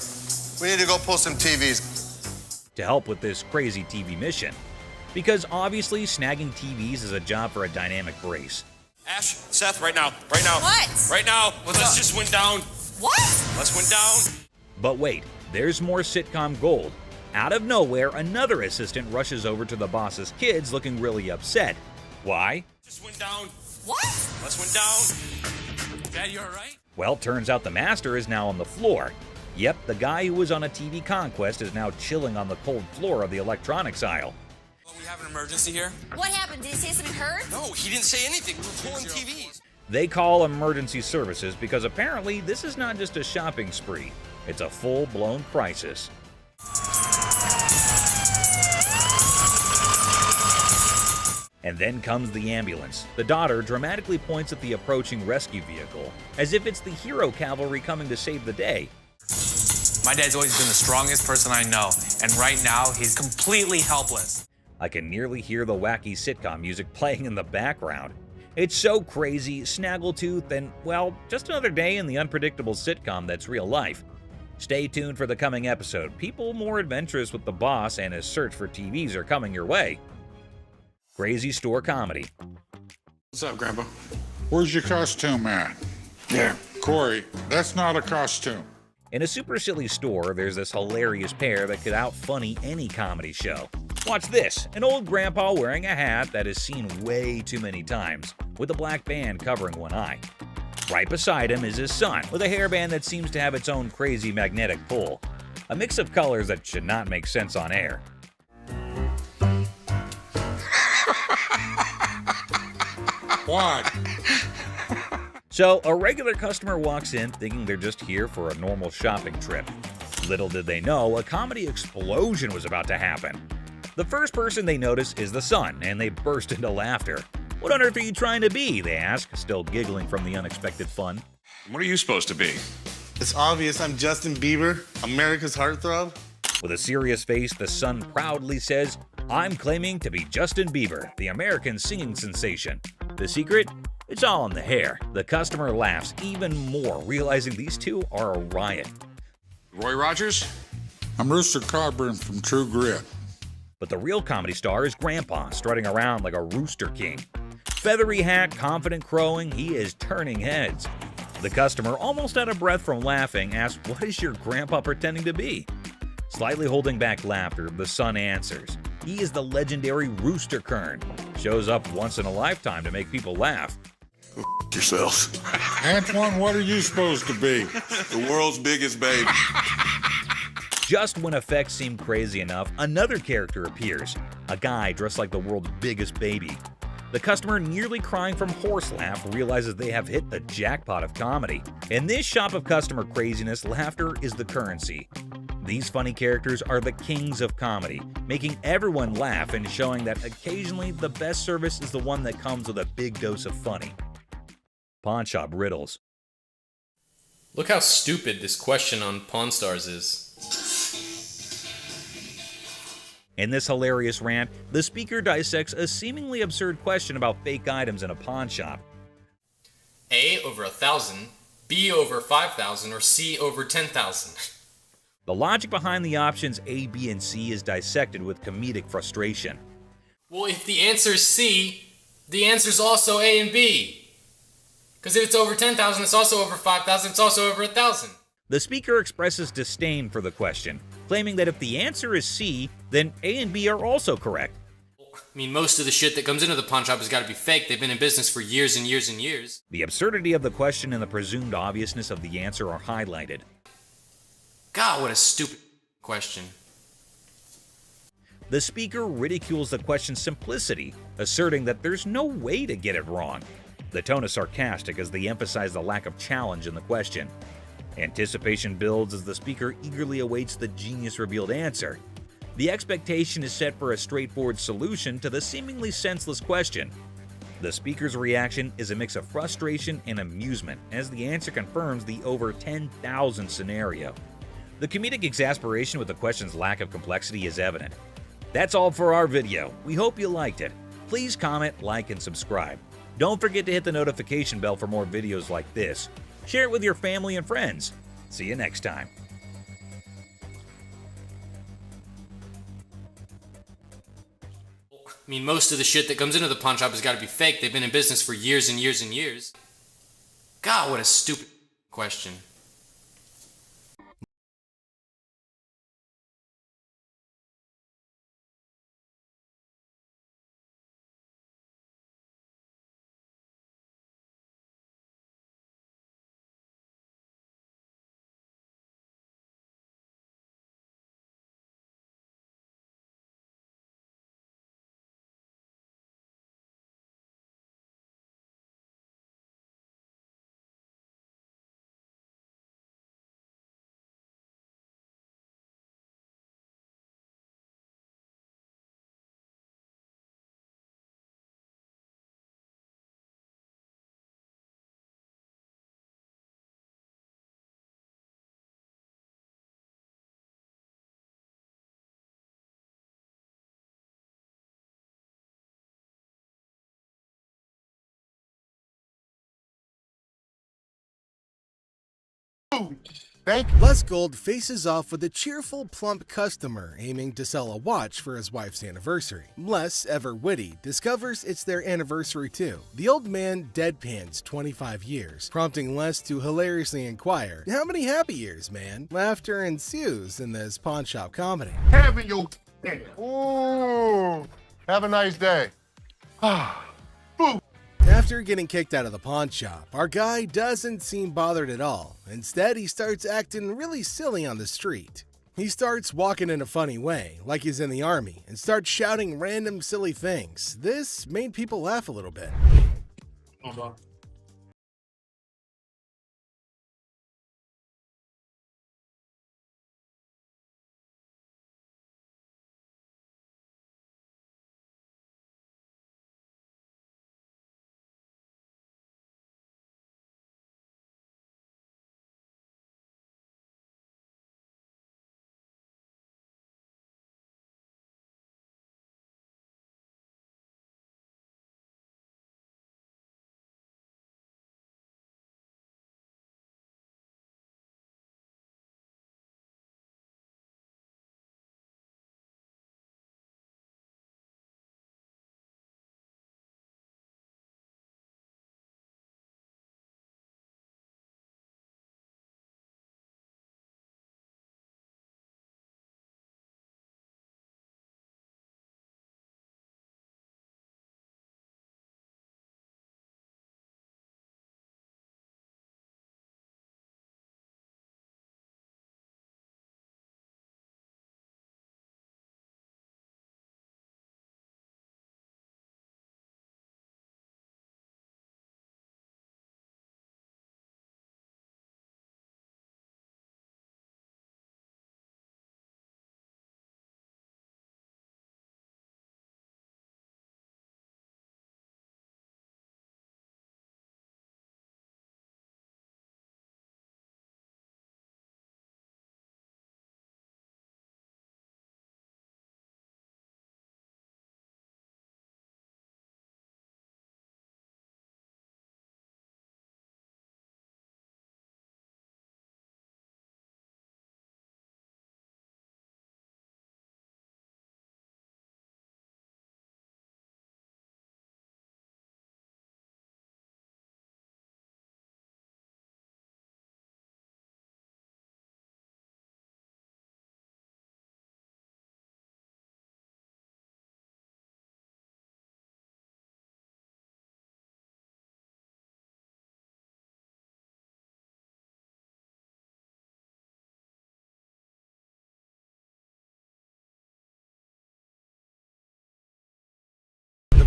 We need to go pull some TVs. To help with this crazy TV mission. Because obviously snagging TVs is a job for a dynamic brace. Ash, Seth, right now. Right now. What? Right now. Let's just went down. What? Let's went down. But wait, there's more sitcom gold. Out of nowhere, another assistant rushes over to the boss's kids looking really upset. Why? Just went down. What? Let's went down. Dad, you alright? Well, turns out the master is now on the floor. Yep, the guy who was on a TV conquest is now chilling on the cold floor of the electronics aisle. Well, we have an emergency here. What happened? Did he say something hurt? No, he didn't say anything. We're pulling TVs. They call emergency services because apparently this is not just a shopping spree. It's a full-blown crisis. And then comes the ambulance. The daughter dramatically points at the approaching rescue vehicle, as if it's the hero cavalry coming to save the day. My dad's always been the strongest person I know, and right now he's completely helpless. I can nearly hear the wacky sitcom music playing in the background. It's so crazy, snaggletooth, and, well, just another day in the unpredictable sitcom that's real life. Stay tuned for the coming episode. People more adventurous with the boss and his search for TVs are coming your way. Crazy Store Comedy. What's up, Grandpa? Where's your costume at? There. Corey, that's not a costume. In a super silly store, there's this hilarious pair that could out-funny any comedy show. Watch this, an old grandpa wearing a hat that is seen way too many times, with a black band covering one eye. Right beside him is his son, with a hairband that seems to have its own crazy magnetic pull. A mix of colors that should not make sense on air. What? So, a regular customer walks in thinking they're just here for a normal shopping trip. Little did they know, a comedy explosion was about to happen. The first person they notice is the son, and they burst into laughter. "What on earth are you trying to be?" they ask, still giggling from the unexpected fun. What are you supposed to be? It's obvious I'm Justin Bieber, America's heartthrob. With a serious face, the son proudly says, "I'm claiming to be Justin Bieber, the American singing sensation." The secret? It's all in the hair. The customer laughs even more, realizing these two are a riot. Roy Rogers? I'm Rooster Cogburn from True Grit. But the real comedy star is Grandpa, strutting around like a rooster king. Feathery hat, confident crowing, he is turning heads. The customer, almost out of breath from laughing, asks, "What is your grandpa pretending to be?" Slightly holding back laughter, the son answers, "He is the legendary Rooster Kern. Shows up once in a lifetime to make people laugh." Yourself. Antoine, what are you supposed to be? The world's biggest baby. Just when effects seem crazy enough, another character appears, a guy dressed like the world's biggest baby. The customer, nearly crying from horse laugh, realizes they have hit the jackpot of comedy. In this shop of customer craziness, laughter is the currency. These funny characters are the kings of comedy, making everyone laugh and showing that occasionally the best service is the one that comes with a big dose of funny. Pawn Shop Riddles. Look how stupid this question on Pawn Stars is. In this hilarious rant, the speaker dissects a seemingly absurd question about fake items in a pawn shop. A over 1,000, B over 5,000, or C over 10,000. The logic behind the options A, B, and C is dissected with comedic frustration. Well, if the answer is C, the answer is also A and B. Because if it's over 10,000, it's also over 5,000, it's also over 1,000. The speaker expresses disdain for the question, claiming that if the answer is C, then A and B are also correct. I mean, most of the shit that comes into the pawn shop has got to be fake. They've been in business for years and years and years. The absurdity of the question and the presumed obviousness of the answer are highlighted. God, what a stupid question. The speaker ridicules the question's simplicity, asserting that there's no way to get it wrong. The tone is sarcastic as they emphasize the lack of challenge in the question. Anticipation builds as the speaker eagerly awaits the genius-revealed answer. The expectation is set for a straightforward solution to the seemingly senseless question. The speaker's reaction is a mix of frustration and amusement as the answer confirms the over 10,000 scenario. The comedic exasperation with the question's lack of complexity is evident. That's all for our video. We hope you liked it. Please comment, like, and subscribe. Don't forget to hit the notification bell for more videos like this. Share it with your family and friends. See you next time. I mean, most of the shit that comes into the pawn shop has got to be fake. They've been in business for years and years and years. God, what a stupid question. Les Gold faces off with a cheerful, plump customer aiming to sell a watch for his wife's anniversary. Les, ever witty, discovers it's their anniversary too. The old man deadpans 25 years, prompting Les to hilariously inquire, "How many happy years, man?" Laughter ensues in this pawn shop comedy. Having your day. Ooh. Have a nice day. After getting kicked out of the pawn shop, our guy doesn't seem bothered at all. Instead, he starts acting really silly on the street. He starts walking in a funny way, like he's in the army, and starts shouting random silly things. This made people laugh a little bit.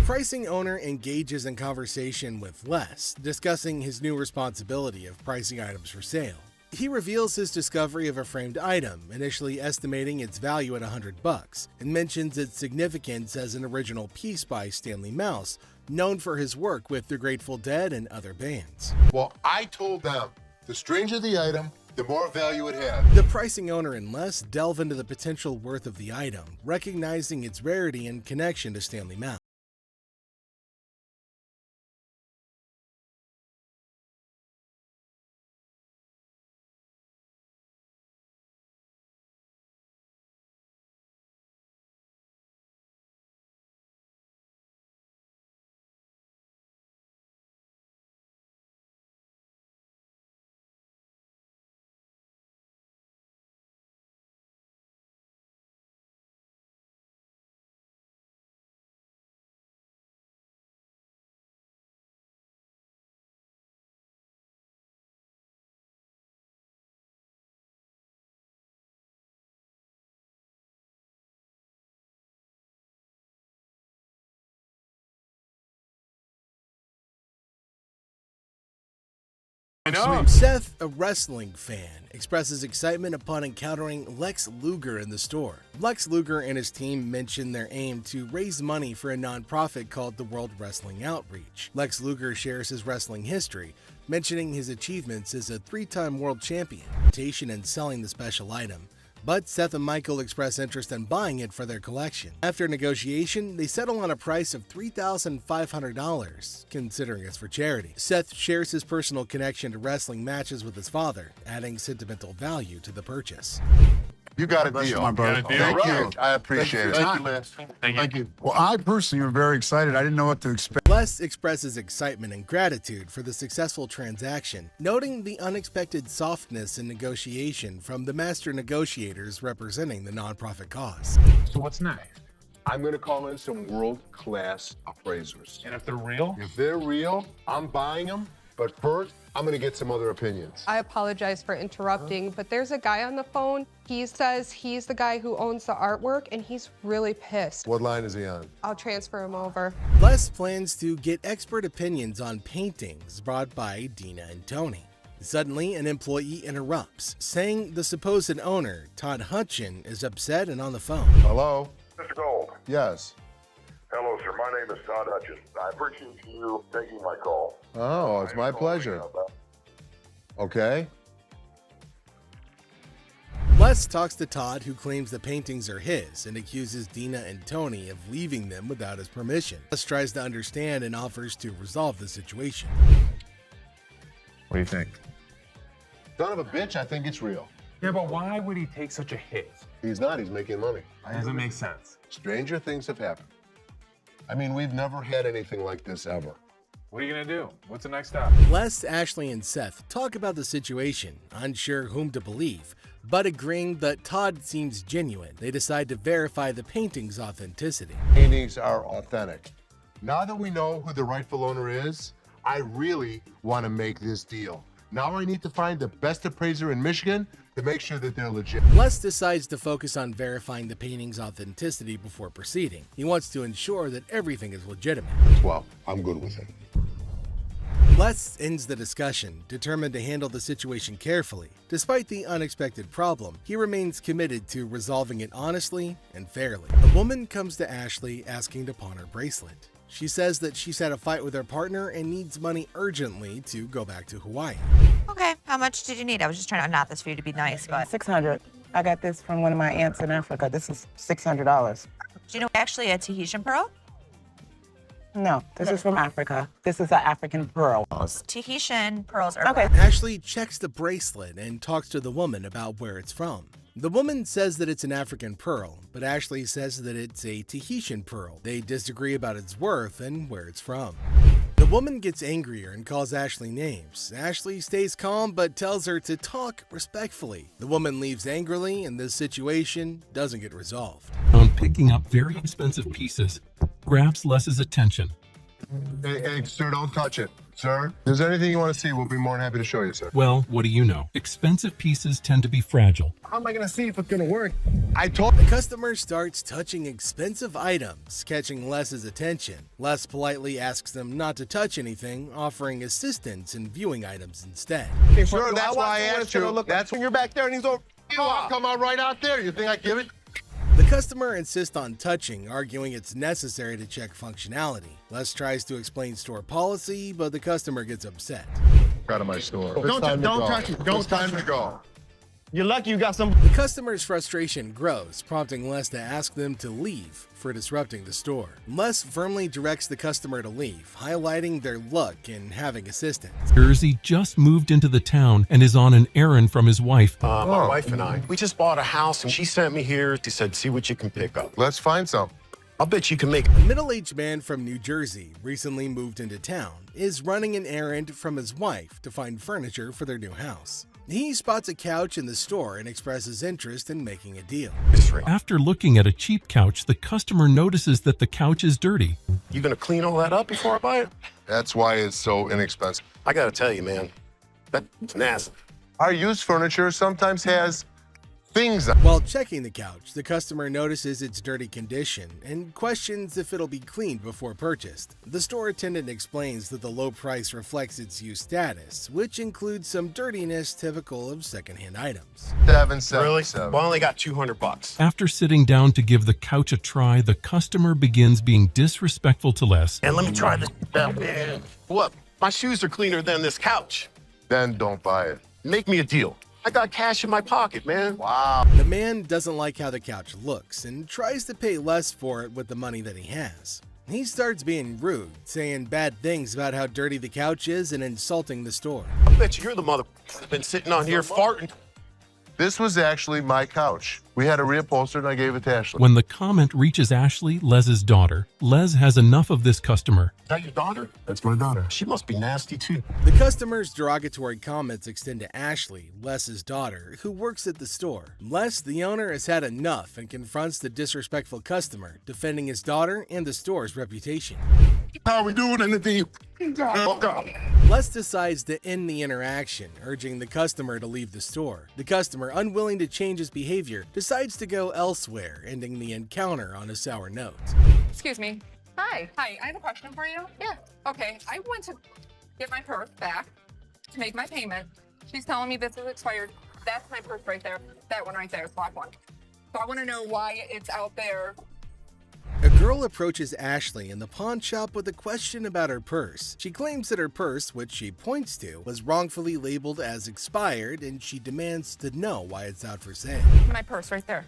The pricing owner engages in conversation with Les, discussing his new responsibility of pricing items for sale. He reveals his discovery of a framed item, initially estimating its value at $100, and mentions its significance as an original piece by Stanley Mouse, known for his work with the Grateful Dead and other bands. Well, I told them, the stranger the item, the more value it had. The pricing owner and Les delve into the potential worth of the item, recognizing its rarity and connection to Stanley Mouse. Seth, a wrestling fan, expresses excitement upon encountering Lex Luger in the store. Lex Luger and his team mention their aim to raise money for a nonprofit called the World Wrestling Outreach. Lex Luger shares his wrestling history, mentioning his achievements as a 3-time world champion, and selling the special item. but Seth and Michael express interest in buying it for their collection. After negotiation, they settle on a price of $3,500, considering it's for charity. Seth shares his personal connection to wrestling matches with his father, adding sentimental value to the purchase. You got a deal. My brother. Thank you. I appreciate it. Thank you, Les. Thank you. Well, I personally am very excited. I didn't know what to expect. Les expresses excitement and gratitude for the successful transaction, noting the unexpected softness in negotiation from the master negotiators representing the nonprofit cause. So what's next? I'm going to call in some world-class appraisers. And if they're real? If they're real, I'm buying them. But first, I'm going to get some other opinions. I apologize for interrupting, but there's a guy on the phone. He says he's the guy who owns the artwork, and he's really pissed. What line is he on? I'll transfer him over. Les plans to get expert opinions on paintings brought by Dina and Tony. Suddenly, an employee interrupts, saying the supposed owner, Todd Hutchin, is upset and on the phone. Hello? Mr. Gold. Yes. Hello, sir. My name is Todd Hutchins. I appreciate you taking my call. Oh, it's my pleasure. Okay. Les talks to Todd, who claims the paintings are his and accuses Dina and Tony of leaving them without his permission. Les tries to understand and offers to resolve the situation. What do you think? Son of a bitch, I think it's real. Yeah, but why would he take such a hit? He's not. He's making money. Doesn't make sense. Stranger things have happened. I mean, we've never had anything like this ever. What are you gonna do? What's the next step? Les, Ashley, and Seth talk about the situation, unsure whom to believe, but agreeing that Todd seems genuine. They decide to verify the painting's authenticity. Paintings are authentic. Now that we know who the rightful owner is, I really want to make this deal. Now I need to find the best appraiser in Michigan to make sure that they're legit. Les decides to focus on verifying the painting's authenticity before proceeding. He wants to ensure that everything is legitimate. Well, I'm good with it. Les ends the discussion, determined to handle the situation carefully. Despite the unexpected problem, he remains committed to resolving it honestly and fairly. A woman comes to Ashley asking to pawn her bracelet. She says that she's had a fight with her partner and needs money urgently to go back to Hawaii. Okay, how much did you need? I was just trying to knot this for you to be nice, but... $600. I got this from one of my aunts in Africa. This is $600. Do you know actually a Tahitian pearl? No, this is from Africa. This is an African pearl. Tahitian pearls are... Okay. Ashley checks the bracelet and talks to the woman about where it's from. The woman says that it's an African pearl, but Ashley says that it's a Tahitian pearl. They disagree about its worth and where it's from. The woman gets angrier and calls Ashley names. Ashley stays calm but tells her to talk respectfully. The woman leaves angrily and this situation doesn't get resolved. On picking up very expensive pieces grabs Les's attention. Hey, sir, don't touch it. Sir, if there's anything you want to see, we'll be more than happy to show you, sir. Well, what do you know? Expensive pieces tend to be fragile. How am I going to see if it's going to work? The customer starts touching expensive items, catching Les's attention. Les politely asks them not to touch anything, offering assistance in viewing items instead. Hey, sure, that's why I asked you. That's when you're back there and he's over. I'll come out right out there. You think I give it? The customer insists on touching, arguing it's necessary to check functionality. Les tries to explain store policy, but the customer gets upset. Out of my store. Don't touch it. Don't touch it. Go. You're lucky you got some. The customer's frustration grows, prompting Les to ask them to leave for disrupting the store. Les firmly directs the customer to leave, highlighting their luck in having assistance. Jersey just moved into the town and is on an errand from his wife. My wife and I, we just bought a house and she sent me here. She said, see what you can pick up. Let's find some. I'll bet you can make A middle-aged man from New Jersey, recently moved into town, is running an errand from his wife to find furniture for their new house. He spots a couch in the store and expresses interest in making a deal. After looking at a cheap couch, the customer notices that the couch is dirty. You gonna clean all that up before I buy it? That's why it's so inexpensive. I gotta tell you, man, that's nasty. Our used furniture sometimes has things. While checking the couch, the customer notices its dirty condition and questions if it'll be cleaned before purchased. The store attendant explains that the low price reflects its used status, which includes some dirtiness typical of secondhand items. Really? Well, I only got $200. After sitting down to give the couch a try, the customer begins being disrespectful to Les. And let me try this out, man. What? My shoes are cleaner than this couch. Then don't buy it. Make me a deal. I got cash in my pocket, man. Wow. The man doesn't like how the couch looks and tries to pay less for it with the money that he has. He starts being rude, saying bad things about how dirty the couch is and insulting the store. I bet you're the mother that's been sitting on here farting. This was actually my couch. We had a reupholster and I gave it to Ashley. When the comment reaches Ashley, Les's daughter, Les has enough of this customer. Is that your daughter? That's my daughter. She must be nasty too. The customer's derogatory comments extend to Ashley, Les's daughter, who works at the store. Les, the owner, has had enough and confronts the disrespectful customer, defending his daughter and the store's reputation. How are we doing in the deal? Les decides to end the interaction, urging the customer to leave the store. The customer, unwilling to change his behavior, decides to go elsewhere, ending the encounter on a sour note. Excuse me. Hi. Hi, I have a question for you. Yeah. Okay, I went to get my purse back to make my payment. She's telling me this is expired. That's my purse right there. That one right there is black one. So I want to know why it's out there. A girl approaches Ashley in the pawn shop with a question about her purse. She claims that her purse, which she points to, was wrongfully labeled as expired, and she demands to know why it's out for sale. My purse right there.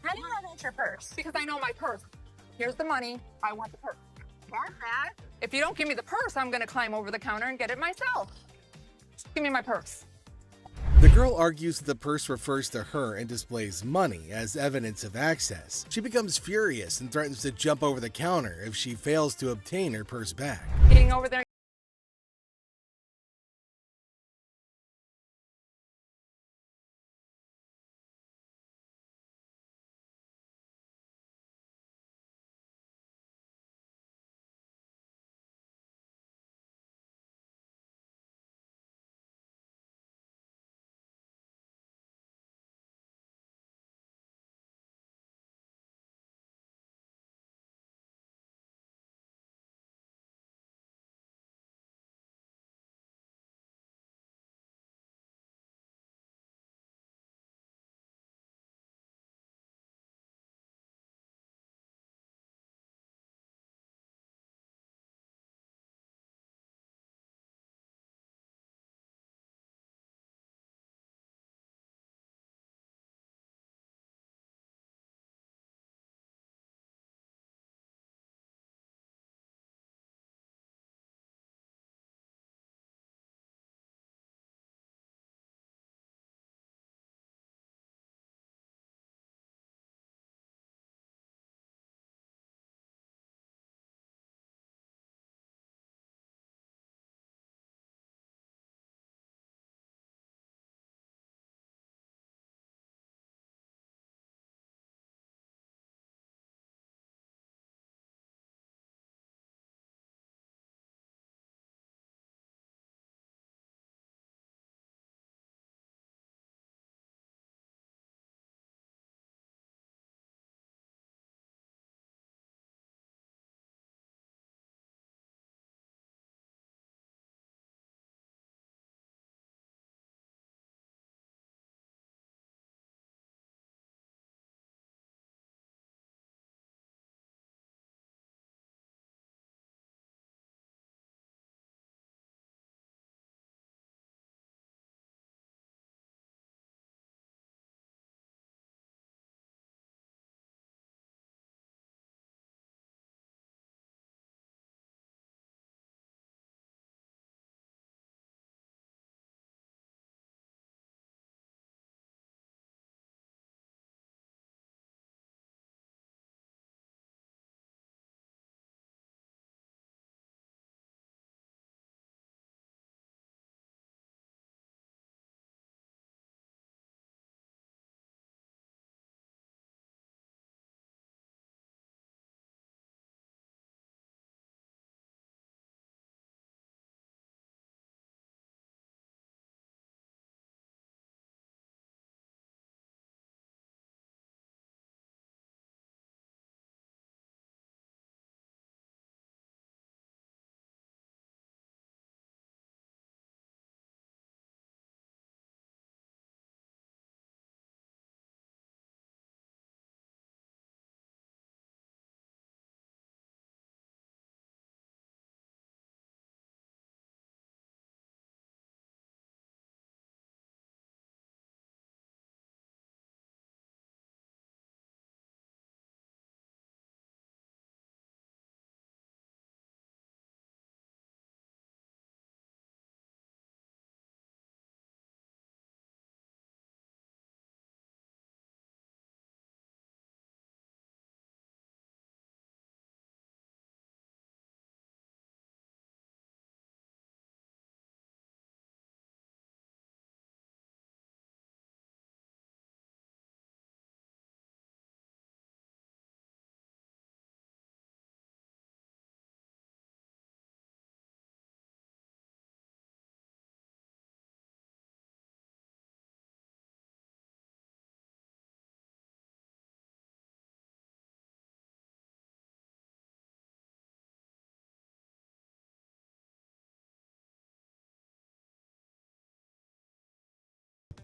How do you know that's your purse? Because I know my purse. Here's the money. I want the purse. Want that? If you don't give me the purse, I'm going to climb over the counter and get it myself. Give me my purse. The girl argues that the purse refers to her and displays money as evidence of access. She becomes furious and threatens to jump over the counter if she fails to obtain her purse back. Getting over there.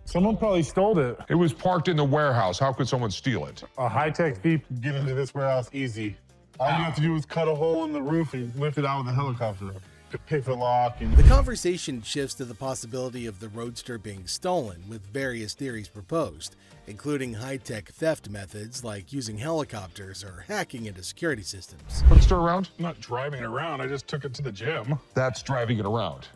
Someone probably stole it. It was parked in the warehouse. How could someone steal it? A high-tech thief can get into this warehouse easy. All you have to do is cut a hole in the roof and lift it out with a helicopter. Pick the lock and... The conversation shifts to the possibility of the Roadster being stolen, with various theories proposed, including high-tech theft methods like using helicopters or hacking into security systems. Roadster around? I'm not driving it around. I just took it to the gym. That's driving it around.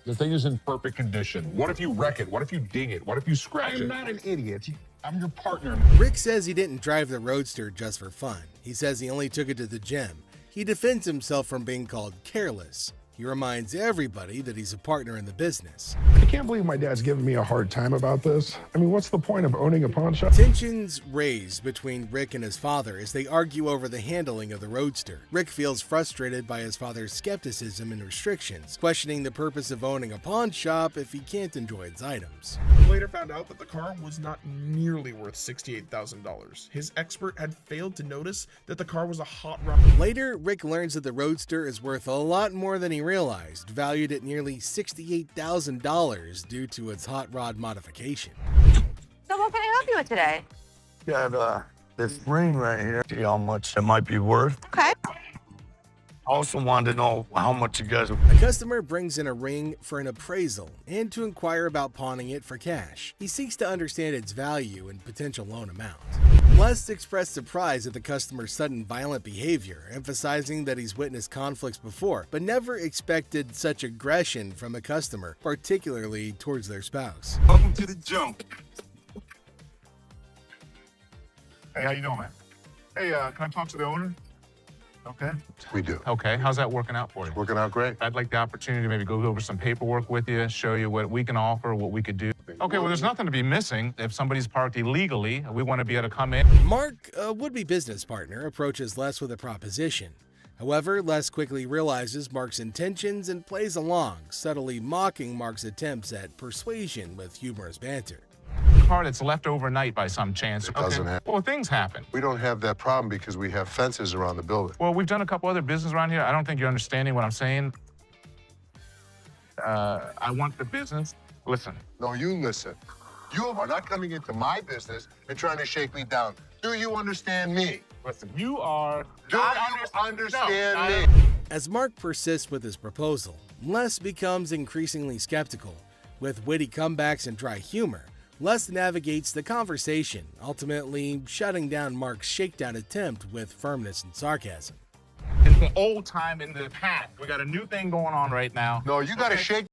The thing is in perfect condition. What if you wreck it? What if you ding it? What if you scratch it? I'm not an idiot. I'm your partner. Rick says he didn't drive the Roadster just for fun. He says he only took it to the gym. He defends himself from being called careless. He reminds everybody that he's a partner in the business. I can't believe my dad's giving me a hard time about this. I mean, what's the point of owning a pawn shop? Tensions raise between Rick and his father as they argue over the handling of the Roadster. Rick feels frustrated by his father's skepticism and restrictions, questioning the purpose of owning a pawn shop if he can't enjoy its items. Later found out that the car was not nearly worth $68,000. His expert had failed to notice that the car was a hot rod. Later, Rick learns that the Roadster is worth a lot more than he realized, valued at nearly $68,000 due to its hot rod modification. So what can I help you with today? Got this ring right here. See how much it might be worth. Okay. I also wanted to know how much you guys... A customer brings in a ring for an appraisal and to inquire about pawning it for cash. He seeks to understand its value and potential loan amount. Les expressed surprise at the customer's sudden violent behavior, emphasizing that he's witnessed conflicts before, but never expected such aggression from a customer, particularly towards their spouse. Welcome to the jump. Hey, how you doing, man? Hey, can I talk to the owner? Okay. We do. Okay, how's that working out for you? Working out great. I'd like the opportunity to maybe go over some paperwork with you, show you what we can offer, what we could do. Okay, well, there's nothing to be missing. If somebody's parked illegally, we want to be able to come in. Mark, a would-be business partner, approaches Les with a proposition. However, Les quickly realizes Mark's intentions and plays along, subtly mocking Mark's attempts at persuasion with humorous banter. Car that's left overnight by some chance. It doesn't happen. Well, things happen. We don't have that problem because we have fences around the building. Well, we've done a couple other business around here. I don't think you're understanding what I'm saying. I want the business. Listen. No, you listen. You are not coming into my business and trying to shake me down. Do you understand me? Listen, you are... Do you understand me? As Mark persists with his proposal, Les becomes increasingly skeptical. With witty comebacks and dry humor, Les navigates the conversation, ultimately shutting down Mark's shakedown attempt with firmness and sarcasm. It's the old time in the past. We got a new thing going on right now. No, you got to shake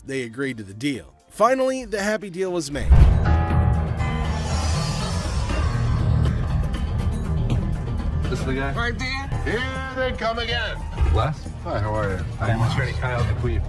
they agreed to the deal. Finally, the happy deal was made. This is the guy? Right there. Here they come again. Les? Hi, how are you? I'm attorney Kyle DeQueef.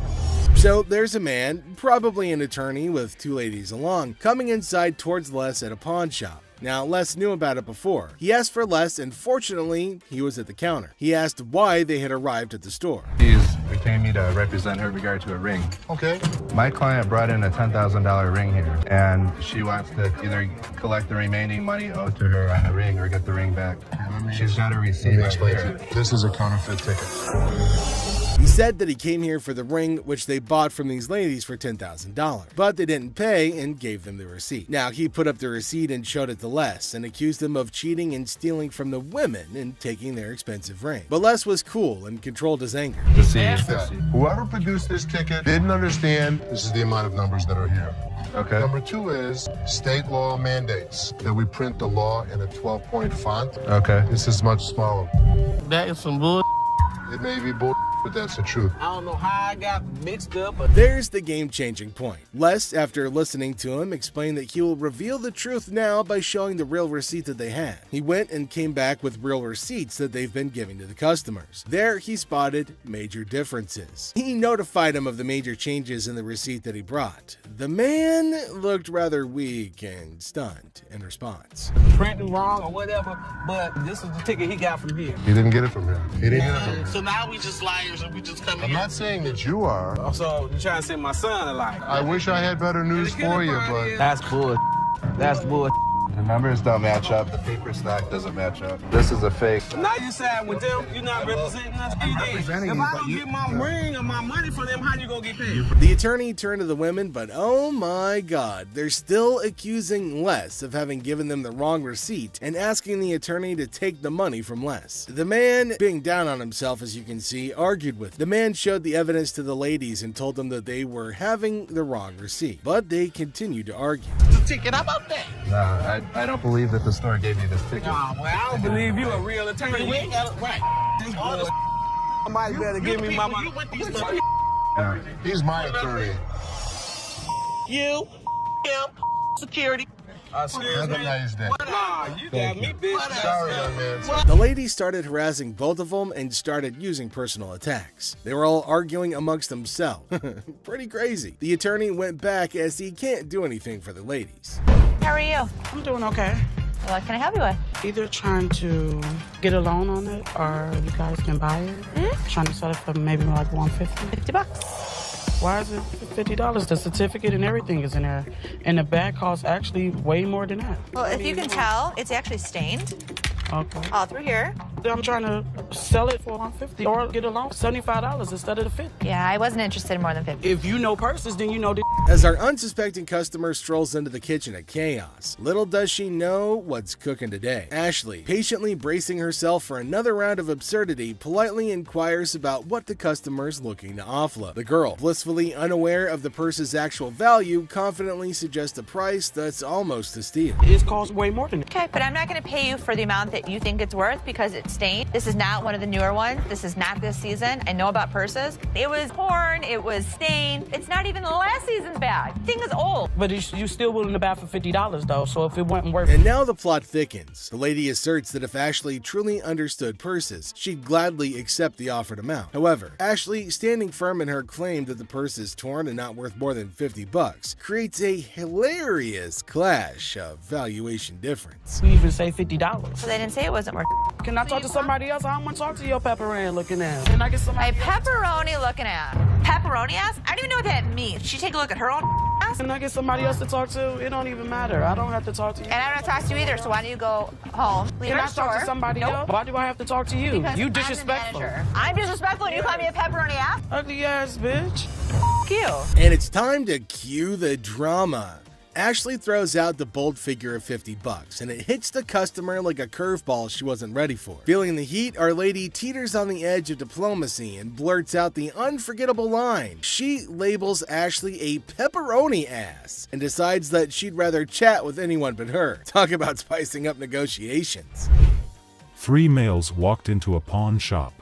So there's a man, probably an attorney with two ladies along, coming inside towards Les at a pawn shop. Now, Les knew about it before. He asked for Les, and fortunately, he was at the counter. He asked why they had arrived at the store. He's retained me to represent her in regard to a ring. Okay. My client brought in a $10,000 ring here, and she wants to either collect the remaining money owed to her on the ring or get the ring back. She's got a receipt. Let me explain to you. This is a counterfeit ticket. He said that he came here for the ring, which they bought from these ladies for $10,000, but they didn't pay and gave them the receipt. Now, he put up the receipt and showed it to Les and accused them of cheating and stealing from the women and taking their expensive ring. But Les was cool and controlled his anger. Whoever produced this ticket didn't understand this is the amount of numbers that are here. Okay. Number two is state law mandates that we print the law in a 12-point font. Okay. This is much smaller. That is some bull. It may be bull, but that's the truth. I don't know how I got mixed up, but There's the game-changing point. Les, after listening to him, explained that he will reveal the truth now by showing the real receipt that they had. He went and came back with real receipts that they've been giving to the customers. There, he spotted major differences. He notified him of the major changes in the receipt that he brought. The man looked rather weak and stunned in response. printing wrong or whatever, but this is the ticket he got from here. He didn't get it from him. He didn't get it from him. So now we just liars and we just come I'm not saying that you are. So you trying to send my son a liar? I wish I had better news for you, but That's bull. That's bull. The numbers don't match up. The paper stock doesn't match up. This is a fake. Now you side with them. You're not representing us. If I don't get my ring or my money from them, how you gonna get paid? The attorney turned to the women, but oh my god, they're still accusing Les of having given them the wrong receipt and asking the attorney to take the money from Les. The man, being down on himself as you can see, argued with them. The man showed the evidence to the ladies and told them that they were having the wrong receipt, but they continued to argue. The ticket, how about that? No, I don't believe that the store gave you this ticket. Nah, well, I don't believe you a real attorney. We ain't got it right. This bull. Somebody better give me my money. Yeah. he's my attorney. You, him, security. Have a nice day. Nah, you got me, bitch. Sorry, young man. The ladies started harassing both of them and started using personal attacks. They were all arguing amongst themselves. Pretty crazy. The attorney went back as he can't do anything for the ladies. How are you? I'm doing okay. What can I help you with? Either trying to get a loan on it or you guys can buy it. Trying to sell it for maybe like $150. $50. Why is it $50? The certificate and everything is in there. And the bag costs actually way more than that. Well, if you can tell, it's actually stained Okay. all through here. I'm trying to sell it for $150 or get a loan $75 instead of the $50. Yeah, I wasn't interested in more than 50. If you know purses, then you know the As our unsuspecting customer strolls into the kitchen at chaos, little does she know what's cooking today. Ashley, patiently bracing herself for another round of absurdity, politely inquires about what the customer's looking to offload. The girl, blissfully unaware of the purse's actual value, confidently suggests a price that's almost a steal. It costs way more than that. Okay, but I'm not going to pay you for the amount that you think it's worth because it's stained. This is not one of the newer ones. This is not this season. I know about purses. It was torn. It was stained. It's not even last season's bag. The thing is old. But you still willing to buy for $50 though, so if it wasn't worth And now the plot thickens. The lady asserts that if Ashley truly understood purses, she'd gladly accept the offered amount. However, Ashley, standing firm in her claim that the purse is torn and not worth more than $50, creates a hilarious clash of valuation difference. we even say $50. So they didn't say it wasn't worth. Can I talk to somebody else? I don't want to talk to your pepperoni looking ass. Can I get somebody My pepperoni looking at. Pepperoni ass? I don't even know what that means. She take a look at her own ass. Can I get somebody else to talk to? It don't even matter. I don't have to talk to you. And I don't talk to you either, so why don't you go home? Leave Can our I talk to store. somebody Nope. else? Why do I have to talk to you? Because You I'm the disrespectful. manager. I'm disrespectful and you call me a pepperoni ass? Ugly ass bitch. F you. And it's time to cue the drama. Ashley throws out the bold figure of $50, and it hits the customer like a curveball she wasn't ready for. Feeling the heat, our lady teeters on the edge of diplomacy and blurts out the unforgettable line. She labels Ashley a pepperoni ass and decides that she'd rather chat with anyone but her. Talk about spicing up negotiations. 3 males walked into a pawn shop.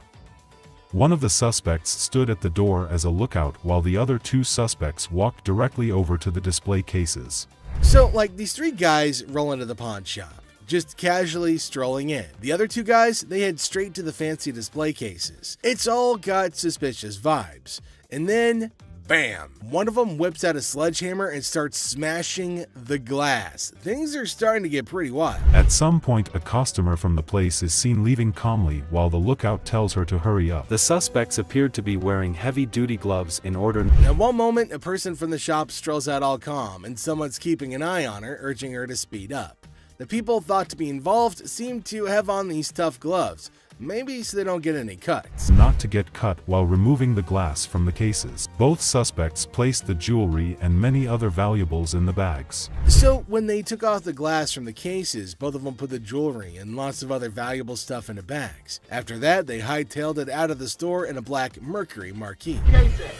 One of the suspects stood at the door as a lookout while the other 2 suspects walked directly over to the display cases. So, like, these 3 guys roll into the pawn shop, just casually strolling in. The other 2 guys, they head straight to the fancy display cases. It's all got suspicious vibes. And then, bam! One of them whips out a sledgehammer and starts smashing the glass. Things are starting to get pretty wild. At some point, a customer from the place is seen leaving calmly while the lookout tells her to hurry up. The suspects appeared to be wearing heavy-duty gloves in order. At one moment, a person from the shop strolls out all calm, and someone's keeping an eye on her, urging her to speed up. The people thought to be involved seem to have on these tough gloves, maybe so they don't get any cuts. Not to get cut while removing the glass from the cases. Both suspects placed the jewelry and many other valuables in the bags. So when they took off the glass from the cases, both of them put the jewelry and lots of other valuable stuff into bags. After that, they hightailed it out of the store in a black Mercury Marquis. Case at?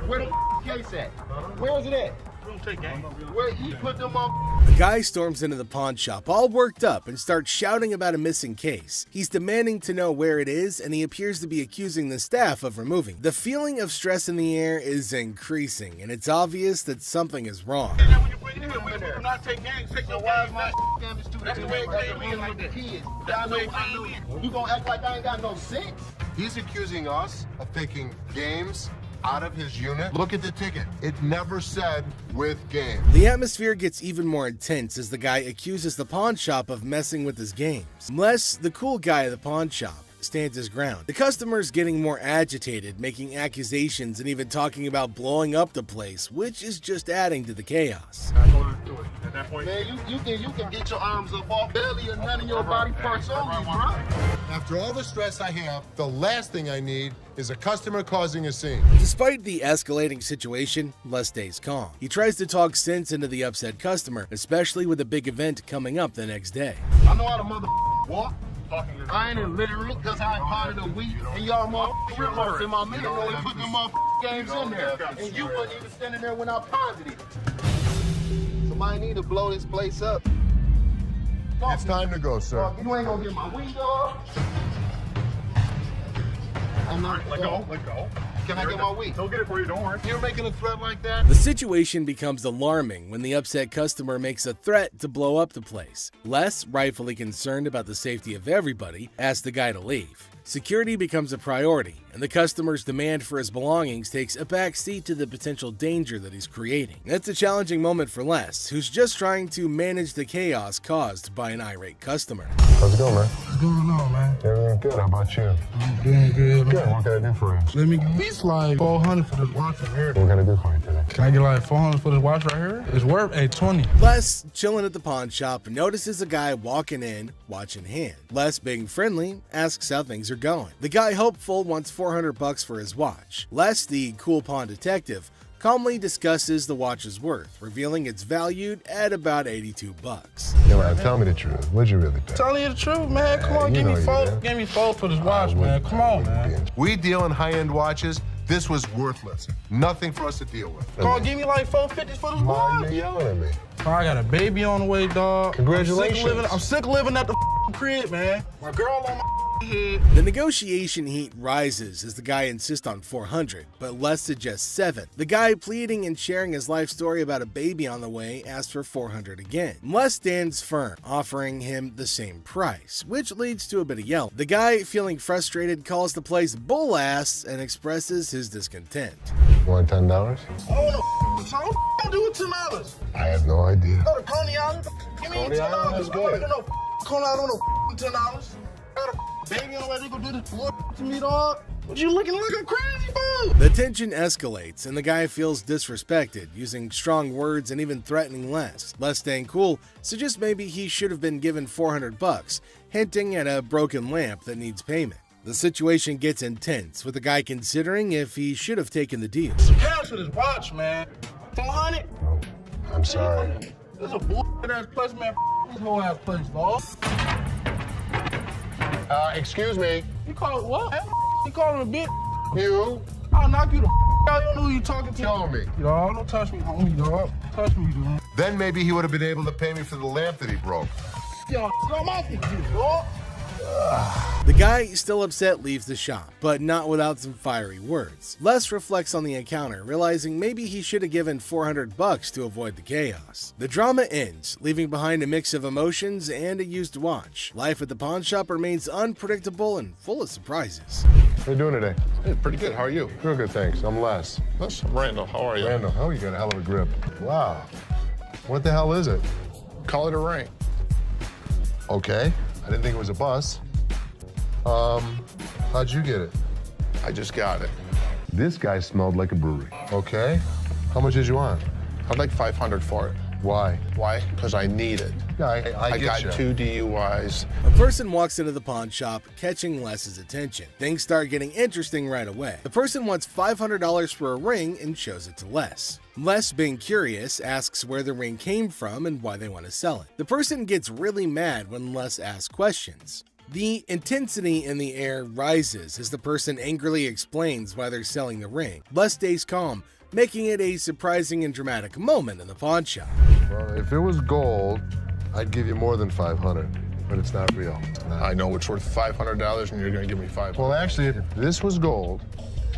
Where the case at? Where is it at? Where he put them on? The guy storms into the pawn shop all worked up and starts shouting about a missing case. He's demanding to know where it is, and he appears to be accusing the staff of removing. The feeling of stress in the air is increasing, and it's obvious that something is wrong. You gonna act like I ain't got no sense? He's accusing us of taking games out of his unit. Look at the ticket. It never said with game. The atmosphere gets even more intense as the guy accuses the pawn shop of messing with his games. Les, the cool guy at the pawn shop, stands his ground. The customer's getting more agitated, making accusations and even talking about blowing up the place, which is just adding to the chaos. At that point, man, you can get your arms up off belly and none of your body parts on me, bro. After all the stress I have, the last thing I need is a customer causing a scene. Despite the escalating situation, Les stays calm. He tries to talk sense into the upset customer, especially with a big event coming up the next day. I know how to walk. I ain't illiterate because I ain't part of the week, and y'all motherfuckers in my middle and put them games in there. And you wasn't even standing there when I paused it. Somebody need to blow this place up. It's time to go, sir. You ain't gonna get my window. I'm not. Let go. Can I get my week? Don't get it for you, don't worry. You're making a threat like that? The situation becomes alarming when the upset customer makes a threat to blow up the place. Les, rightfully concerned about the safety of everybody, asks the guy to leave. Security becomes a priority, and the customer's demand for his belongings takes a back seat to the potential danger that he's creating. That's a challenging moment for Les, who's just trying to manage the chaos caused by an irate customer. How's it going, man? What's going on, man? Everything good. How about you? I'm doing good. Good. What can I do for you? Let me get these like 400 for this watch right here. What can I do for you today? Can I get like 400 for this watch right here? It's worth $820. Les, chilling at the pawn shop, notices a guy walking in, watch in hand. Les, being friendly, asks how things are going. The guy, hopeful, wants $400 for his watch. Les, the cool pawn detective, calmly discusses the watch's worth, revealing it's valued at about $82. Yo, man, tell me the truth. What'd you really pay? Telling you the truth, man. Come on, give me four for this watch, man. Come on, man. We deal in high-end watches. This was worthless. Nothing for us to deal with. Come on, give me like $450 for this watch. You yelling at me. I got a baby on the way, dog. Congratulations. I'm sick of living at the crib, man. My girl on my head. The negotiation heat rises as the guy insists on $400, but Les suggests $7. The guy, pleading and sharing his life story about a baby on the way, asks for $400 again. Les stands firm, offering him the same price, which leads to a bit of yelling. The guy, feeling frustrated, calls the place bull ass and expresses his discontent. You want $10? Oh, no, so don't do it $10. I have no idea. Go to Coney Island. Give me $10. Island is good. No, Coney Island, no $10. Got a baby on the way, they gonna do this to me, dog. What you looking like a crazy fool? The tension escalates, and the guy feels disrespected, using strong words and even threatening Les. Les, staying cool, suggests maybe he should have been given $400, hinting at a broken lamp that needs payment. The situation gets intense, with the guy considering if he should have taken the deal. Cash for this watch, man. 400? I'm sorry. This is a bullshit ass place, man. This whole ass place, dog. Excuse me. You call it what? You call him a bitch? You? I'll knock you the out. You don't know who you talking to. Tell me. Dog, don't touch me, homie, dog. Touch me, dude. Then maybe he would have been able to pay me for the lamp that he broke. Yo, it's not my thing, dog. The guy, still upset, leaves the shop, but not without some fiery words. Les reflects on the encounter, realizing maybe he should have given $400 to avoid the chaos. The drama ends, leaving behind a mix of emotions and a used watch. Life at the pawn shop remains unpredictable and full of surprises. How you doing today? Hey, pretty good. How are you? Real good, thanks. I'm Les. I'm Randall. How are you? Randall, how you got a hell of a grip. Wow. What the hell is it? Call it a ring. Okay. I didn't think it was a bus. How'd you get it? I just got it. This guy smelled like a brewery. Okay. How much did you want? I'd like $500 for it. Why? Why? Because I need it. Yeah, I got you. 2 DUIs. A person walks into the pawn shop, catching Les's attention. Things start getting interesting right away. The person wants $500 for a ring and shows it to Les. Les, being curious, asks where the ring came from and why they want to sell it. The person gets really mad when Les asks questions. The intensity in the air rises as the person angrily explains why they're selling the ring. Les stays calm, making it a surprising and dramatic moment in the pawn shop. Well, if it was gold, I'd give you more than $500, but it's not real. I know it's worth $500 and you're going to give me $500. Well, actually, if this was gold,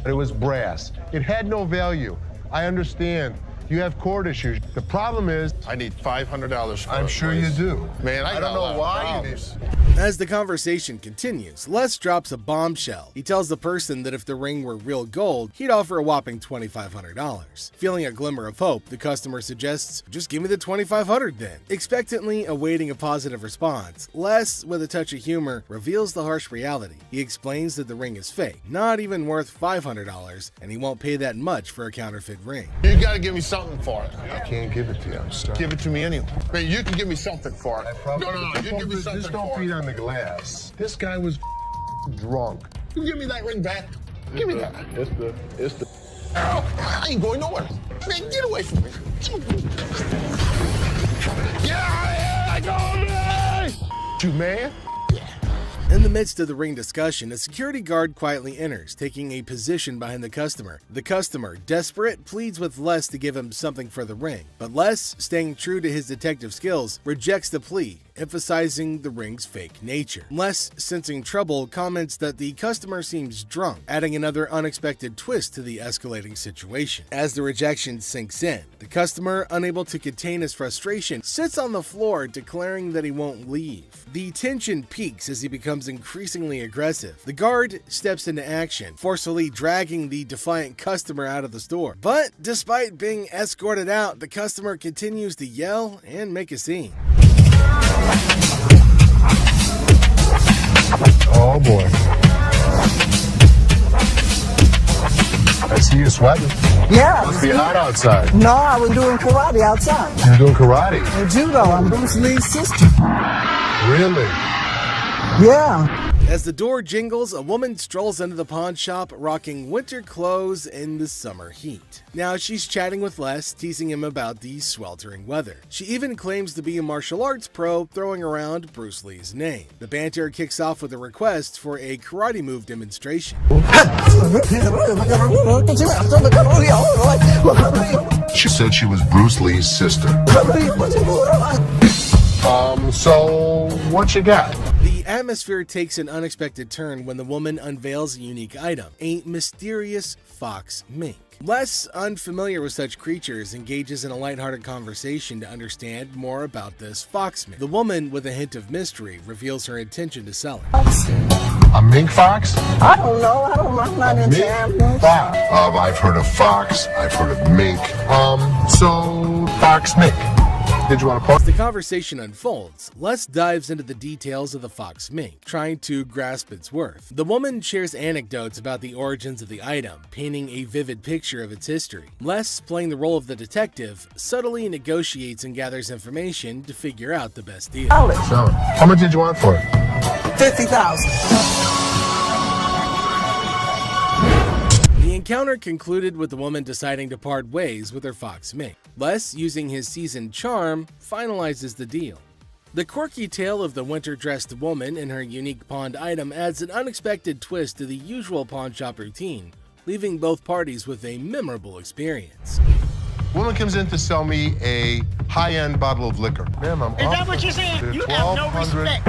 but it was brass, it had no value. I understand. You have court issues. The problem is, I need $500 for it. I'm sure you do. Man, I don't know why you do. As the conversation continues, Les drops a bombshell. He tells the person that if the ring were real gold, he'd offer a whopping $2,500. Feeling a glimmer of hope, the customer suggests, just give me the $2,500 then. Expectantly awaiting a positive response, Les, with a touch of humor, reveals the harsh reality. He explains that the ring is fake, not even worth $500, and he won't pay that much for a counterfeit ring. You got to give me something for it. I can't give it to you. I'm sorry. Give it to me anyway. Man, you can give me something for it. No, you give me something Just don't for beat it. on the glass. This guy was drunk. You give me that ring back. Give me that. It's the. I ain't going nowhere. Man, get away from me. Get out of here! I go, You man? In the midst of the ring discussion, a security guard quietly enters, taking a position behind the customer. The customer, desperate, pleads with Les to give him something for the ring, but Les, staying true to his detective skills, rejects the plea, emphasizing the ring's fake nature. Les, sensing trouble, comments that the customer seems drunk, adding another unexpected twist to the escalating situation. As the rejection sinks in, the customer, unable to contain his frustration, sits on the floor, declaring that he won't leave. The tension peaks as he becomes increasingly aggressive. The guard steps into action, forcefully dragging the defiant customer out of the store. But despite being escorted out, the customer continues to yell and make a scene. Oh boy. I see you sweating. Yeah. Must be hot outside. No, I was doing karate outside. You're doing karate? And judo. I'm Bruce Lee's sister. Really? Yeah. As the door jingles, a woman strolls into the pawn shop rocking winter clothes in the summer heat. Now she's chatting with Les, teasing him about the sweltering weather. She even claims to be a martial arts pro, throwing around Bruce Lee's name. The banter kicks off with a request for a karate move demonstration. She said she was Bruce Lee's sister. So what you got? The atmosphere takes an unexpected turn when the woman unveils a unique item, a mysterious fox mink. Les, unfamiliar with such creatures, engages in a lighthearted conversation to understand more about this fox mink. The woman, with a hint of mystery, reveals her intention to sell it. A mink fox? I don't know. I'm not into animals. I've heard of fox. I've heard of mink. So fox mink. Did you want to pause? As the conversation unfolds, Les dives into the details of the fox mink, trying to grasp its worth. The woman shares anecdotes about the origins of the item, painting a vivid picture of its history. Les, playing the role of the detective, subtly negotiates and gathers information to figure out the best deal. So, how much did you want for it? $50,000. The encounter concluded with the woman deciding to part ways with her fox mink. Les, using his seasoned charm, finalizes the deal. The quirky tale of the winter-dressed woman and her unique pawned item adds an unexpected twist to the usual pawn shop routine, leaving both parties with a memorable experience. Woman comes in to sell me a high-end bottle of liquor. Ma'am, I'm Is that what you're saying? You have no respect.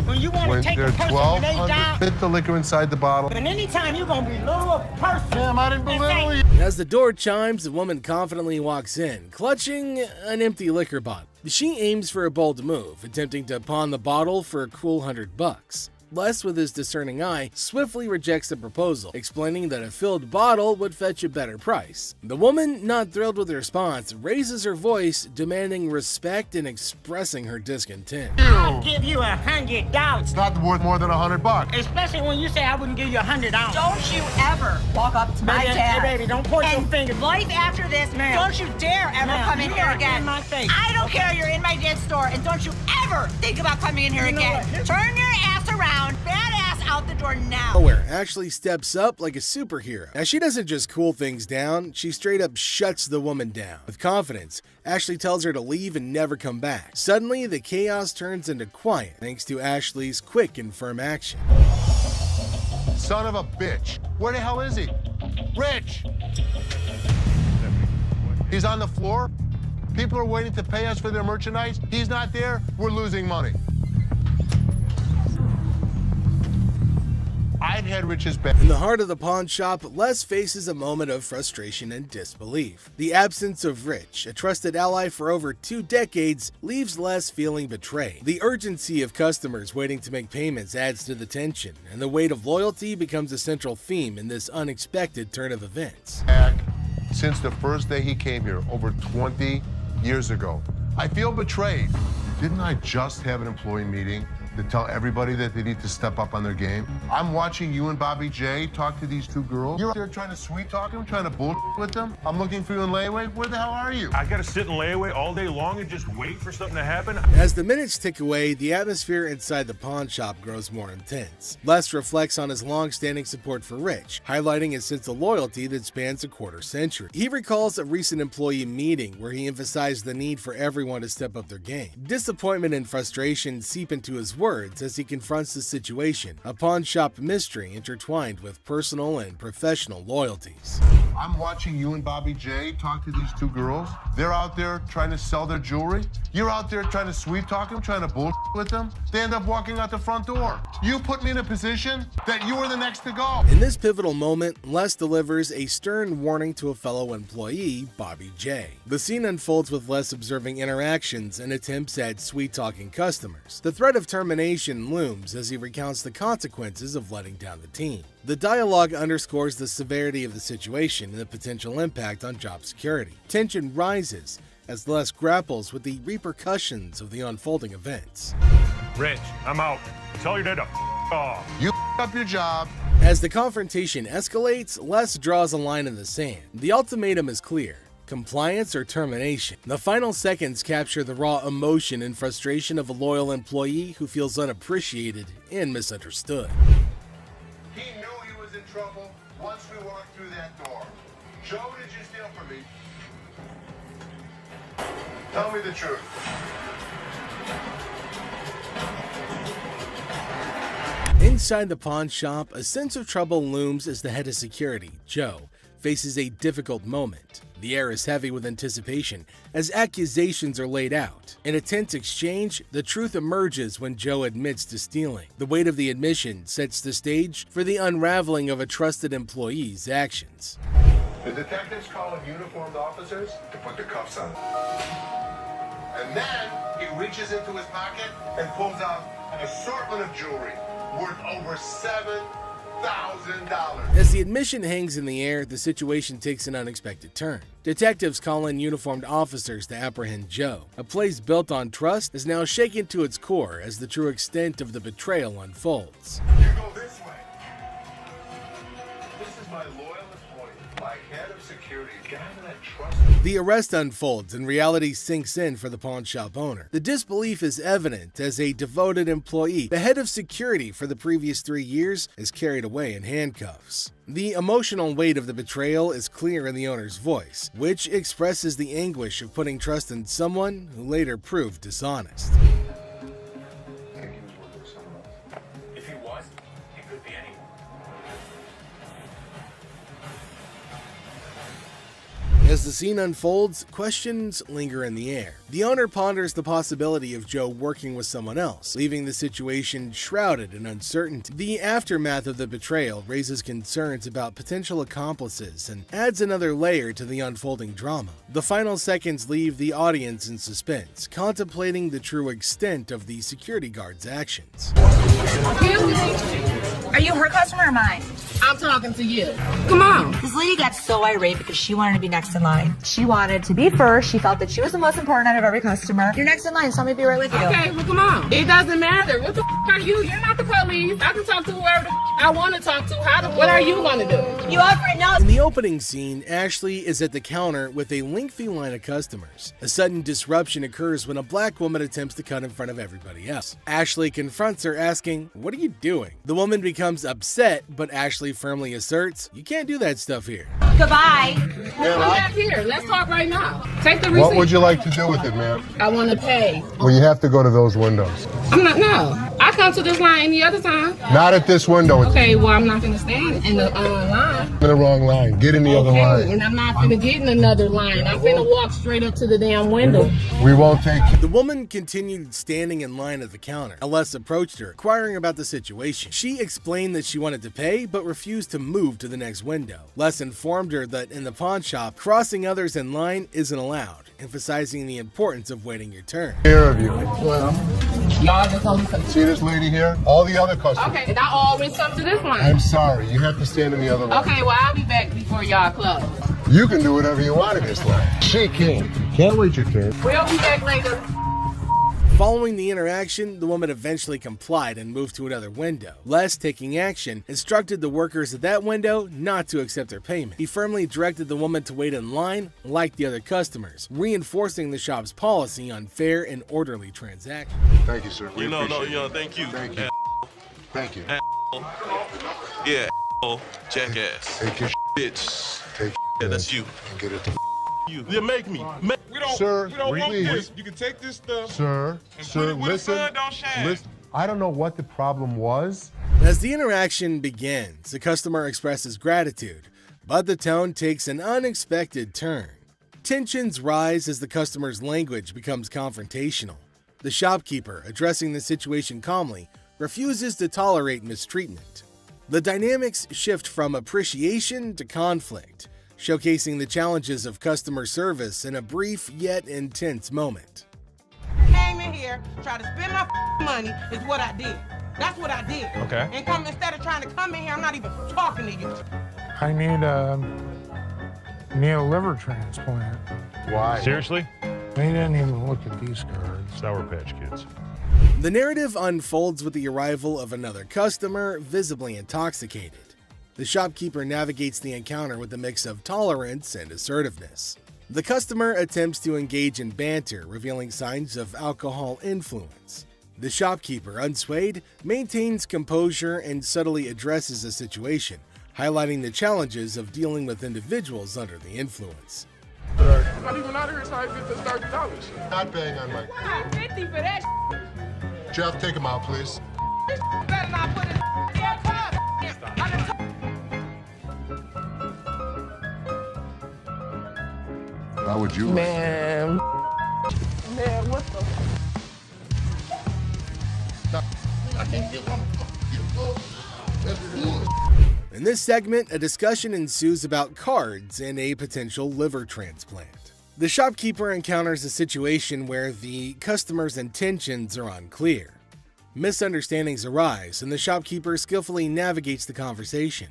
when you want to take a person when they down. Fit the liquor inside the bottle. And anytime you're going to belittle a person. Damn, I didn't belittle you. As the door chimes, the woman confidently walks in, clutching an empty liquor bottle. She aims for a bold move, attempting to pawn the bottle for a cool $100. Les, with his discerning eye, swiftly rejects the proposal, explaining that a filled bottle would fetch a better price. The woman, not thrilled with the response, raises her voice, demanding respect and expressing her discontent. I'll give you $100. It's not worth more than $100. Especially when you say I wouldn't give you $100. Don't you ever walk up to my dad. Hey, baby, don't point your finger. Life after this, don't you dare ever come in here again. In my face. I don't care, you're in my dad's store, and don't you ever think about coming in here again. Turn your ass around. Badass out the door now. Nowhere, Ashley steps up like a superhero. Now, she doesn't just cool things down, she straight up shuts the woman down. With confidence, Ashley tells her to leave and never come back. Suddenly, the chaos turns into quiet thanks to Ashley's quick and firm action. Son of a bitch. Where the hell is he? Rich! He's on the floor. People are waiting to pay us for their merchandise. He's not there. We're losing money. I'd had Rich's back. In the heart of the pawn shop, Les faces a moment of frustration and disbelief. The absence of Rich, a trusted ally for over 2 decades, leaves Les feeling betrayed. The urgency of customers waiting to make payments adds to the tension, and the weight of loyalty becomes a central theme in this unexpected turn of events. Since the first day he came here, over 20 years ago. I feel betrayed. Didn't I just have an employee meeting to tell everybody that they need to step up on their game? I'm watching you and Bobby J talk to these 2 girls. You're out there trying to sweet talk them, trying to bullshit with them. I'm looking for you in layaway. Where the hell are you? I gotta sit in layaway all day long and just wait for something to happen? As the minutes tick away, the atmosphere inside the pawn shop grows more intense. Les reflects on his long-standing support for Rich, highlighting his sense of loyalty that spans a quarter century. He recalls a recent employee meeting where he emphasized the need for everyone to step up their game. Disappointment and frustration seep into his words as he confronts the situation, a pawn shop mystery intertwined with personal and professional loyalties. I'm watching you and Bobby J talk to these 2 girls. They're out there trying to sell their jewelry. You're out there trying to sweet talk them, trying to bullshit with them. They end up walking out the front door. You put me in a position that you were the next to go. In this pivotal moment, Les delivers a stern warning to a fellow employee, Bobby J. The scene unfolds with Les observing interactions and attempts at sweet-talking customers. The threat of termination looms as he recounts the consequences of letting down the team. The dialogue underscores the severity of the situation and the potential impact on job security. Tension rises as Les grapples with the repercussions of the unfolding events. Rich, I'm out. Tell your dad to off. You up your job. As the confrontation escalates, Les draws a line in the sand. The ultimatum is clear: compliance or termination. The final seconds capture the raw emotion and frustration of a loyal employee who feels unappreciated and misunderstood. He knew he was in trouble once we walked through that door. Joe, did you steal from me? Tell me the truth. Inside the pawn shop, a sense of trouble looms as the head of security, Joe, faces a difficult moment. The air is heavy with anticipation as accusations are laid out. In a tense exchange, the truth emerges when Joe admits to stealing. The weight of the admission sets the stage for the unraveling of a trusted employee's actions. The detectives call in uniformed officers to put the cuffs on. And then he reaches into his pocket and pulls out an assortment of jewelry worth over $7,000. As the admission hangs in the air, the situation takes an unexpected turn. Detectives call in uniformed officers to apprehend Joe. A place built on trust is now shaken to its core as the true extent of the betrayal unfolds. You go this way. This is my loyal employee, my head of security, a guy that I trust. The arrest unfolds and reality sinks in for the pawn shop owner. The disbelief is evident as a devoted employee, the head of security for the previous 3 years, is carried away in handcuffs. The emotional weight of the betrayal is clear in the owner's voice, which expresses the anguish of putting trust in someone who later proved dishonest. If he was, he could be anyone. As the scene unfolds, questions linger in the air. The owner ponders the possibility of Joe working with someone else, leaving the situation shrouded in uncertainty. The aftermath of the betrayal raises concerns about potential accomplices and adds another layer to the unfolding drama. The final seconds leave the audience in suspense, contemplating the true extent of the security guard's actions. Are you her customer or mine? I'm talking to you. Come on. This lady got so irate because she wanted to be next in line. She wanted to be first. She felt that she was the most important out of every customer. You're next in line, so I'm gonna be right with you. Okay, well, come on. It doesn't matter. What the are you? You're not the police. I can talk to whoever I want to talk to. What are you gonna do? You already know. In the opening scene, Ashley is at the counter with a lengthy line of customers. A sudden disruption occurs when a black woman attempts to cut in front of everybody else. Ashley confronts her, asking, "What are you doing?" The woman becomes upset, but Ashley firmly asserts, "You can't do that stuff here." Goodbye. Come back here. Let's talk right now. Take the receipt. What would you like to do with it, ma'am? I want to pay. Well, you have to go to those windows. No. I come to this line any other time. Not at this window. It's Okay, well, I'm not going to stand in the line. in the wrong line. Get in the other line. And I'm not going to get in another line. I'm going to walk straight up to the damn window. We won't take you. The woman continued standing in line at the counter. Les approached her, inquiring about the situation. She explained that she wanted to pay, but refused to move to the next window. Les informed her that in the pawn shop, crossing others in line isn't allowed, emphasizing the importance of waiting your turn. Care of you. Well, y'all just only See this lady here? All the other customers. Okay, and I always come to this line. I'm sorry. You have to stand in the other line. Okay, well, I'll be back before y'all close. You can do whatever you want in this line. She can't. Can't wait your turn. We'll be back later. Following the interaction, the woman eventually complied and moved to another window. Les, taking action, instructed the workers at that window not to accept their payment. He firmly directed the woman to wait in line like the other customers, reinforcing the shop's policy on fair and orderly transactions. Thank you, sir. Thank you. Thank you. Thank you. Yeah, jackass. Take your bitch. Take Yeah, that's you. and get it. You make me. Sir, we don't want please. this. You can take this stuff. Sir, and sir, put it where listen. the sun don't shine. Listen. I don't know what the problem was. As the interaction begins, the customer expresses gratitude, but the tone takes an unexpected turn. Tensions rise as the customer's language becomes confrontational. The shopkeeper, addressing the situation calmly, refuses to tolerate mistreatment. The dynamics shift from appreciation to conflict, showcasing the challenges of customer service in a brief yet intense moment. Came in here, tried to spend my money is what I did. That's what I did. Okay. And come instead of trying to come in here, I'm not even talking to you. I need a liver transplant. Why? Seriously? They didn't even look at these cards. Sour Patch Kids. The narrative unfolds with the arrival of another customer, visibly intoxicated. The shopkeeper navigates the encounter with a mix of tolerance and assertiveness. The customer attempts to engage in banter, revealing signs of alcohol influence. The shopkeeper, unswayed, maintains composure and subtly addresses the situation, highlighting the challenges of dealing with individuals under the influence. I'm not even out here trying to get this $30. Not paying on my. Wow, 50 for that. Jeff, take him out, please. Better not put it in your car. How would you? Man, what the? I can't get one. In this segment, a discussion ensues about cards and a potential liver transplant. The shopkeeper encounters a situation where the customer's intentions are unclear. Misunderstandings arise, and the shopkeeper skillfully navigates the conversation.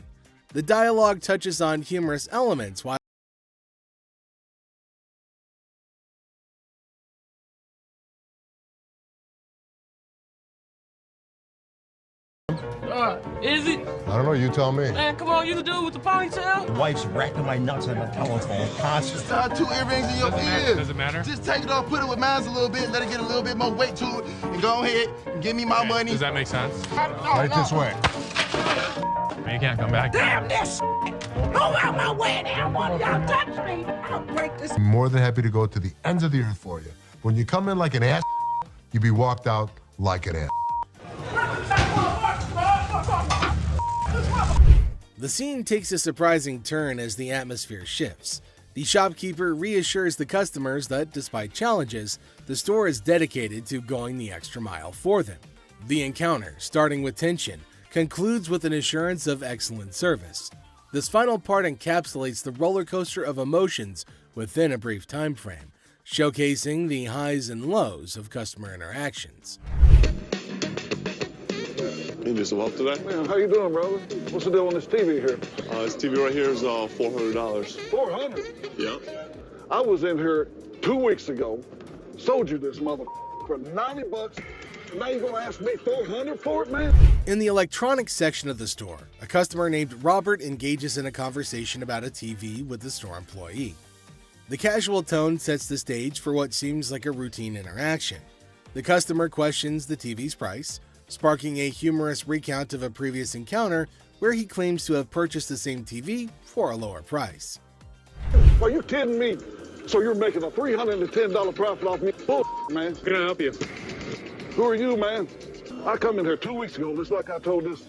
The dialogue touches on humorous elements while Is it? I don't know. You tell me. Man, come on, you the dude with the ponytail? The wife's racking my nuts on my telephone constantly. Tie 2 earrings in your ears. Does it matter? Just take it off, put it with mine a little bit, let it get a little bit more weight to it, and go ahead and give me my money. Does that make sense? Right this way. I mean, you can't come back. Damn this! Go out my way now! One of y'all touch me! I'll break this. I'm more than happy to go to the ends of the earth for you. When you come in like an ass, you be walked out like an ass. The scene takes a surprising turn as the atmosphere shifts. The shopkeeper reassures the customers that despite challenges, the store is dedicated to going the extra mile for them. The encounter, starting with tension, concludes with an assurance of excellent service. This final part encapsulates the roller coaster of emotions within a brief time frame, showcasing the highs and lows of customer interactions. You just love today? Man, how you doing, brother? What's the deal on this TV here? This TV right here is $400. $400? Yeah. I was in here 2 weeks ago, sold you this mother for $90. Now you gonna ask me $400 for it, man? In the electronics section of the store, a customer named Robert engages in a conversation about a TV with the store employee. The casual tone sets the stage for what seems like a routine interaction. The customer questions the TV's price, sparking a humorous recount of a previous encounter where he claims to have purchased the same TV for a lower price. Are you kidding me? So you're making a $310 profit off me? Bull, man. Can I help you? Who are you, man? I come in here 2 weeks ago, just like I told this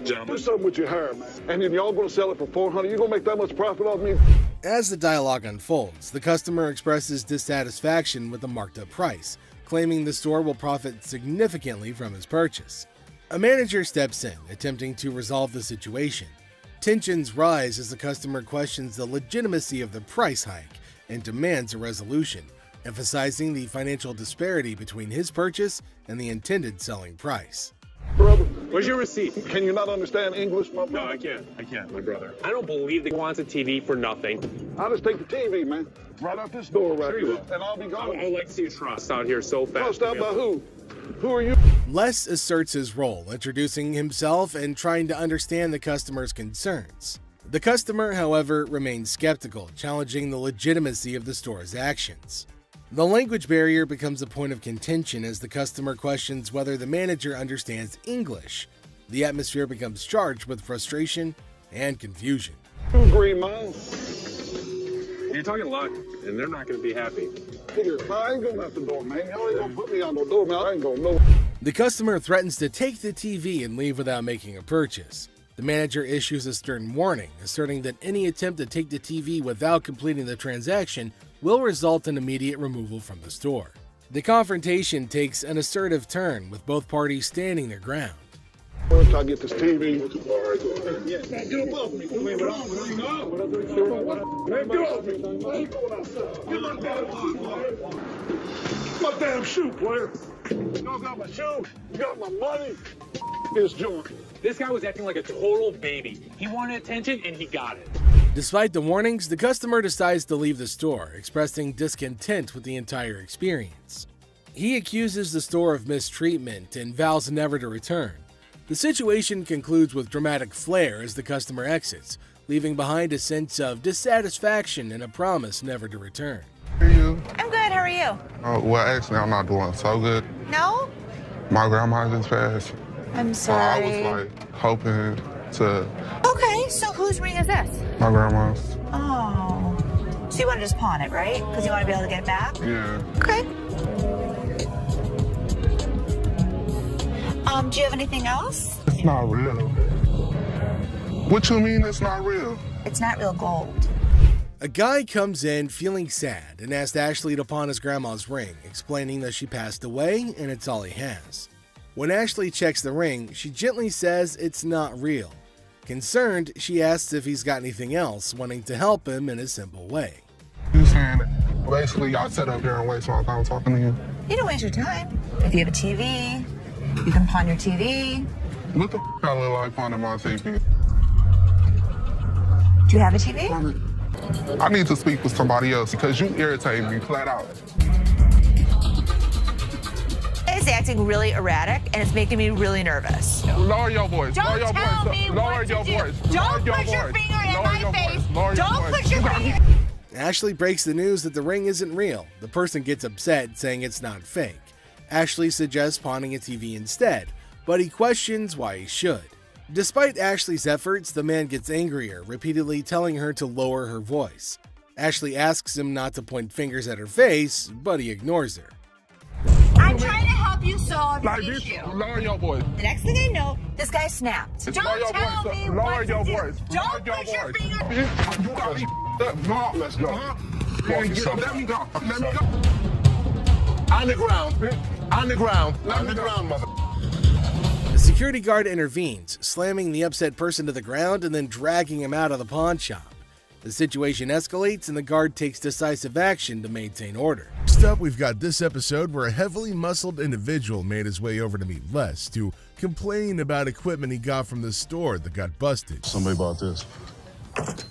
gentleman. Do something with your hair, man. And then y'all gonna sell it for $400? You gonna make that much profit off me? As the dialogue unfolds, the customer expresses dissatisfaction with the marked up price, claiming the store will profit significantly from his purchase. A manager steps in, attempting to resolve the situation. Tensions rise as the customer questions the legitimacy of the price hike and demands a resolution, emphasizing the financial disparity between his purchase and the intended selling price. Brother, where's your receipt? Can you not understand English, my brother? No, I can't, my brother. I don't believe that he wants a TV for nothing. I'll just take the TV, man. Right out this door right here, and I'll be gone. I would like to see you trust out here so fast. Trust out by who? Who are you? Les asserts his role, introducing himself and trying to understand the customer's concerns. The customer, however, remains skeptical, challenging the legitimacy of the store's actions. The language barrier becomes a point of contention as the customer questions whether the manager understands English. The atmosphere becomes charged with frustration and confusion. 2 Green Mile. You're talking luck, and they're not going to be happy. Here, I ain't going out the door, man. Y'all ain't gonna put me on no door, man. I ain't gonna know. The customer threatens to take the TV and leave without making a purchase. The manager issues a stern warning, asserting that any attempt to take the TV without completing the transaction will result in immediate removal from the store. The confrontation takes an assertive turn, with both parties standing their ground. Once I get this TV, man, get up off me. Man, get off me. Man, get off me. I ain't going outside. Get my damn shoe, my damn shoe, player. Y'all got my shoe. You got my money. It's joint. This guy was acting like a total baby. He wanted attention, and he got it. Despite the warnings, the customer decides to leave the store, expressing discontent with the entire experience. He accuses the store of mistreatment and vows never to return. The situation concludes with dramatic flair as the customer exits, leaving behind a sense of dissatisfaction and a promise never to return. How are you? I'm good, how are you? Well, actually, I'm not doing so good. No? My grandma just passed. I'm sorry. I was like hoping to. Okay, so whose ring is this? My grandma's. Oh. So you want to just pawn it, right? Because you want to be able to get it back? Yeah. Okay. Do you have anything else? It's not real. What you mean it's not real? It's not real gold. A guy comes in feeling sad and asks Ashley to pawn his grandma's ring, explaining that she passed away and it's all he has. When Ashley checks the ring, she gently says it's not real. Concerned, she asks if he's got anything else, wanting to help him in a simple way. You saying basically y'all sit up here and waste my time talking to you? You don't waste your time. If you have a TV, you can pawn your TV. What the I look like pawning my TV? Do you have a TV? I need to speak with somebody else because you irritate me flat out. It's acting really erratic and it's making me really nervous. Lower your voice. Don't Lower your tell voice. me Lower what your to do. voice. Don't Lower put your voice. finger in Lower my your face. voice. Lower your Don't voice. put your finger. Ashley breaks the news that the ring isn't real. The person gets upset, saying it's not fake. Ashley suggests pawning a TV instead, but he questions why he should. Despite Ashley's efforts, the man gets angrier, repeatedly telling her to lower her voice. Ashley asks him not to point fingers at her face, but he ignores her. I'm trying to help you solve Like the this, issue. lower your voice. The next thing I know, this guy snapped. Lower Don't your tell voice. me Lower what your to do. voice. Don't Lower put your voice. finger. You got me No, let's go. Let me go. Let me go. On the ground. On the ground. On the ground, mother. The security guard intervenes, slamming the upset person to the ground and then dragging him out of the pawn shop. The situation escalates and the guard takes decisive action to maintain order. Next up, we've got this episode where a heavily muscled individual made his way over to meet Les to complain about equipment he got from the store that got busted. Somebody bought this. This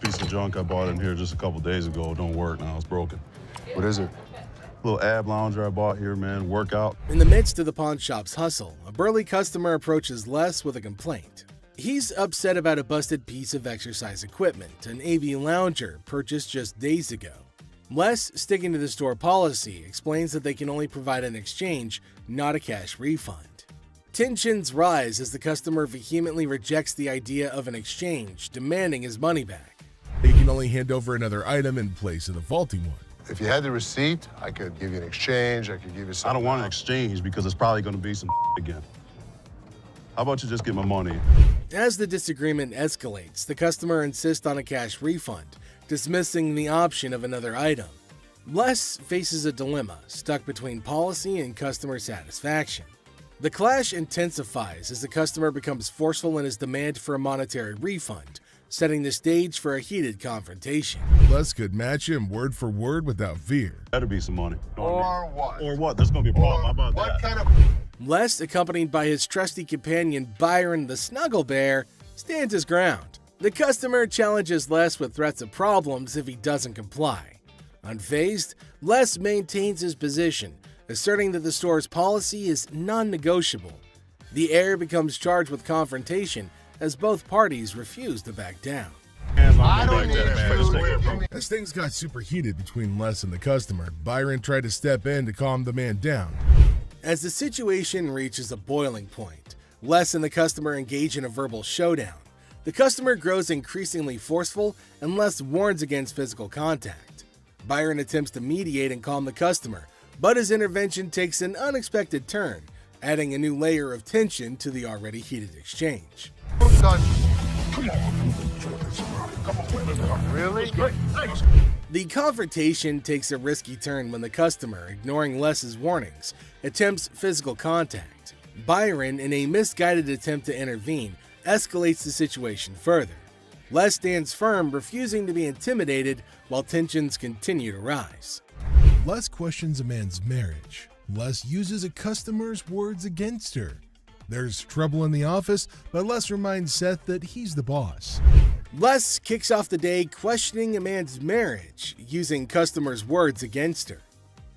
piece of junk I bought in here just a couple days ago don't work now. It's broken. What is it? Little ab lounger I bought here, man. Workout. In the midst of the pawn shop's hustle, a burly customer approaches Les with a complaint. He's upset about a busted piece of exercise equipment, an AV lounger purchased just days ago. Les, sticking to the store policy, explains that they can only provide an exchange, not a cash refund. Tensions rise as the customer vehemently rejects the idea of an exchange, demanding his money back. They can only hand over another item in place of the faulty one. If you had the receipt, I could give you an exchange. I could give you something. I don't want an exchange because it's probably going to be some again. How about you just get my money? As the disagreement escalates, the customer insists on a cash refund, dismissing the option of another item. Les faces a dilemma, stuck between policy and customer satisfaction. The clash intensifies as the customer becomes forceful in his demand for a monetary refund, setting the stage for a heated confrontation. Les could match him word for word without fear. Better be some money. Or what? Or what? There's going to be a problem. How about What that? kind of... Les, accompanied by his trusty companion Byron the Snuggle Bear, stands his ground. The customer challenges Les with threats of problems if he doesn't comply. Unfazed, Les maintains his position, asserting that the store's policy is non-negotiable. The heir becomes charged with confrontation as both parties refuse to back down. I don't need food. As things got super heated between Les and the customer, Byron tried to step in to calm the man down. As the situation reaches a boiling point, Les and the customer engage in a verbal showdown. The customer grows increasingly forceful and Les warns against physical contact. Byron attempts to mediate and calm the customer, but his intervention takes an unexpected turn, adding a new layer of tension to the already heated exchange. Really? The confrontation takes a risky turn when the customer, ignoring Les's warnings, attempts physical contact. Byron, in a misguided attempt to intervene, escalates the situation further. Les stands firm, refusing to be intimidated while tensions continue to rise. Les questions a man's marriage. Les uses a customer's words against her. There's trouble in the office, but Les reminds Seth that he's the boss. Les kicks off the day questioning a man's marriage, using customers' words against her.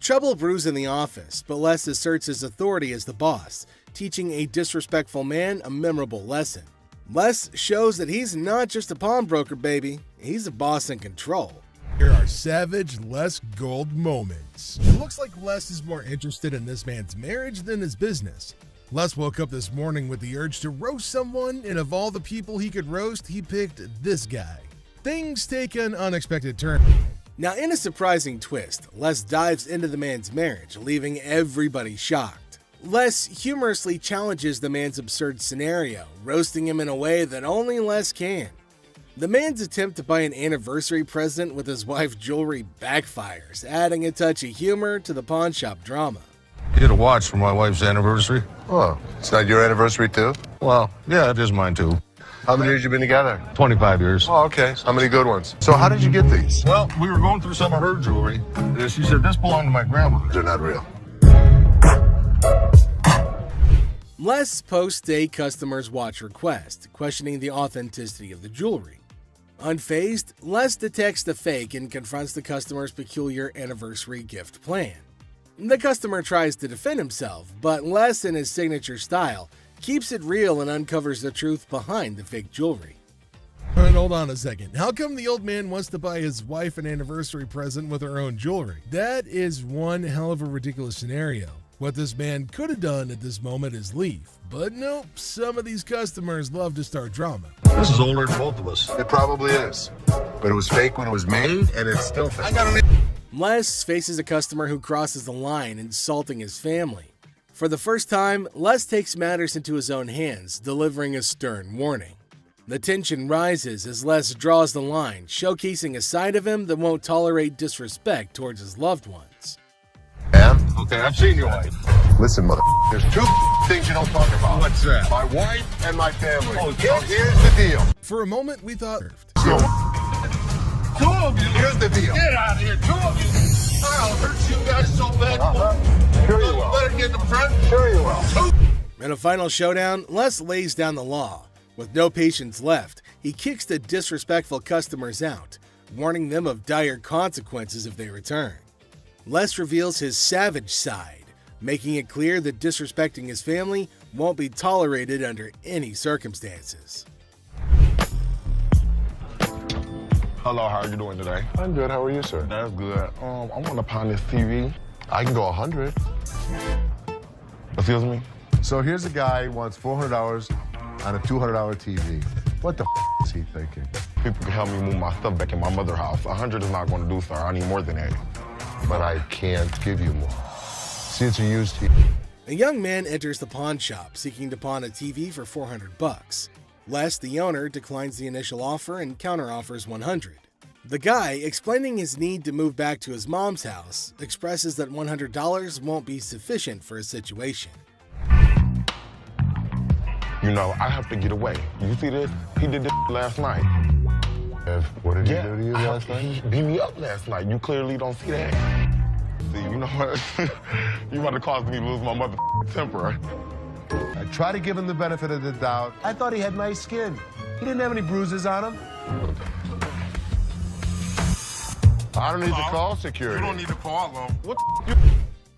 Trouble brews in the office, but Les asserts his authority as the boss, teaching a disrespectful man a memorable lesson. Les shows that he's not just a pawnbroker, baby. He's a boss in control. Here are savage Les Gold moments. It looks like Les is more interested in this man's marriage than his business. Les woke up this morning with the urge to roast someone, and of all the people he could roast, he picked this guy. Things take an unexpected turn. Now, in a surprising twist, Les dives into the man's marriage, leaving everybody shocked. Les humorously challenges the man's absurd scenario, roasting him in a way that only Les can. The man's attempt to buy an anniversary present with his wife's jewelry backfires, adding a touch of humor to the pawn shop drama. Get a watch for my wife's anniversary. Oh, it's not your anniversary too? Well, yeah, it is mine too. How many years you been together? 25 years. Oh, okay. How many good ones? So how did you get these? Well, we were going through some of her jewelry. And she said, this belonged to my grandma. They're not real. Les posts a customer's watch request, questioning the authenticity of the jewelry. Unfazed, Les detects the fake and confronts the customer's peculiar anniversary gift plan. The customer tries to defend himself, but Les, in his signature style, keeps it real and uncovers the truth behind the fake jewelry. And hold on a second. How come the old man wants to buy his wife an anniversary present with her own jewelry? That is one hell of a ridiculous scenario. What this man could have done at this moment is leave. But nope, some of these customers love to start drama. This is older than both of us. It probably is. But it was fake when it was made, and it's still fake. Les faces a customer who crosses the line, insulting his family. For the first time, Les takes matters into his own hands, delivering a stern warning. The tension rises as Les draws the line, showcasing a side of him that won't tolerate disrespect towards his loved ones. Man? Okay, I've seen your wife. Listen, mother, there's two things you don't talk about. What's that? My wife and my family. Oh, so here's the deal. For a moment, we thought... Two of you. Here's the deal. Get out of here. Two of you. I'll hurt you guys so bad. Sure you will. Better get in the front. Sure you will. In a final showdown, Les lays down the law. With no patience left, he kicks the disrespectful customers out, warning them of dire consequences if they return. Les reveals his savage side, making it clear that disrespecting his family won't be tolerated under any circumstances. Hello, how are you doing today? I'm good. How are you, sir? That's good. I want to pawn this TV. I can go 100. Excuse me? So here's a guy who wants $400 on a $200 TV. What the is he thinking? People can help me move my stuff back in my mother's house. 100 is not going to do, sir. I need more than that. But I can't give you more. See, it's a used TV. A young man enters the pawn shop seeking to pawn a TV for $400. Les, the owner, declines the initial offer and counteroffers $100. The guy, explaining his need to move back to his mom's house, expresses that $100 won't be sufficient for his situation. You know, I have to get away. You see this? He did this last night. What did he do to you last night? He beat me up last night. You clearly don't see that. See, you know what? You about to cause me to lose my mother temper. I try to give him the benefit of the doubt. I thought he had nice skin. He didn't have any bruises on him. I don't need to call security. You don't need to call them. What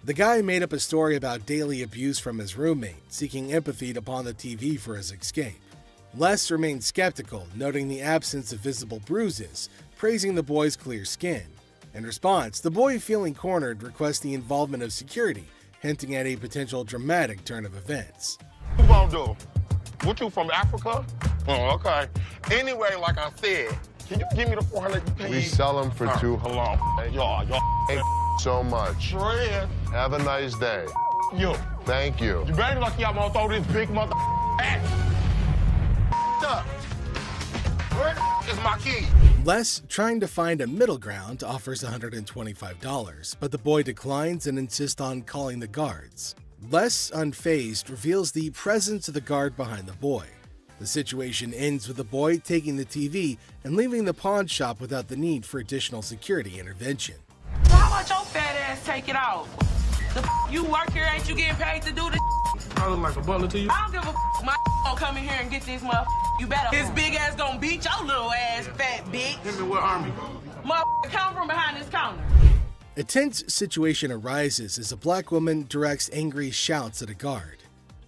The guy made up a story about daily abuse from his roommate, seeking empathy to pawn the TV for his escape. Les remained skeptical, noting the absence of visible bruises, praising the boy's clear skin. In response, the boy, feeling cornered, requests the involvement of security, hinting at a potential dramatic turn of events. you gonna do? What, you from Africa? Oh, okay. Anyway, like I said, can you give me the 400? We sell them for $200. Hold on. Y'all. Thank so much. Friend. Have a nice day. You. Thank you. You better lucky I'm gonna throw this big mother at. Up. Where is my key? Les, trying to find a middle ground, offers $125, but the boy declines and insists on calling the guards. Les, unfazed, reveals the presence of the guard behind the boy. The situation ends with the boy taking the TV and leaving the pawn shop without the need for additional security intervention. How about your fat ass take it out? You work here, ain't you getting paid to do this? I look like a butler to you. I don't give a my gonna come in here and get this motherfucker. You better. His big ass gonna beat your little ass, fat bitch. Hit me with army. Motherfucker, come from behind this counter. A tense situation arises as a black woman directs angry shouts at a guard.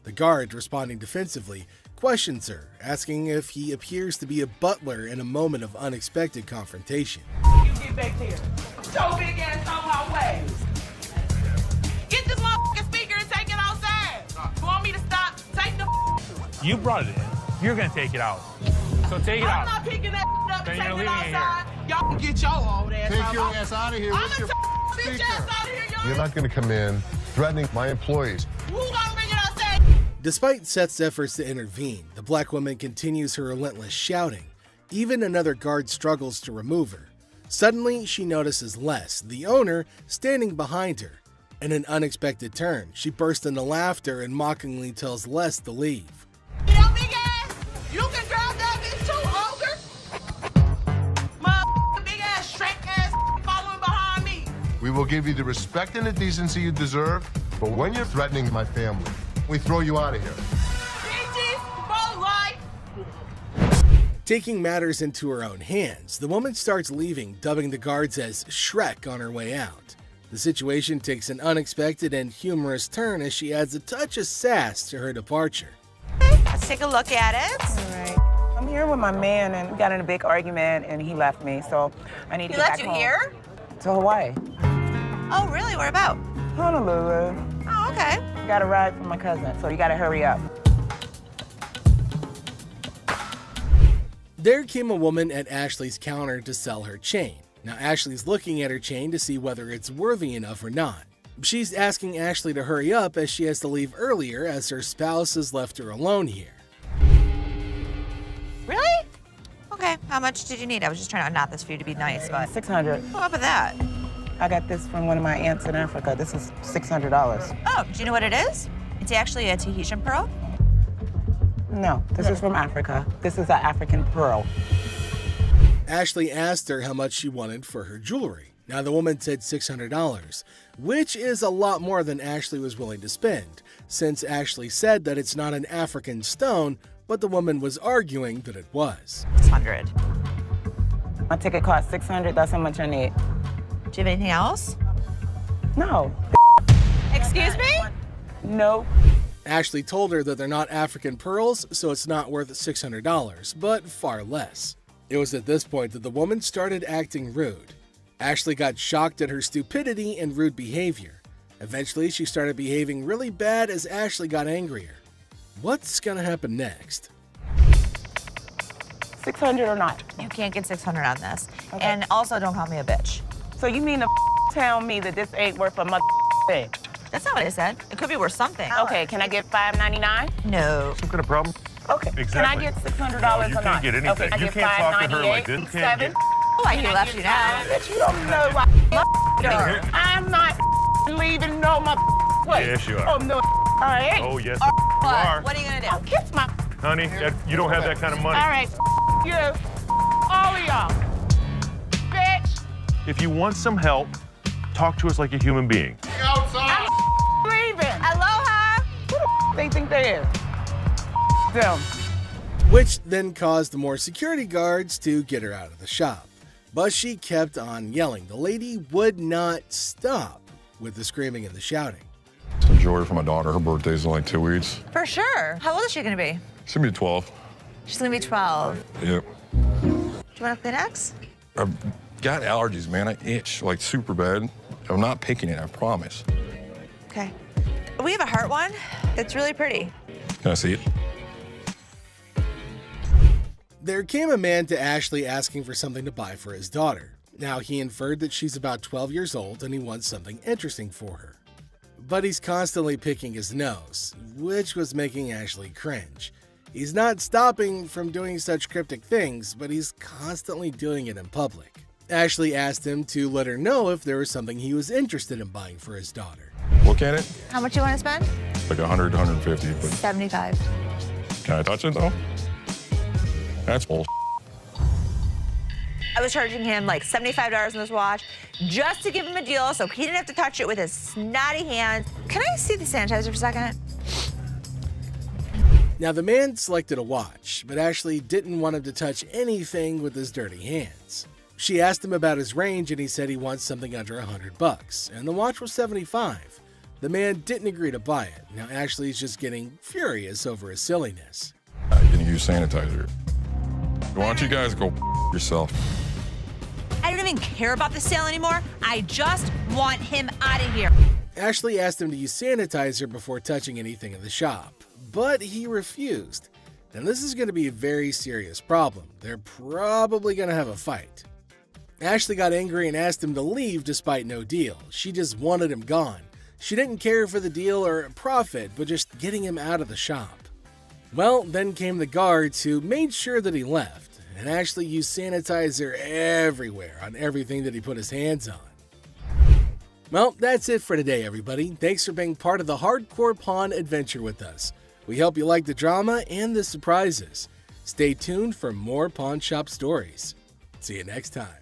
The guard, responding defensively, questions her, asking if he appears to be a butler in a moment of unexpected confrontation. You get back there. Your big ass on my way. Get this motherfucking speaker and take it outside. You want me to stop? Take the. You brought it in. You're gonna take it out. So take it I'm out. not picking that up Then and you're taking it leaving it outside. Y'all can get your old ass Take out. your ass out of here. I'm What's gonna your take bitch ass out of here, y'all. You're not going to come in threatening my employees. Who gonna bring it outside? Despite Seth's efforts to intervene, the black woman continues her relentless shouting. Even another guard struggles to remove her. Suddenly, she notices Les, the owner, standing behind her. In an unexpected turn, she bursts into laughter and mockingly tells Les to leave. You know, big ass, you can grab that bitch too, ogre. Motherfucking big ass, Shrek ass following behind me. We will give you the respect and the decency you deserve, but when you're threatening my family, we throw you out of here. Bitches, for life. Taking matters into her own hands, the woman starts leaving, dubbing the guards as Shrek on her way out. The situation takes an unexpected and humorous turn as she adds a touch of sass to her departure. Let's take a look at it. All right. I'm here with my man, and we got in a big argument, and he left me, so I need to He get left back you home. here? To Hawaii. Oh, really? Where about? Honolulu. Oh, okay. Got a ride from my cousin, so you gotta hurry up. There came a woman at Ashley's counter to sell her chain. Now Ashley's looking at her chain to see whether it's worthy enough or not. She's asking Ashley to hurry up as she has to leave earlier as her spouse has left her alone here. Really? How much did you need? I was just trying to knot this for you to be nice, but. 600. What up with that? I got this from one of my aunts in Africa. This is $600. Oh, do you know what it is? It's actually a Tahitian pearl. No, this is from Africa. This is an African pearl. Ashley asked her how much she wanted for her jewelry. Now, the woman said $600, which is a lot more than Ashley was willing to spend, since Ashley said that it's not an African stone, but the woman was arguing that it was. 600. My ticket cost $600. That's how much I need. Do you have anything else? No. Excuse me? No. Ashley told her that they're not African pearls, so it's not worth $600, but far less. It was at this point that the woman started acting rude. Ashley got shocked at her stupidity and rude behavior. Eventually, she started behaving really bad as Ashley got angrier. What's gonna happen next? 600 or not? You can't get 600 on this. Okay. And also, don't call me a bitch. So you mean to tell me that this ain't worth a thing? That's not what I said. It could be worth something. Okay, can I get $599? No. Some kind of problem? Okay. Exactly. Can I get $600 No, or you not? can't get anything. Okay, You can't talk to her like this. You can't get... Oh, I can left you now. Bitch, you don't know what I'm not leaving no place. Yes, you are. Oh, no. I ain't. Oh, yes, What? you are. What are you gonna do? I'll kiss my... Honey, you don't have that kind of money. All right, you. All of y'all. Bitch. If you want some help, talk to us like a human being. I'm leaving. Aloha. Who the they think they is? Them. Which then caused the more security guards to get her out of the shop. But she kept on yelling. The lady would not stop with the screaming and the shouting. Some jewelry for my daughter. Her birthday's in like 2 weeks. For sure. How old is she gonna be? She's gonna be 12. She's gonna be 12. Yep. Do you want a Kleenex? I've got allergies, man. I itch like super bad. I'm not picking it, I promise. Okay. We have a heart one. It's really pretty. Can I see it? There came a man to Ashley asking for something to buy for his daughter. Now, he inferred that she's about 12 years old and he wants something interesting for her. But he's constantly picking his nose, which was making Ashley cringe. He's not stopping from doing such cryptic things, but he's constantly doing it in public. Ashley asked him to let her know if there was something he was interested in buying for his daughter. Look at it. How much you want to spend? Like 100, 150, but 75. can I touch it though? That's bull. I was charging him like $75 on this watch just to give him a deal so he didn't have to touch it with his snotty hands. Can I see the sanitizer for a second? Now, the man selected a watch, but Ashley didn't want him to touch anything with his dirty hands. She asked him about his range and he said he wants something under $100, and the watch was $75. The man didn't agree to buy it. Now, Ashley's just getting furious over his silliness. I can use sanitizer. Why don't you guys go yourself? I don't even care about the sale anymore. I just want him out of here. Ashley asked him to use sanitizer before touching anything in the shop, but he refused. Now, this is going to be a very serious problem. They're probably going to have a fight. Ashley got angry and asked him to leave despite no deal. She just wanted him gone. She didn't care for the deal or profit, but just getting him out of the shop. Well, then came the guards who made sure that he left, and Ashley used sanitizer everywhere on everything that he put his hands on. Well, that's it for today, everybody. Thanks for being part of the Hardcore Pawn adventure with us. We hope you like the drama and the surprises. Stay tuned for more pawn shop stories. See you next time.